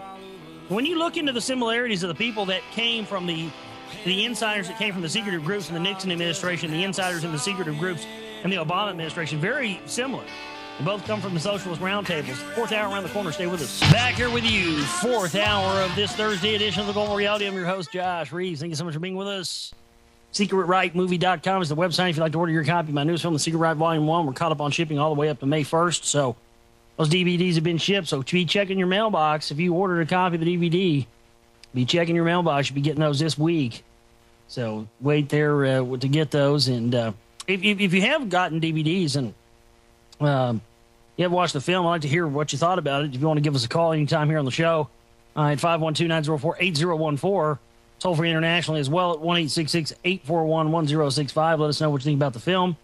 when you look into the similarities of the people that came from the insiders that came from the secretive groups in the Nixon administration, the insiders in the secretive groups in the Obama administration, very similar. They both come from the socialist roundtables. Fourth hour around the corner. Stay with us. Back here with you. Fourth hour of this Thursday edition of The Global Reality. I'm your host, Josh Reeves. Thank you so much for being with us. SecretRightMovie.com is the website if you'd like to order your copy of my newest film, The Secret Right Volume 1. We're caught up on shipping all the way up to May 1st. So those DVDs have been shipped. So be checking your mailbox. If you ordered a copy of the DVD, be checking your mailbox. You'll be getting those this week. So wait there to get those. And if you have gotten DVDs and you haven't watched the film, I'd like to hear what you thought about it. If you want to give us a call anytime here on the show at 512-904-8014. Toll free internationally as well at 1-866-841-1065. Let us know what you think about the film.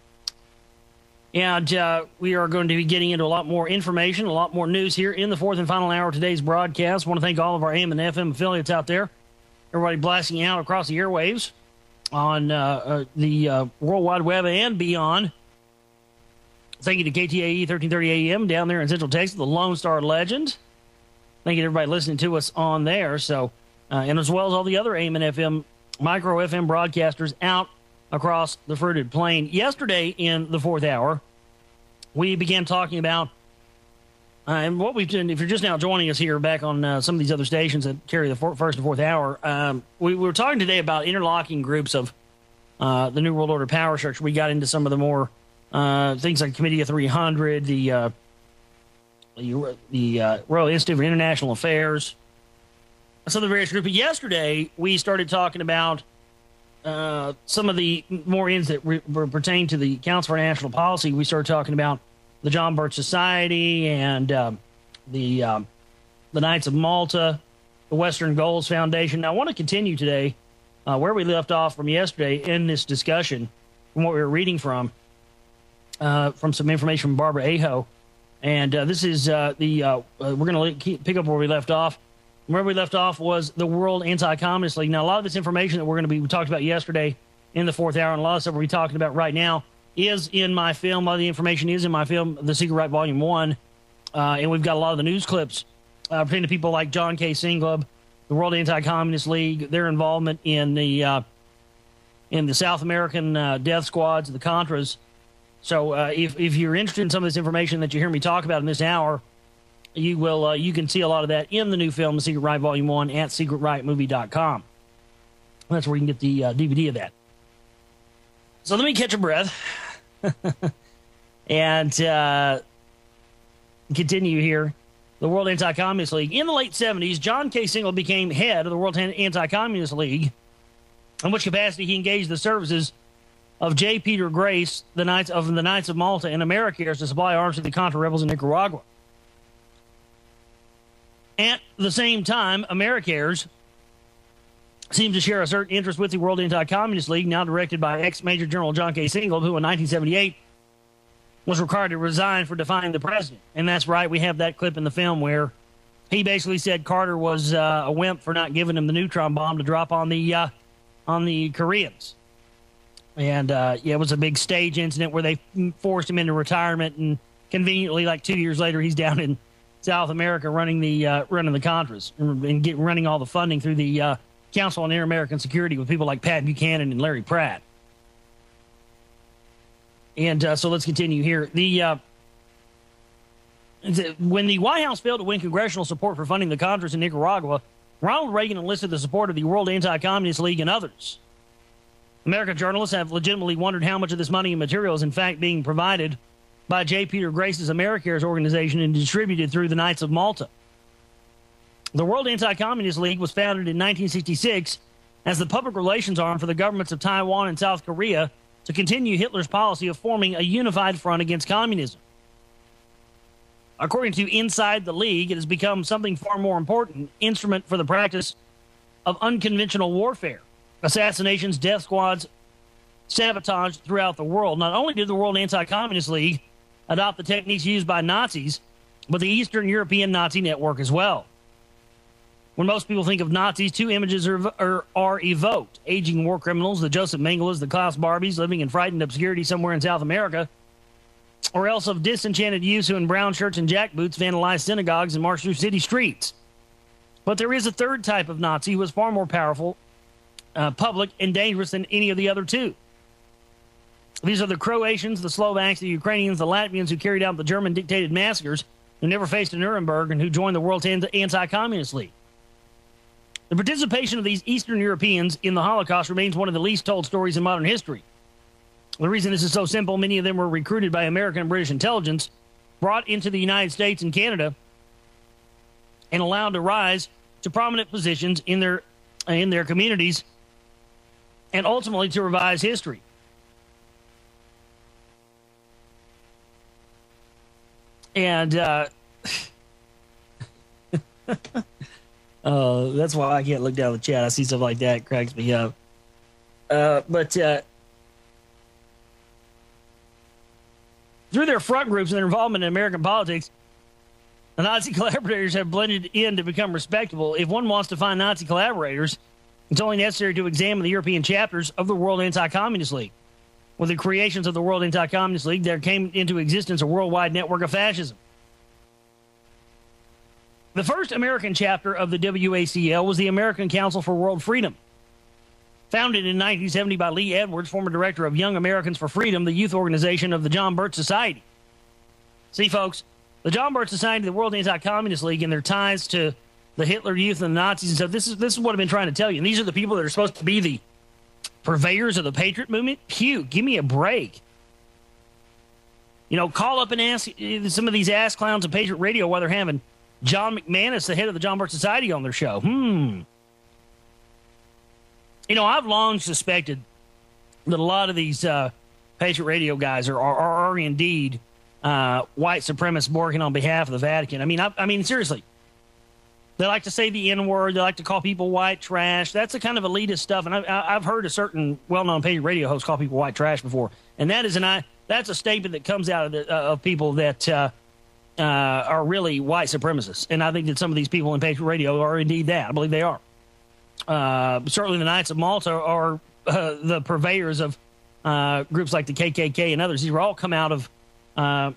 And we are going to be getting into a lot more information, a lot more news here in the fourth and final hour of today's broadcast. I want to thank all of our AM and FM affiliates out there. Everybody blasting out across the airwaves on the World Wide Web and beyond. Thank you to KTAE 1330 AM down there in Central Texas, the Lone Star Legend. Thank you to everybody listening to us on there. So, and as well as all the other AM and FM, micro FM broadcasters out across the fruited plain. Yesterday in the fourth hour, we began talking about, and what we've done, if you're just now joining us here back on some of these other stations that carry the first and fourth hour, we were talking today about interlocking groups of the New World Order power structure. We got into some of the more things like Committee of 300, the Royal Institute of International Affairs, some of the various groups. But yesterday, we started talking about some of the more ends that pertain to the Council for National Policy. We started talking about the John Birch Society and the Knights of Malta, the Western Goals Foundation. Now, I want to continue today where we left off from yesterday in this discussion, from what we were reading from some information from Barbara Aho. And this is we're going to pick up where we left off. Where we left off was the World Anti-Communist League. Now, a lot of this information that we talked about yesterday in the fourth hour, and a lot of stuff we're talking about right now is in my film. A lot of the information is in my film, The Secret Right Volume 1. And we've got a lot of the news clips pertaining to people like John K. Singleb, the World Anti-Communist League, their involvement in the South American death squads, the Contras. So if you're interested in some of this information that you hear me talk about in this hour, you can see a lot of that in the new film, The Secret Right Volume 1, at secretrightmovie.com. That's where you can get the DVD of that. So let me catch a breath and continue here. The World Anti-Communist League. In the late 70s, John K. Single became head of the World Anti-Communist League, in which capacity he engaged the services of J. Peter Grace, the Knights of Malta, and Americares to supply arms to the Contra rebels in Nicaragua. At the same time, Americares seems to share a certain interest with the World Anti-Communist League, now directed by ex-Major General John K. Single, who in 1978 was required to resign for defying the president. And that's right, we have that clip in the film where he basically said Carter was a wimp for not giving him the neutron bomb to drop on the Koreans. And it was a big stage incident where they forced him into retirement, and conveniently, like 2 years later, he's down in South America running the Contras and running all the funding through the Council on Inter-American Security with people like Pat Buchanan and Larry Pratt. And so let's continue here. When the White House failed to win congressional support for funding the Contras in Nicaragua, Ronald Reagan enlisted the support of the World Anti-Communist League and others. American journalists have legitimately wondered how much of this money and material is in fact being provided by J. Peter Grace's Americares organization and distributed through the Knights of Malta. The World Anti-Communist League was founded in 1966 as the public relations arm for the governments of Taiwan and South Korea to continue Hitler's policy of forming a unified front against communism. According to Inside the League, it has become something far more important, instrument for the practice of unconventional warfare, assassinations, death squads, sabotage throughout the world. Not only did the World Anti-Communist League adopt the techniques used by Nazis, but the Eastern European Nazi network as well. When most people think of Nazis, two images are evoked: aging war criminals, the Joseph Mengeles, the Klaus Barbies living in frightened obscurity somewhere in South America, or else of disenchanted youths who in brown shirts and jackboots vandalize synagogues and march through city streets. But there is a third type of Nazi who is far more powerful, public, and dangerous than any of the other two. These are the Croatians, the Slovaks, the Ukrainians, the Latvians who carried out the German-dictated massacres, who never faced a Nuremberg, and who joined the World Anti-Communist League. The participation of these Eastern Europeans in the Holocaust remains one of the least told stories in modern history. The reason this is so simple, many of them were recruited by American and British intelligence, brought into the United States and Canada, and allowed to rise to prominent positions in their communities, and ultimately to revise history. And that's why I can't look down the chat. I see stuff like that, it cracks me up. But through their front groups and their involvement in American politics, the Nazi collaborators have blended in to become respectable. If one wants to find Nazi collaborators, it's only necessary to examine the European chapters of the World Anti-Communist League. With the creations of the World Anti-Communist League, there came into existence a worldwide network of fascism. The first American chapter of the WACL was the American Council for World Freedom. Founded in 1970 by Lee Edwards, former director of Young Americans for Freedom, the youth organization of the John Birch Society. See, folks, the John Birch Society, the World Anti-Communist League, and their ties to the Hitler Youth and the Nazis and stuff, this is what I've been trying to tell you. And these are the people that are supposed to be the purveyors of the Patriot movement. Pew, give me a break. You know, call up and ask some of these ass clowns of Patriot Radio while they're having John McManus, the head of the John Birch Society, on their show. You know, I've long suspected that a lot of these Patriot Radio guys are indeed white supremacists working on behalf of the Vatican. I mean, seriously. They like to say the N-word. They like to call people white trash. That's the kind of elitist stuff. And I've heard a certain well-known Patriot Radio host call people white trash before. And that's a statement that comes out of people that are really white supremacists. And I think that some of these people in Patriot Radio are indeed that. I believe they are. Certainly the Knights of Malta are the purveyors of groups like the KKK and others. These were all come out of out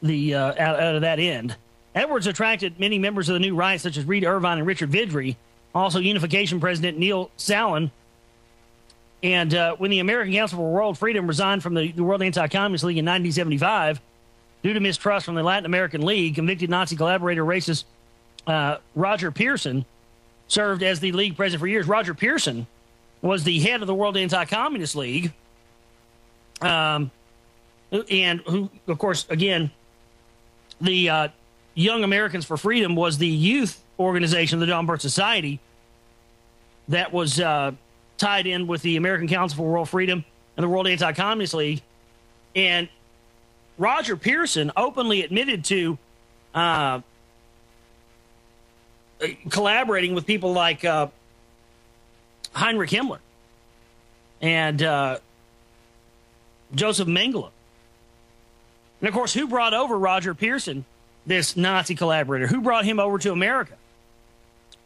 of that end. Edwards attracted many members of the new right, such as Reed Irvine and Richard Vidry, also Unification President Neil Salen. And when the American Council for World Freedom resigned from the World Anti-Communist League in 1975, due to mistrust from the Latin American League. Convicted Nazi collaborator racist Roger Pearson served as the league president for years. Roger Pearson was the head of the World Anti-Communist League, and who, of course, again, the Young Americans for Freedom was the youth organization of the John Birch Society that was tied in with the American Council for World Freedom and the World Anti-Communist League. And Roger Pearson openly admitted to collaborating with people like Heinrich Himmler and Joseph Mengele. And, of course, who brought over Roger Pearson, this Nazi collaborator? Who brought him over to America?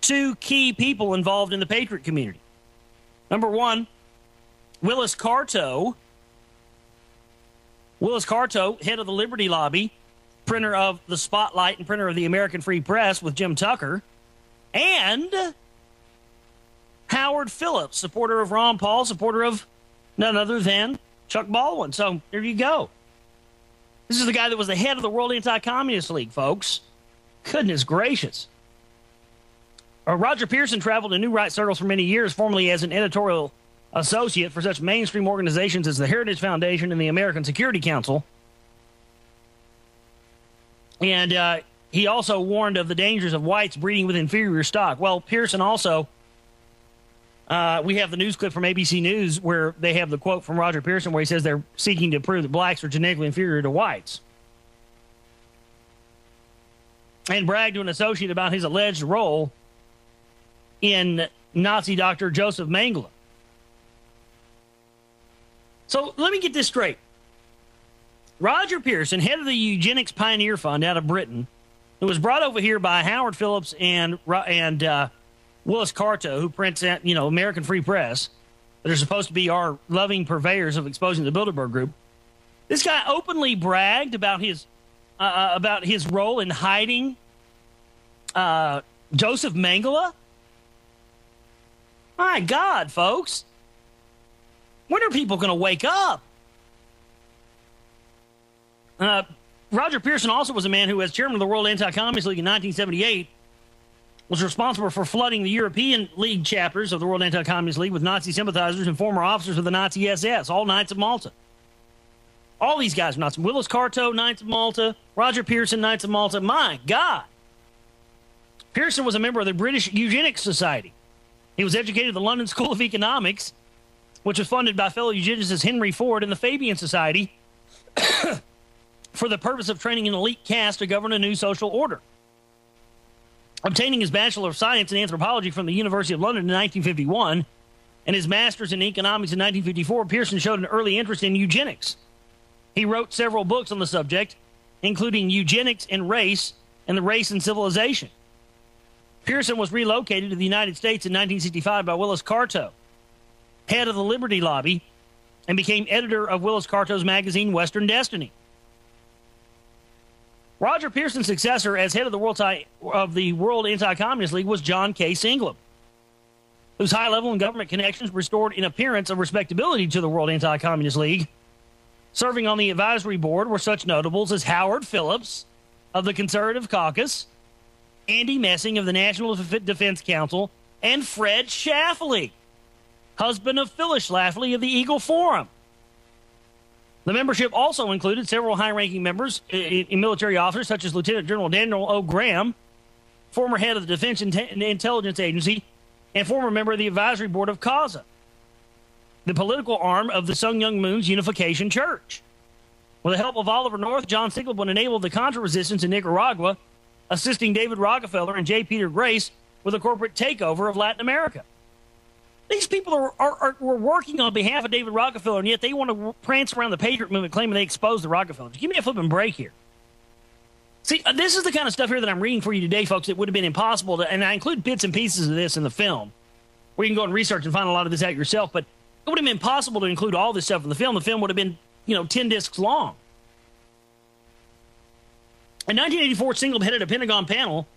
Two key people involved in the Patriot community. Number one, Willis Carto. Willis Carto, head of the Liberty Lobby, printer of The Spotlight and printer of the American Free Press with Jim Tucker. And Howard Phillips, supporter of Ron Paul, supporter of none other than Chuck Baldwin. So there you go. This is the guy that was the head of the World Anti-Communist League, folks. Goodness gracious. Roger Pearson traveled in New Right circles for many years, formerly as an editorial associate for such mainstream organizations as the Heritage Foundation and the American Security Council. And he also warned of the dangers of whites breeding with inferior stock. Well, Pearson also, we have the news clip from ABC News where they have the quote from Roger Pearson where he says they're seeking to prove that blacks are genetically inferior to whites. And bragged to an associate about his alleged role in Nazi doctor Joseph Mengele. So let me get this straight. Roger Pearson, head of the Eugenics Pioneer Fund out of Britain, who was brought over here by Howard Phillips and Willis Carto, who prints out, American Free Press, that are supposed to be our loving purveyors of exposing the Bilderberg Group. This guy openly bragged about his role in hiding Joseph Mengele. My God, folks. When are people going to wake up? Roger Pearson also was a man who, as chairman of the World Anti-Communist League in 1978, was responsible for flooding the European League chapters of the World Anti-Communist League with Nazi sympathizers and former officers of the Nazi SS, all Knights of Malta. All these guys are Nazis. Willis Carto, Knights of Malta. Roger Pearson, Knights of Malta. My God. Pearson was a member of the British Eugenics Society. He was educated at the London School of Economics, which was funded by fellow eugenicists Henry Ford and the Fabian Society for the purpose of training an elite caste to govern a new social order. Obtaining his Bachelor of Science in Anthropology from the University of London in 1951 and his Master's in Economics in 1954, Pearson showed an early interest in eugenics. He wrote several books on the subject, including Eugenics and Race and the Race and Civilization. Pearson was relocated to the United States in 1965 by Willis Carto, head of the Liberty Lobby, and became editor of Willis Carto's magazine Western Destiny. Roger Pearson's successor as head of the World Anti-Communist League was John K. Singlem, whose high-level and government connections restored an appearance of respectability to the World Anti-Communist League. Serving on the advisory board were such notables as Howard Phillips of the Conservative Caucus, Andy Messing of the National Defense Council, and Fred Schlafly, husband of Phyllis Schlafly of the Eagle Forum. The membership also included several high-ranking members in military officers, such as Lieutenant General Daniel O. Graham, former head of the Defense Intelligence Agency, and former member of the advisory board of CASA, the political arm of the Sun Myung Moon's Unification Church. With the help of Oliver North, John Singlem enabled the Contra resistance in Nicaragua, assisting David Rockefeller and J. Peter Grace with a corporate takeover of Latin America. These people were working on behalf of David Rockefeller, and yet they want to prance around the Patriot movement claiming they exposed the Rockefellers. Give me a flipping break here. See, this is the kind of stuff here that I'm reading for you today, folks. It would have been impossible to, and I include bits and pieces of this in the film, where you can go and research and find a lot of this out yourself, but it would have been impossible to include all this stuff in the film. The film would have been, 10 discs long. In 1984, Singlem headed a Pentagon panel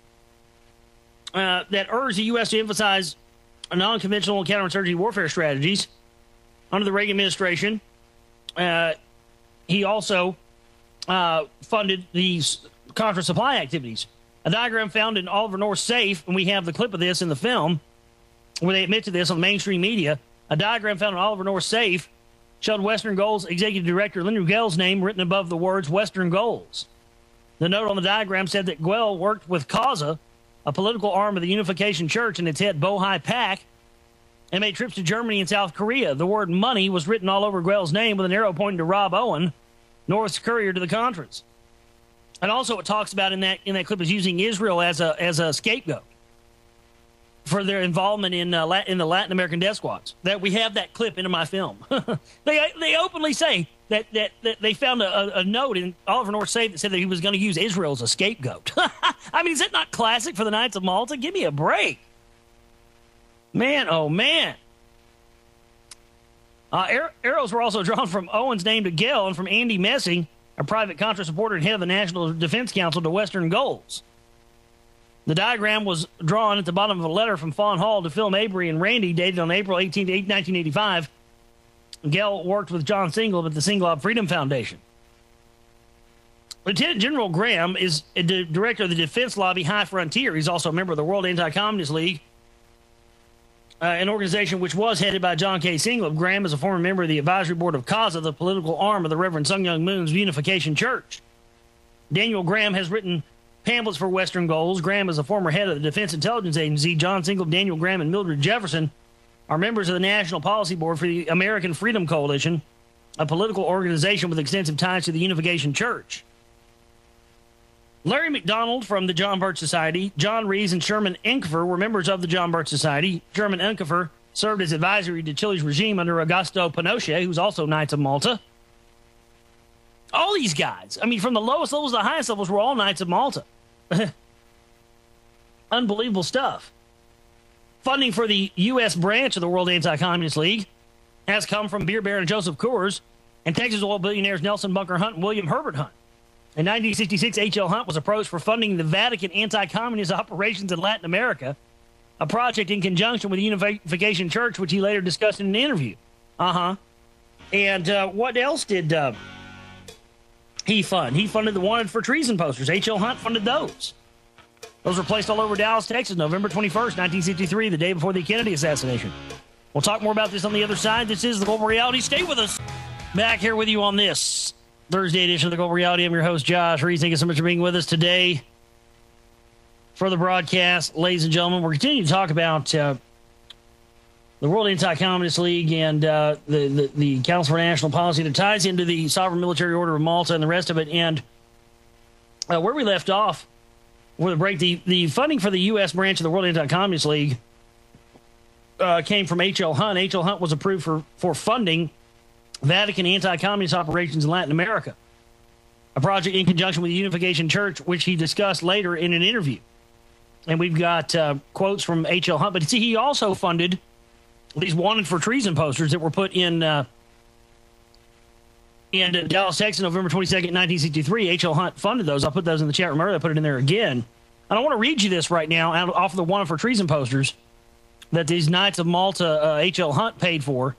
that urged the U.S. to emphasize non-conventional counterinsurgency warfare strategies under the Reagan administration. He also funded these Contra supply activities. A diagram found in Oliver North's safe, and we have the clip of this in the film, where they admit to this on mainstream media. A diagram found in Oliver North's safe showed Western Goals Executive Director Lynn Rugel's name written above the words Western Goals. The note on the diagram said that Guell worked with CAUSA, a political arm of the Unification Church, and its head Bohai Pak, and made trips to Germany and South Korea. The word money was written all over Guell's name with an arrow pointing to Rob Owen, North's courier to the Contras. And also it talks about in that clip is using Israel as a scapegoat for their involvement in the Latin American death squads. That we have that clip into my film. They openly say that they found a note in Oliver North's safe that said that he was going to use Israel as a scapegoat. I mean, is that not classic for the Knights of Malta? Give me a break. Man, oh man. Arrows were also drawn from Owen's name to Guell and from Andy Messing, a private Contra supporter and head of the National Defense Council, to Western Goals. The diagram was drawn at the bottom of a letter from Fawn Hall to Phil Mabry and Randy, dated on April 18, 1985. Guell worked with John Singlob at the Singlob Freedom Foundation. Lieutenant General Graham is the director of the Defense Lobby High Frontier. He's also a member of the World Anti-Communist League, an organization which was headed by John K. Singlob. Graham is a former member of the advisory board of CAUSA, the political arm of the Reverend Sung Myung Moon's Unification Church. Daniel Graham has written pamphlets for Western Goals. Graham is a former head of the Defense Intelligence Agency. John Singlob, Daniel Graham, and Mildred Jefferson are members of the National Policy Board for the American Freedom Coalition, a political organization with extensive ties to the Unification Church. Larry McDonald from the John Birch Society, John Reeves, and Sherman Enkifer were members of the John Birch Society. Sherman Enkifer served as advisory to Chile's regime under Augusto Pinochet, who's also Knights of Malta. All these guys, I mean, from the lowest levels to the highest levels, were all Knights of Malta. Unbelievable stuff. Funding for the U.S. branch of the World Anti-Communist League has come from beer baron Joseph Coors and Texas oil billionaires Nelson Bunker Hunt and William Herbert Hunt. In 1966, H.L. Hunt was approached for funding the Vatican anti-communist operations in Latin America, a project in conjunction with the Unification Church, which he later discussed in an interview. And what else did he fund? He funded the Wanted for Treason posters. H.L. Hunt funded those. Those were placed all over Dallas, Texas, November 21st, 1963, the day before the Kennedy assassination. We'll talk more about this on the other side. This is The Global Reality. Stay with us. Back here with you on this Thursday edition of The Global Reality. I'm your host, Josh Reeves. Thank you so much for being with us today for the broadcast. Ladies and gentlemen, we're continuing to talk about the World Anti-Communist League and the Council for National Policy that ties into the Sovereign Military Order of Malta and the rest of it. And where we left off with the break, the funding for the U.S. branch of the World Anti-Communist League came from H.L. Hunt. H.L. Hunt was approved for funding Vatican anti-communist operations in Latin America, a project in conjunction with the Unification Church, which he discussed later in an interview. And we've got quotes from H.L. Hunt. But see, he also funded these Wanted for Treason posters that were put in Dallas, Texas, November 22nd, 1963. H.L. Hunt funded those. I'll put those in the chat room earlier. I put it in there again. And I want to read you this right now off of the Wanted for Treason posters that these Knights of Malta H.L. Hunt paid for,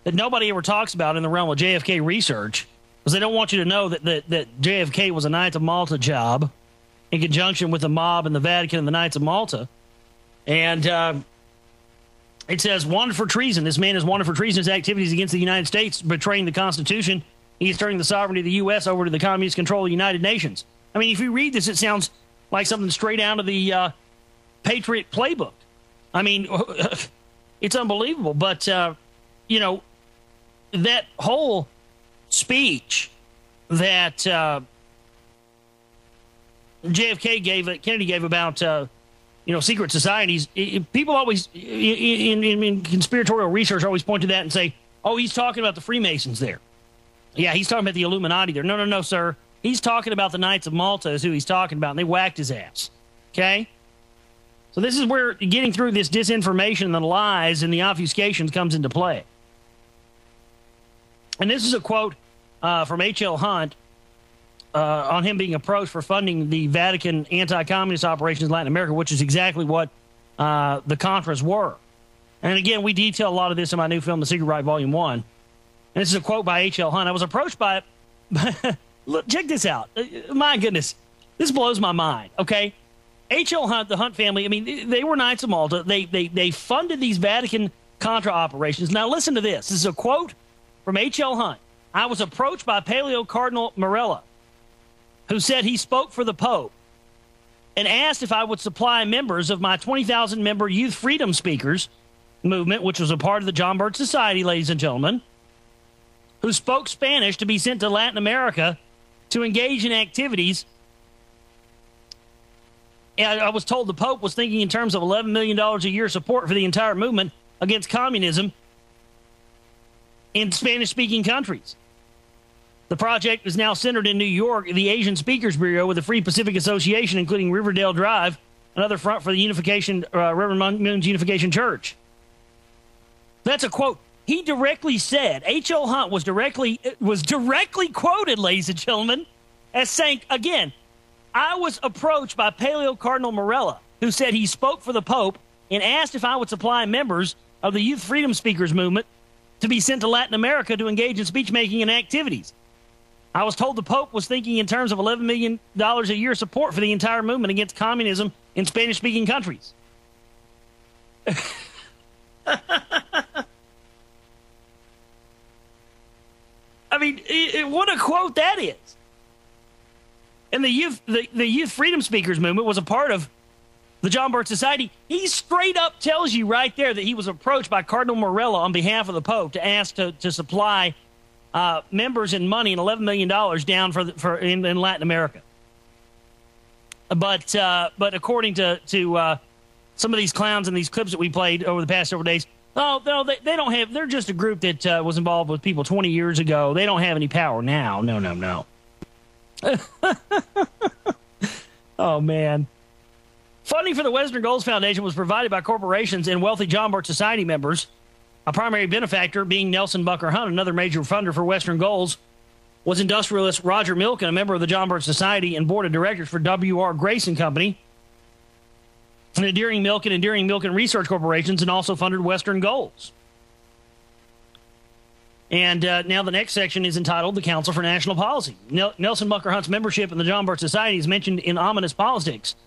that nobody ever talks about in the realm of JFK research, because they don't want you to know that JFK was a Knights of Malta job in conjunction with the mob and the Vatican and the Knights of Malta. And it says, wanted for treason. This man is wanted for treasonous activities against the United States, betraying the Constitution. He's turning the sovereignty of the U.S. over to the communist control of the United Nations. I mean, if you read this, it sounds like something straight out of the Patriot playbook. I mean, it's unbelievable. But, you know, that whole speech that Kennedy gave about, secret societies, people always, in conspiratorial research, always point to that and say, oh, he's talking about the Freemasons there. Yeah, he's talking about the Illuminati there. No, sir. He's talking about the Knights of Malta is who he's talking about, and they whacked his ass. Okay? So this is where getting through this disinformation and the lies and the obfuscations comes into play. And this is a quote from H.L. Hunt on him being approached for funding the Vatican anti-communist operations in Latin America, which is exactly what the Contras were. And again, we detail a lot of this in my new film, The Secret Right, Volume 1. And this is a quote by H.L. Hunt. I was approached by Look, check this out. My goodness, this blows my mind. Okay, H.L. Hunt, the Hunt family. I mean, they were Knights of Malta. They funded these Vatican Contra operations. Now, listen to this. This is a quote from H.L. Hunt. I was approached by Paleo Cardinal Morella, who said he spoke for the Pope, and asked if I would supply members of my 20,000-member Youth Freedom Speakers movement, which was a part of the John Birch Society, ladies and gentlemen, who spoke Spanish, to be sent to Latin America to engage in activities. And I was told the Pope was thinking in terms of $11 million a year support for the entire movement against communism in Spanish-speaking countries. The project is now centered in New York, the Asian Speakers Bureau with the Free Pacific Association, including Riverdale Drive, another front for the Unification, Reverend Moon's Unification Church. That's a quote. He directly said, H.L. Hunt was directly quoted, ladies and gentlemen, as saying, again, I was approached by Paleo Cardinal Morella, who said he spoke for the Pope and asked if I would supply members of the Youth Freedom Speakers movement to be sent to Latin America to engage in speech-making and activities. I was told the Pope was thinking in terms of $11 million a year support for the entire movement against communism in Spanish-speaking countries. I mean, what a quote that is. And the Youth Freedom Speakers movement was a part of the John Birch Society. He straight up tells you right there that he was approached by Cardinal Morella on behalf of the Pope to ask to supply members and money and $11 million down in Latin America. But according to some of these clowns in these clips that we played over the past several days, oh no, they don't have. They're just a group that was involved with people 20 years ago. They don't have any power now. No. Oh man. Funding for the Western Goals Foundation was provided by corporations and wealthy John Birch Society members. A primary benefactor being Nelson Bunker Hunt, another major funder for Western Goals, was industrialist Roger Milken, a member of the John Birch Society and board of directors for W.R. Grace and Company, and Enduring Milken Research Corporations, and also funded Western Goals. And now the next section is entitled The Council for National Policy. Nelson Bunker Hunt's membership in the John Birch Society is mentioned in Ominous Politics,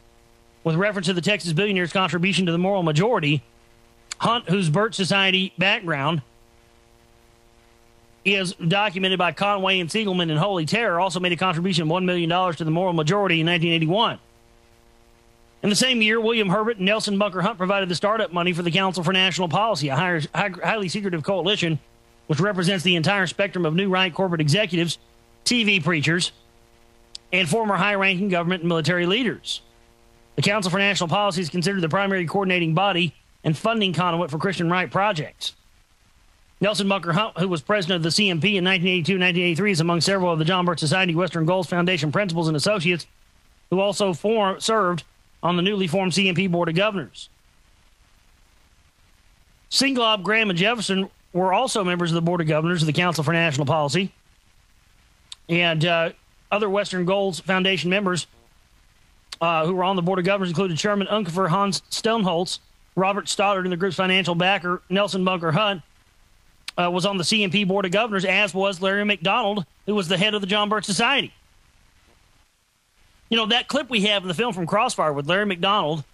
with reference to the Texas billionaire's contribution to the moral majority. Hunt, whose Birch Society background is documented by Conway and Siegelman in Holy Terror, also made a contribution of $1 million to the moral majority in 1981. In the same year, William Herbert and Nelson Bunker Hunt provided the startup money for the Council for National Policy, a highly secretive coalition which represents the entire spectrum of new right corporate executives, TV preachers, and former high-ranking government and military leaders. The Council for National Policy is considered the primary coordinating body and funding conduit for Christian right projects. Nelson Bunker Hunt, who was president of the CMP in 1982-1983, is among several of the John Birch Society Western Goals Foundation principals and associates who also served on the newly formed CMP Board of Governors. Singlob, Graham, and Jefferson were also members of the Board of Governors of the Council for National Policy. And other Western Goals Foundation members who were on the Board of Governors included Chairman Unkefer Hans Stoneholtz, Robert Stoddard, and the group's financial backer, Nelson Bunker Hunt, was on the CMP Board of Governors, as was Larry McDonald, who was the head of the John Birch Society. You know, that clip we have in the film from Crossfire with Larry McDonald,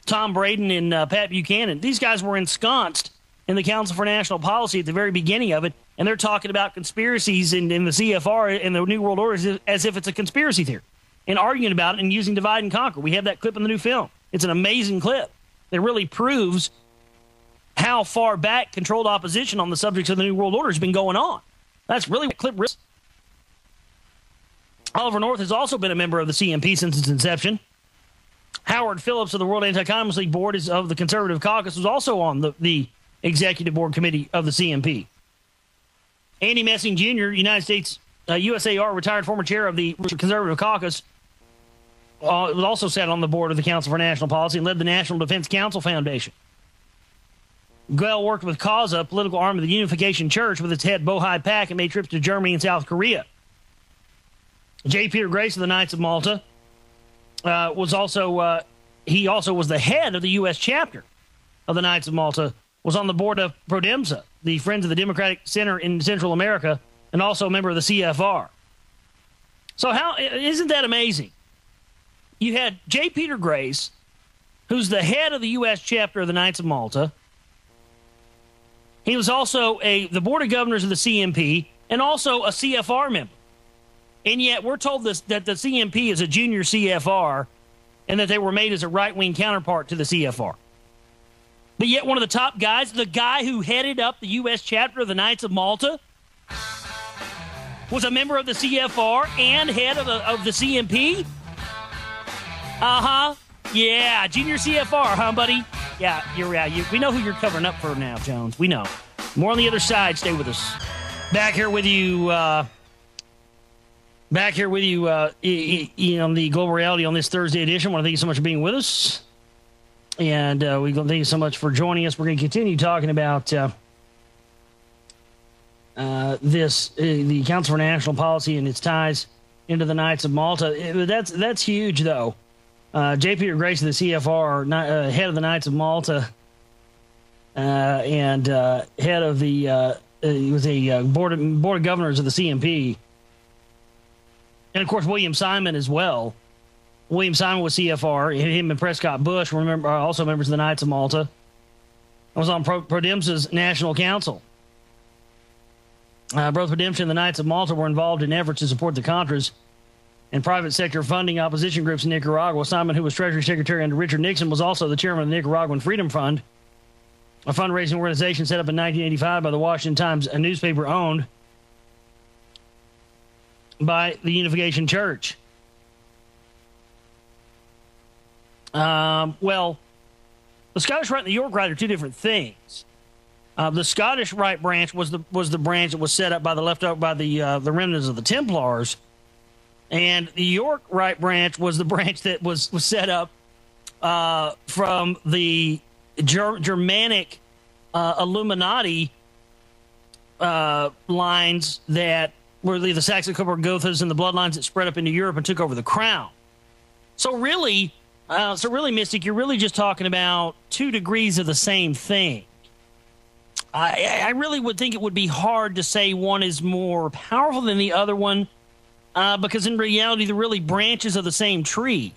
Tom Braden, and Pat Buchanan, these guys were ensconced in the Council for National Policy at the very beginning of it, and they're talking about conspiracies in the CFR and the New World Order as if it's a conspiracy theory, and arguing about it and using divide and conquer. We have that clip in the new film. It's an amazing clip. It really proves how far back controlled opposition on the subjects of the New World Order has been going on. That's really what clip is. Oliver North has also been a member of the CMP since its inception. Howard Phillips of the World Anti-Communist League Board of the Conservative Caucus was also on the Executive Board Committee of the CMP. Andy Messing Jr., United States USAR retired former chair of the Conservative Caucus, was also sat on the board of the Council for National Policy and led the National Defense Council Foundation. Gell worked with CASA, a political arm of the Unification Church, with its head Bohai Pak, and made trips to Germany and South Korea. J. Peter Grace of the Knights of Malta was also the head of the U.S. chapter of the Knights of Malta, was on the board of Prodemsa, the Friends of the Democratic Center in Central America, and also a member of the CFR. So how isn't that amazing? You had J. Peter Grace, who's the head of the U.S. chapter of the Knights of Malta. He was also the board of governors of the CMP and also a CFR member. And yet we're told that the CMP is a junior CFR and that they were made as a right-wing counterpart to the CFR. But yet one of the top guys, the guy who headed up the U.S. chapter of the Knights of Malta, was a member of the CFR and head of the CMP? Uh-huh. Yeah, junior CFR, huh, buddy? Yeah, we know who you're covering up for now, Jones. We know. More on the other side. Stay with us. Back here with you on the Global Reality on this Thursday edition. I want to thank you so much for being with us. And we thank you so much for joining us. We're going to continue talking about the Council for National Policy and its ties into the Knights of Malta. That's huge, though. J. Peter Grace of the CFR, head of the Knights of Malta, and head of the he was a board of governors of the CMP, and of course William Simon as well. William Simon was CFR. Him and Prescott Bush were also members of the Knights of Malta. I was on Prodemsa's National Council. Both Prodemsa and the Knights of Malta were involved in efforts to support the Contras and private sector funding opposition groups in Nicaragua. Simon, who was Treasury Secretary under Richard Nixon, was also the chairman of the Nicaraguan Freedom Fund, a fundraising organization set up in 1985 by the Washington Times, a newspaper owned by the Unification Church. Well, the Scottish Rite and the York Rite are two different things. The Scottish Rite branch was the branch that was set up by the remnants of the Templars, and the York Rite branch was the branch that was set up from the Germanic Illuminati lines that were the Saxon-Coburg-Gothas and the bloodlines that spread up into Europe and took over the crown. So really, Mystic, you're really just talking about 2 degrees of the same thing. I really would think it would be hard to say one is more powerful than the other one, because in reality, they're really branches of the same tree.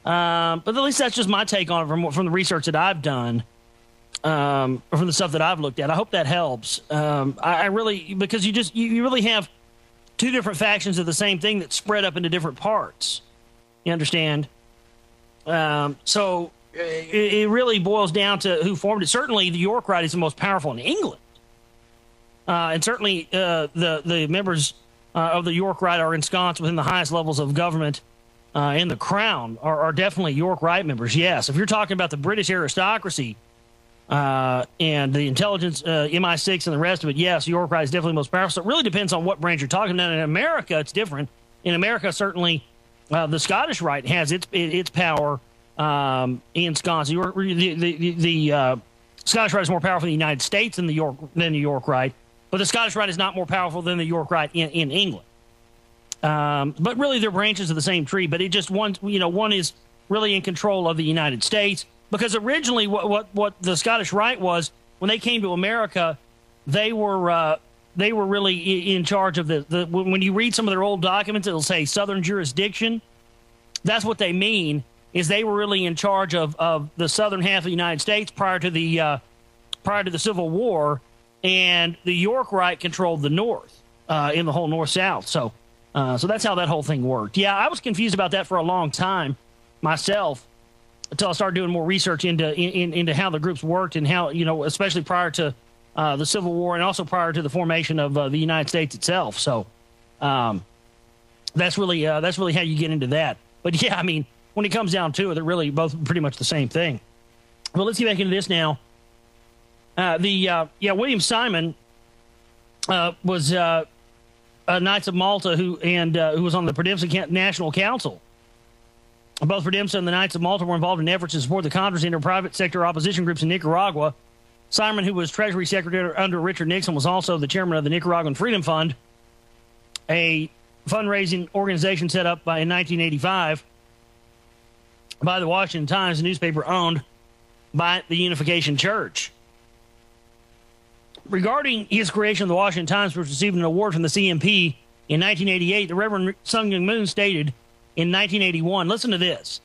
But at least that's just my take on it from the research that I've done, or from the stuff that I've looked at. I hope that helps. I really, because you really have 2 different factions of the same thing that spread up into different parts. You understand? So it really boils down to who formed it. Certainly, the York Rite is the most powerful in England, and certainly the members of the York Rite are ensconced within the highest levels of government in the crown. Are definitely York Rite members. Yes, if you're talking about the British aristocracy and the intelligence, MI6 and the rest of it, yes, York Rite is definitely the most powerful. So it really depends on what branch you're talking about. In America, it's different. In America, certainly the Scottish Rite has its power ensconced. The Scottish Rite is more powerful in the United States than the York Rite, but the Scottish Rite is not more powerful than the York Rite in England. But really, they're branches of the same tree. But it just one is really in control of the United States, because originally what the Scottish Rite was, when they came to America, they were really in charge of the when you read some of their old documents, it'll say Southern jurisdiction. That's what they mean, is they were really in charge of the southern half of the United States prior to the Civil War, and the York Rite controlled the North in the whole North-South. So that's how that whole thing worked. Yeah, I was confused about that for a long time myself, until I started doing more research into how the groups worked, and how, especially prior to the Civil War, and also prior to the formation of the United States itself. So that's really how you get into that. But yeah, I mean, when it comes down to it, they're really both pretty much the same thing. Well, let's get back into this now. William Simon was Knights of Malta who was on the Prodemsa National Council. Both Prodemsa and the Knights of Malta were involved in efforts to support the Contras and private sector opposition groups in Nicaragua. Simon, who was Treasury Secretary under Richard Nixon, was also the chairman of the Nicaraguan Freedom Fund, a fundraising organization set up in 1985 by the Washington Times, a newspaper owned by the Unification Church. Regarding his creation of the Washington Times, which received an award from the CMP In 1988, the Reverend Sun Myung Moon stated in 1981, listen to this.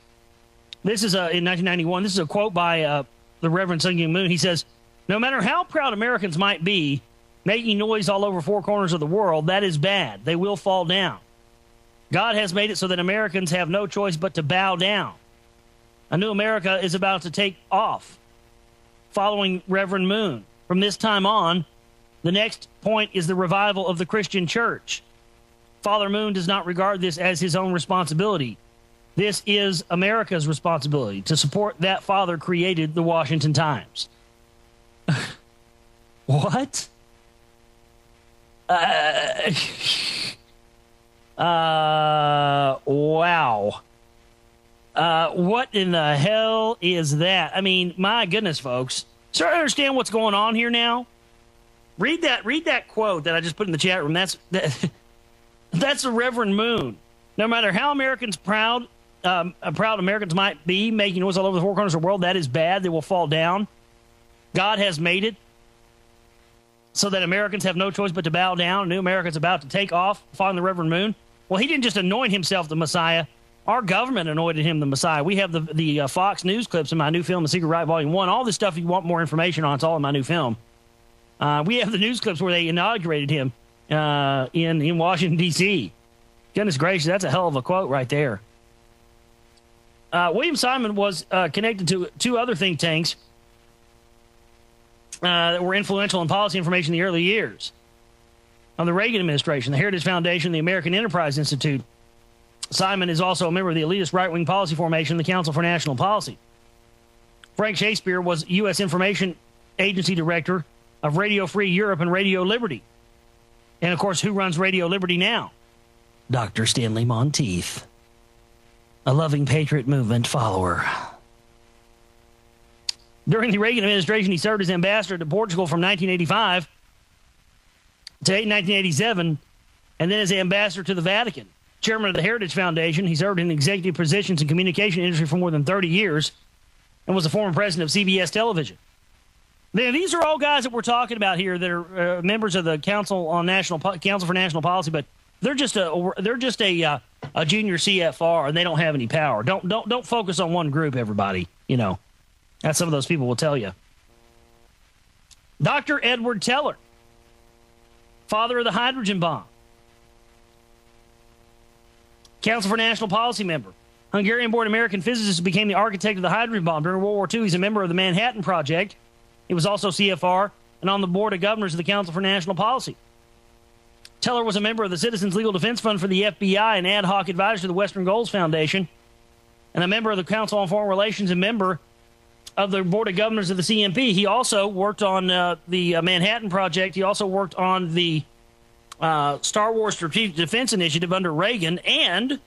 This is in 1991. This is a quote by the Reverend Sun Myung Moon. He says, "No matter how proud Americans might be, making noise all over four corners of the world, that is bad. They will fall down. God has made it so that Americans have no choice but to bow down. A new America is about to take off." Following Reverend Moon, from this time on, the next point is the revival of the Christian church. Father Moon does not regard this as his own responsibility. This is America's responsibility to support that father created the Washington Times. What? Wow. What in the hell is that? I mean, my goodness, folks. Start to understand what's going on here now. Read that quote that I just put in the chat room. That's the Reverend Moon. No matter how proud Americans might be, making noise all over the four corners of the world, that is bad. They will fall down. God has made it so that Americans have no choice but to bow down. A new America is about to take off, following the Reverend Moon. Well, he didn't just anoint himself the Messiah. Our government anointed him the Messiah. We have the Fox News clips in my new film, The Secret Right, Volume 1. All this stuff, if you want more information on, it's all in my new film. We have the news clips where they inaugurated him in Washington, D.C. Goodness gracious, that's a hell of a quote right there. William Simon was connected to two other think tanks that were influential in policy information in the early years of the Reagan administration, the Heritage Foundation, the American Enterprise Institute. Simon is also a member of the elitist right-wing policy formation, the Council for National Policy. Frank Shakespeare was U.S. Information Agency Director of Radio Free Europe and Radio Liberty. And, of course, who runs Radio Liberty now? Dr. Stanley Monteith, a loving Patriot movement follower. During the Reagan administration, he served as ambassador to Portugal from 1985 to 1987, and then as ambassador to the Vatican. Chairman of the Heritage Foundation, he served in executive positions in communication industry for more than 30 years and was a former president of CBS Television. Now, these are all guys that we're talking about here that are members of the Council for National Policy, but they're just a junior CFR and they don't have any power. Don't focus on one group, everybody. You know, as some of those people will tell you. Dr. Edward Teller, father of the hydrogen bomb. Council for National Policy member. Hungarian-born American physicist who became the architect of the hydrogen bomb. During World War II, he's a member of the Manhattan Project. He was also CFR and on the board of governors of the Council for National Policy. Teller was a member of the Citizens Legal Defense Fund for the FBI and ad hoc advisor to the Western Goals Foundation, and a member of the Council on Foreign Relations and member of the board of governors of the CNP. He also worked on the Manhattan Project. He also worked on the Star Wars Strategic Defense Initiative under Reagan, and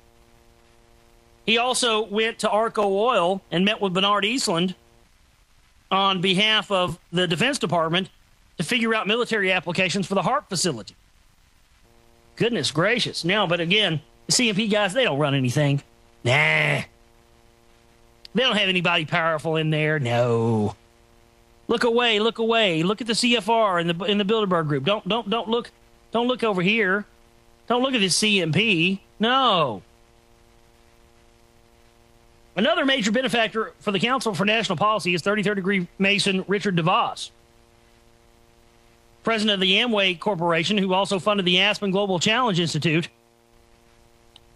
he also went to Arco Oil and met with Bernard Eastland on behalf of the Defense Department to figure out military applications for the HARP facility. Goodness gracious. Now, but again, the CNP guys, they don't run anything. Nah. They don't have anybody powerful in there. No. Look away, look away. Look at the CFR in the Bilderberg group. Don't look over here. Don't look at this CNP. No. Another major benefactor for the Council for National Policy is 33rd degree Mason Richard DeVos, president of the Amway Corporation, who also funded the Aspen Global Challenge Institute.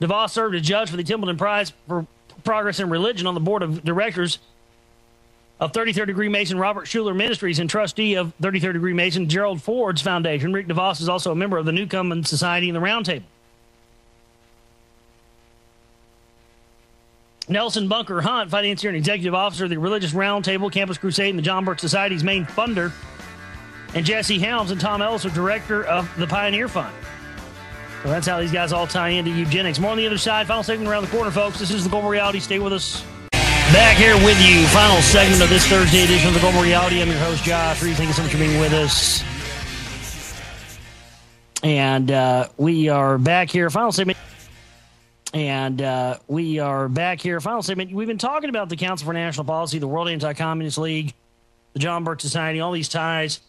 DeVos served as judge for the Templeton Prize for Progress in Religion on the board of directors of 33rd degree Mason Robert Schuller Ministries and trustee of 33rd degree Mason Gerald Ford's Foundation. Rick DeVos is also a member of the Newcomen Society and the Round Table. Nelson Bunker Hunt, financier and executive officer of the Religious Roundtable, Campus Crusade, and the John Burke Society's main funder. And Jesse Helms and Tom Ellis are director of the Pioneer Fund. So that's how these guys all tie into eugenics. More on the other side. Final segment around the corner, folks. This is the Global Reality. Stay with us. Back here with you. Final segment of this Thursday edition of the Global Reality. I'm your host, Josh Reeves. Thank you so much for being with us. And we are back here. Final segment. Final segment. We've been talking about the Council for National Policy, the World Anti-Communist League, the John Burke Society, all these ties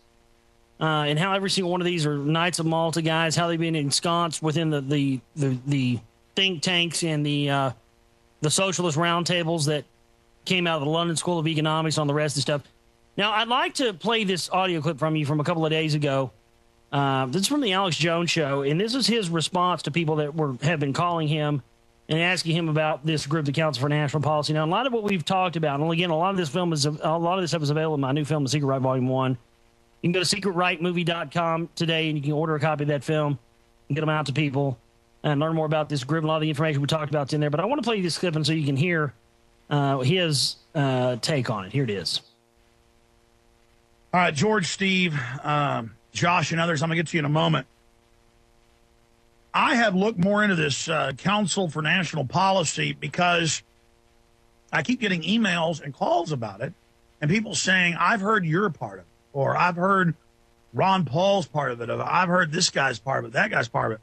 and how every single one of these are Knights of Malta guys, how they've been ensconced within the think tanks and the socialist roundtables that came out of the London School of Economics on the rest of the stuff. Now, I'd like to play this audio clip from you from a couple of days ago. This is from the Alex Jones show, and this is his response to people that have been calling him and asking him about this group, the Council for National Policy. Now, a lot of what we've talked about, and again, a lot of this stuff is available in my new film, The Secret Right, Volume 1. You can go to secretrightmovie.com today, and you can order a copy of that film and get them out to people and learn more about this group. And a lot of the information we talked about is in there. But I want to play this clip so you can hear his take on it. Here it is. All right, George, Steve, Josh, and others, I'm going to get to you in a moment. I have looked more into this Council for National Policy because I keep getting emails and calls about it, and people saying, I've heard you're a part of it, or I've heard Ron Paul's part of it, or I've heard this guy's part of it, that guy's part of it.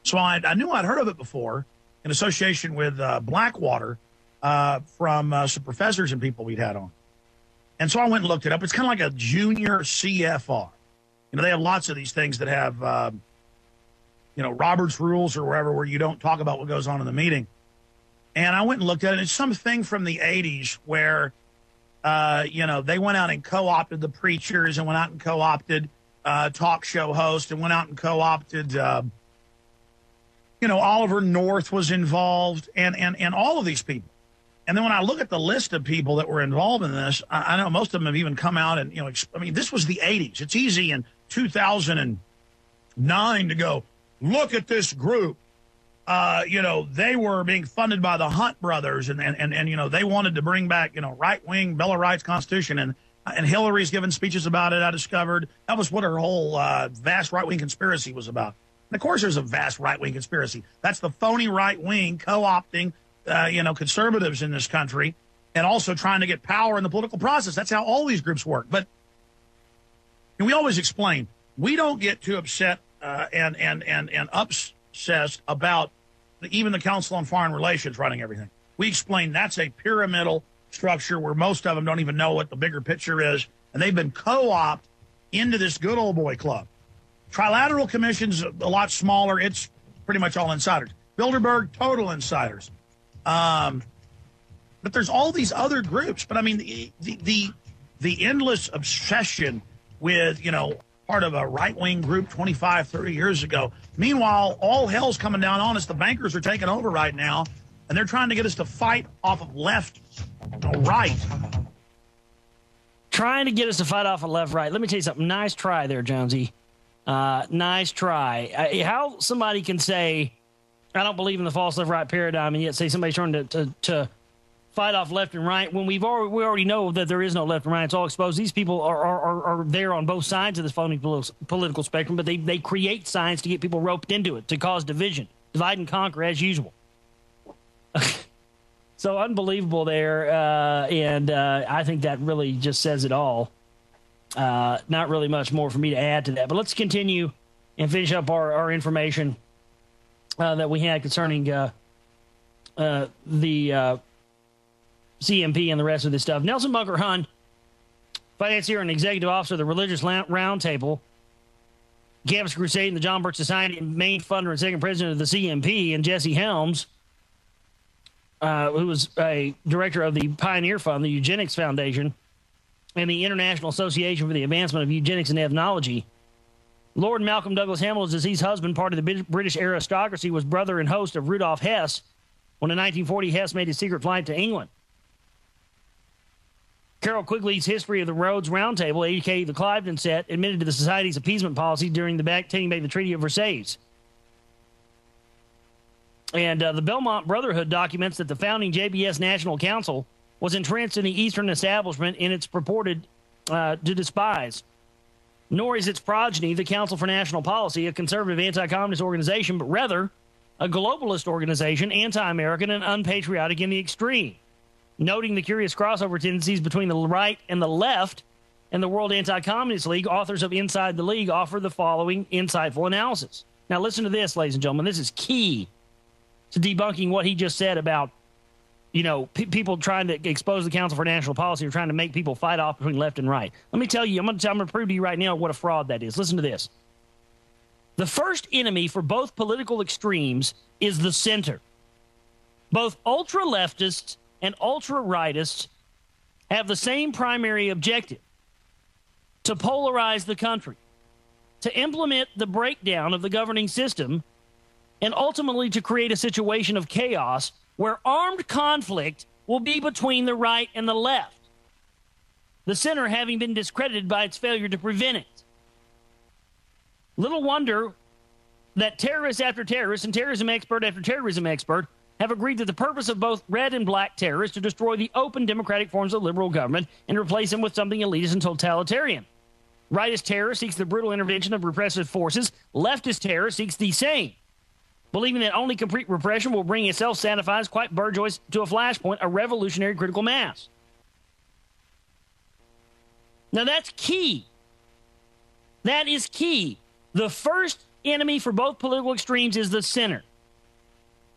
So I knew I'd heard of it before in association with Blackwater from some professors and people we'd had on. And so I went and looked it up. It's kind of like a junior CFR. You know, they have lots of these things that have, Robert's rules or wherever where you don't talk about what goes on in the meeting. And I went and looked at it. It's something from the 80s where, they went out and co-opted the preachers and went out and co-opted talk show hosts and went out and co-opted, Oliver North was involved and all of these people. And then when I look at the list of people that were involved in this, I know most of them have even come out and, this was the 80s. It's easy in 2009 to go, look at this group. They were being funded by the Hunt brothers and they wanted to bring back, right-wing Bill of Rights Constitution. And Hillary's given speeches about it, I discovered. That was what her whole vast right-wing conspiracy was about. And of course there's a vast right-wing conspiracy. That's the phony right-wing co-opting conservatives in this country and also trying to get power in the political process. That's how all these groups work. But we always explain, we don't get too upset and obsessed about even the Council on Foreign Relations running everything. We explain that's a pyramidal structure where most of them don't even know what the bigger picture is, and they've been co-opted into this good old boy club. Trilateral Commission's a lot smaller. It's pretty much all insiders. Bilderberg, total insiders. But there's all these other groups. But I mean, the endless obsession with, part of a right-wing group 25, 30 years ago. Meanwhile, all hell's coming down on us. The bankers are taking over right now, and they're trying to get us to fight off of left, right. Trying to get us to fight off of left, right. Let me tell you something. Nice try there, Jonesy. Nice try. How somebody can say, I don't believe in the false left-right paradigm, and yet say somebody's trying to fight off left and right when we already know that there is no left and right. It's all exposed. These people are there on both sides of this phony political spectrum, but they create science to get people roped into it, to cause division, divide and conquer as usual. So unbelievable there, and I think that really just says it all. Not really much more for me to add to that, but let's continue and finish up our information that we had concerning the CMP and the rest of this stuff. Nelson Bunker Hunt, financier and executive officer of the Religious Roundtable, Campus Crusade, and the John Birch Society, and main funder and second president of the CMP, and Jesse Helms, who was a director of the Pioneer Fund, the Eugenics Foundation, and the International Association for the Advancement of Eugenics and Ethnology. Lord Malcolm Douglas Hamilton's deceased husband, part of the British aristocracy, was brother and host of Rudolf Hess when in 1940 Hess made his secret flight to England. Carol Quigley's History of the Rhodes Roundtable, a.k.a. the Cliveden Set, admitted to the Society's appeasement policy during the taking back the Treaty of Versailles. And the Belmont Brotherhood documents that the founding JBS National Council was entrenched in the Eastern establishment in its purported to despise. Nor is its progeny, the Council for National Policy, a conservative anti-communist organization, but rather a globalist organization, anti-American and unpatriotic in the extreme. Noting the curious crossover tendencies between the right and the left and the World Anti-Communist League, authors of Inside the League offer the following insightful analysis. Now listen to this, ladies and gentlemen. This is key to debunking what he just said about, people trying to expose the Council for National Policy are trying to make people fight off between left and right. Let me tell you, I'm going to prove to you right now what a fraud that is. Listen to this. The first enemy for both political extremes is the center. Both ultra-leftists and ultra-rightists have the same primary objective: to polarize the country, to implement the breakdown of the governing system, and ultimately to create a situation of chaos where armed conflict will be between the right and the left, the center having been discredited by its failure to prevent it. Little wonder that terrorists after terrorists and terrorism expert after terrorism expert have agreed that the purpose of both red and black terror is to destroy the open democratic forms of liberal government and replace them with something elitist and totalitarian. Rightist terror seeks the brutal intervention of repressive forces. Leftist terror seeks the same, believing that only complete repression will bring a self-satisfied, quite bourgeois to a flashpoint, a revolutionary critical mass. Now that's key. That is key. The first enemy for both political extremes is the center.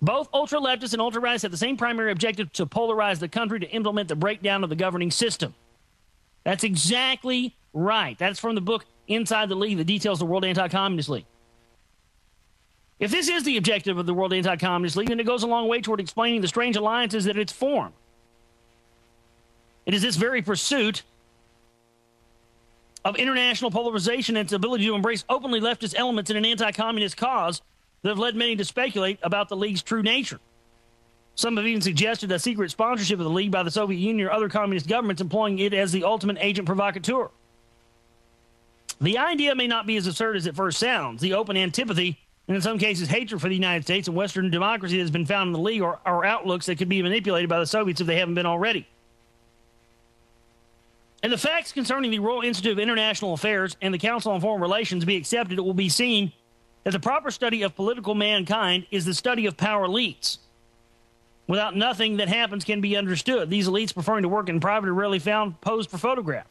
Both ultra-leftists and ultra-rightists have the same primary objective: to polarize the country, to implement the breakdown of the governing system. That's exactly right. That's from the book Inside the League that details the World Anti-Communist League. If this is the objective of the World Anti-Communist League, then it goes a long way toward explaining the strange alliances that it's formed. It is this very pursuit of international polarization and its ability to embrace openly leftist elements in an anti-communist cause that have led many to speculate about the League's true nature. Some have even suggested a secret sponsorship of the League by the Soviet Union or other communist governments, employing it as the ultimate agent provocateur. The idea may not be as absurd as it first sounds. The open antipathy, and in some cases hatred for the United States and Western democracy that has been found in the League are outlooks that could be manipulated by the Soviets if they haven't been already. And the facts concerning the Royal Institute of International Affairs and the Council on Foreign Relations be accepted, it will be seen that the proper study of political mankind is the study of power elites. Without nothing that happens can be understood. These elites, preferring to work in private, are rarely found posed for photographs.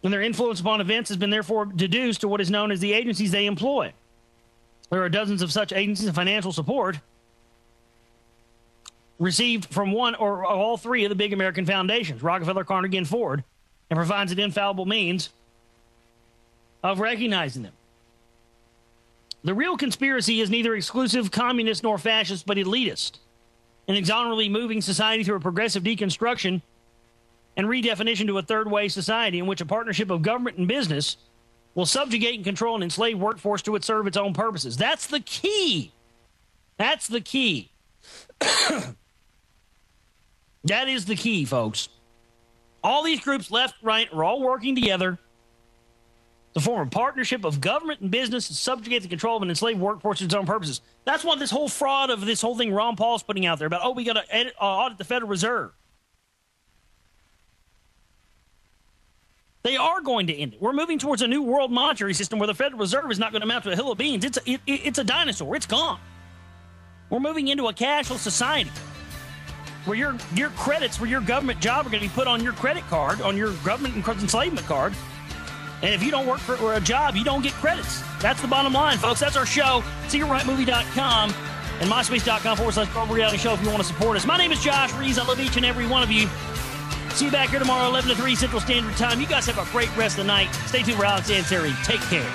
And their influence upon events has been therefore deduced to what is known as the agencies they employ. There are dozens of such agencies, and financial support received from one or all three of the big American foundations, Rockefeller, Carnegie, and Ford, and provides an infallible means of recognizing them. The real conspiracy is neither exclusive communist nor fascist, but elitist, inexorably moving society through a progressive deconstruction and redefinition to a third-way society in which a partnership of government and business will subjugate and control an enslaved workforce to serve its own purposes. That's the key. That's the key. That is the key, folks. All these groups, left, right, are all working together to form a partnership of government and business to subjugate the control of an enslaved workforce to its own purposes. That's what this whole fraud of this whole thing Ron Paul's putting out there about, we got to audit the Federal Reserve. They are going to end it. We're moving towards a new world monetary system where the Federal Reserve is not going to amount to a hill of beans. It's a dinosaur. It's gone. We're moving into a cashless society where your credits for your government job are going to be put on your credit card, on your government enslavement card. And if you don't work for a job, you don't get credits. That's the bottom line, folks. That's our show. SecretRightMovie.com and MySpace.com/Reality Show if you want to support us. My name is Josh Reeves. I love each and every one of you. See you back here tomorrow, 11 to 3 Central Standard Time. You guys have a great rest of the night. Stay tuned for Alex Ansari. Take care.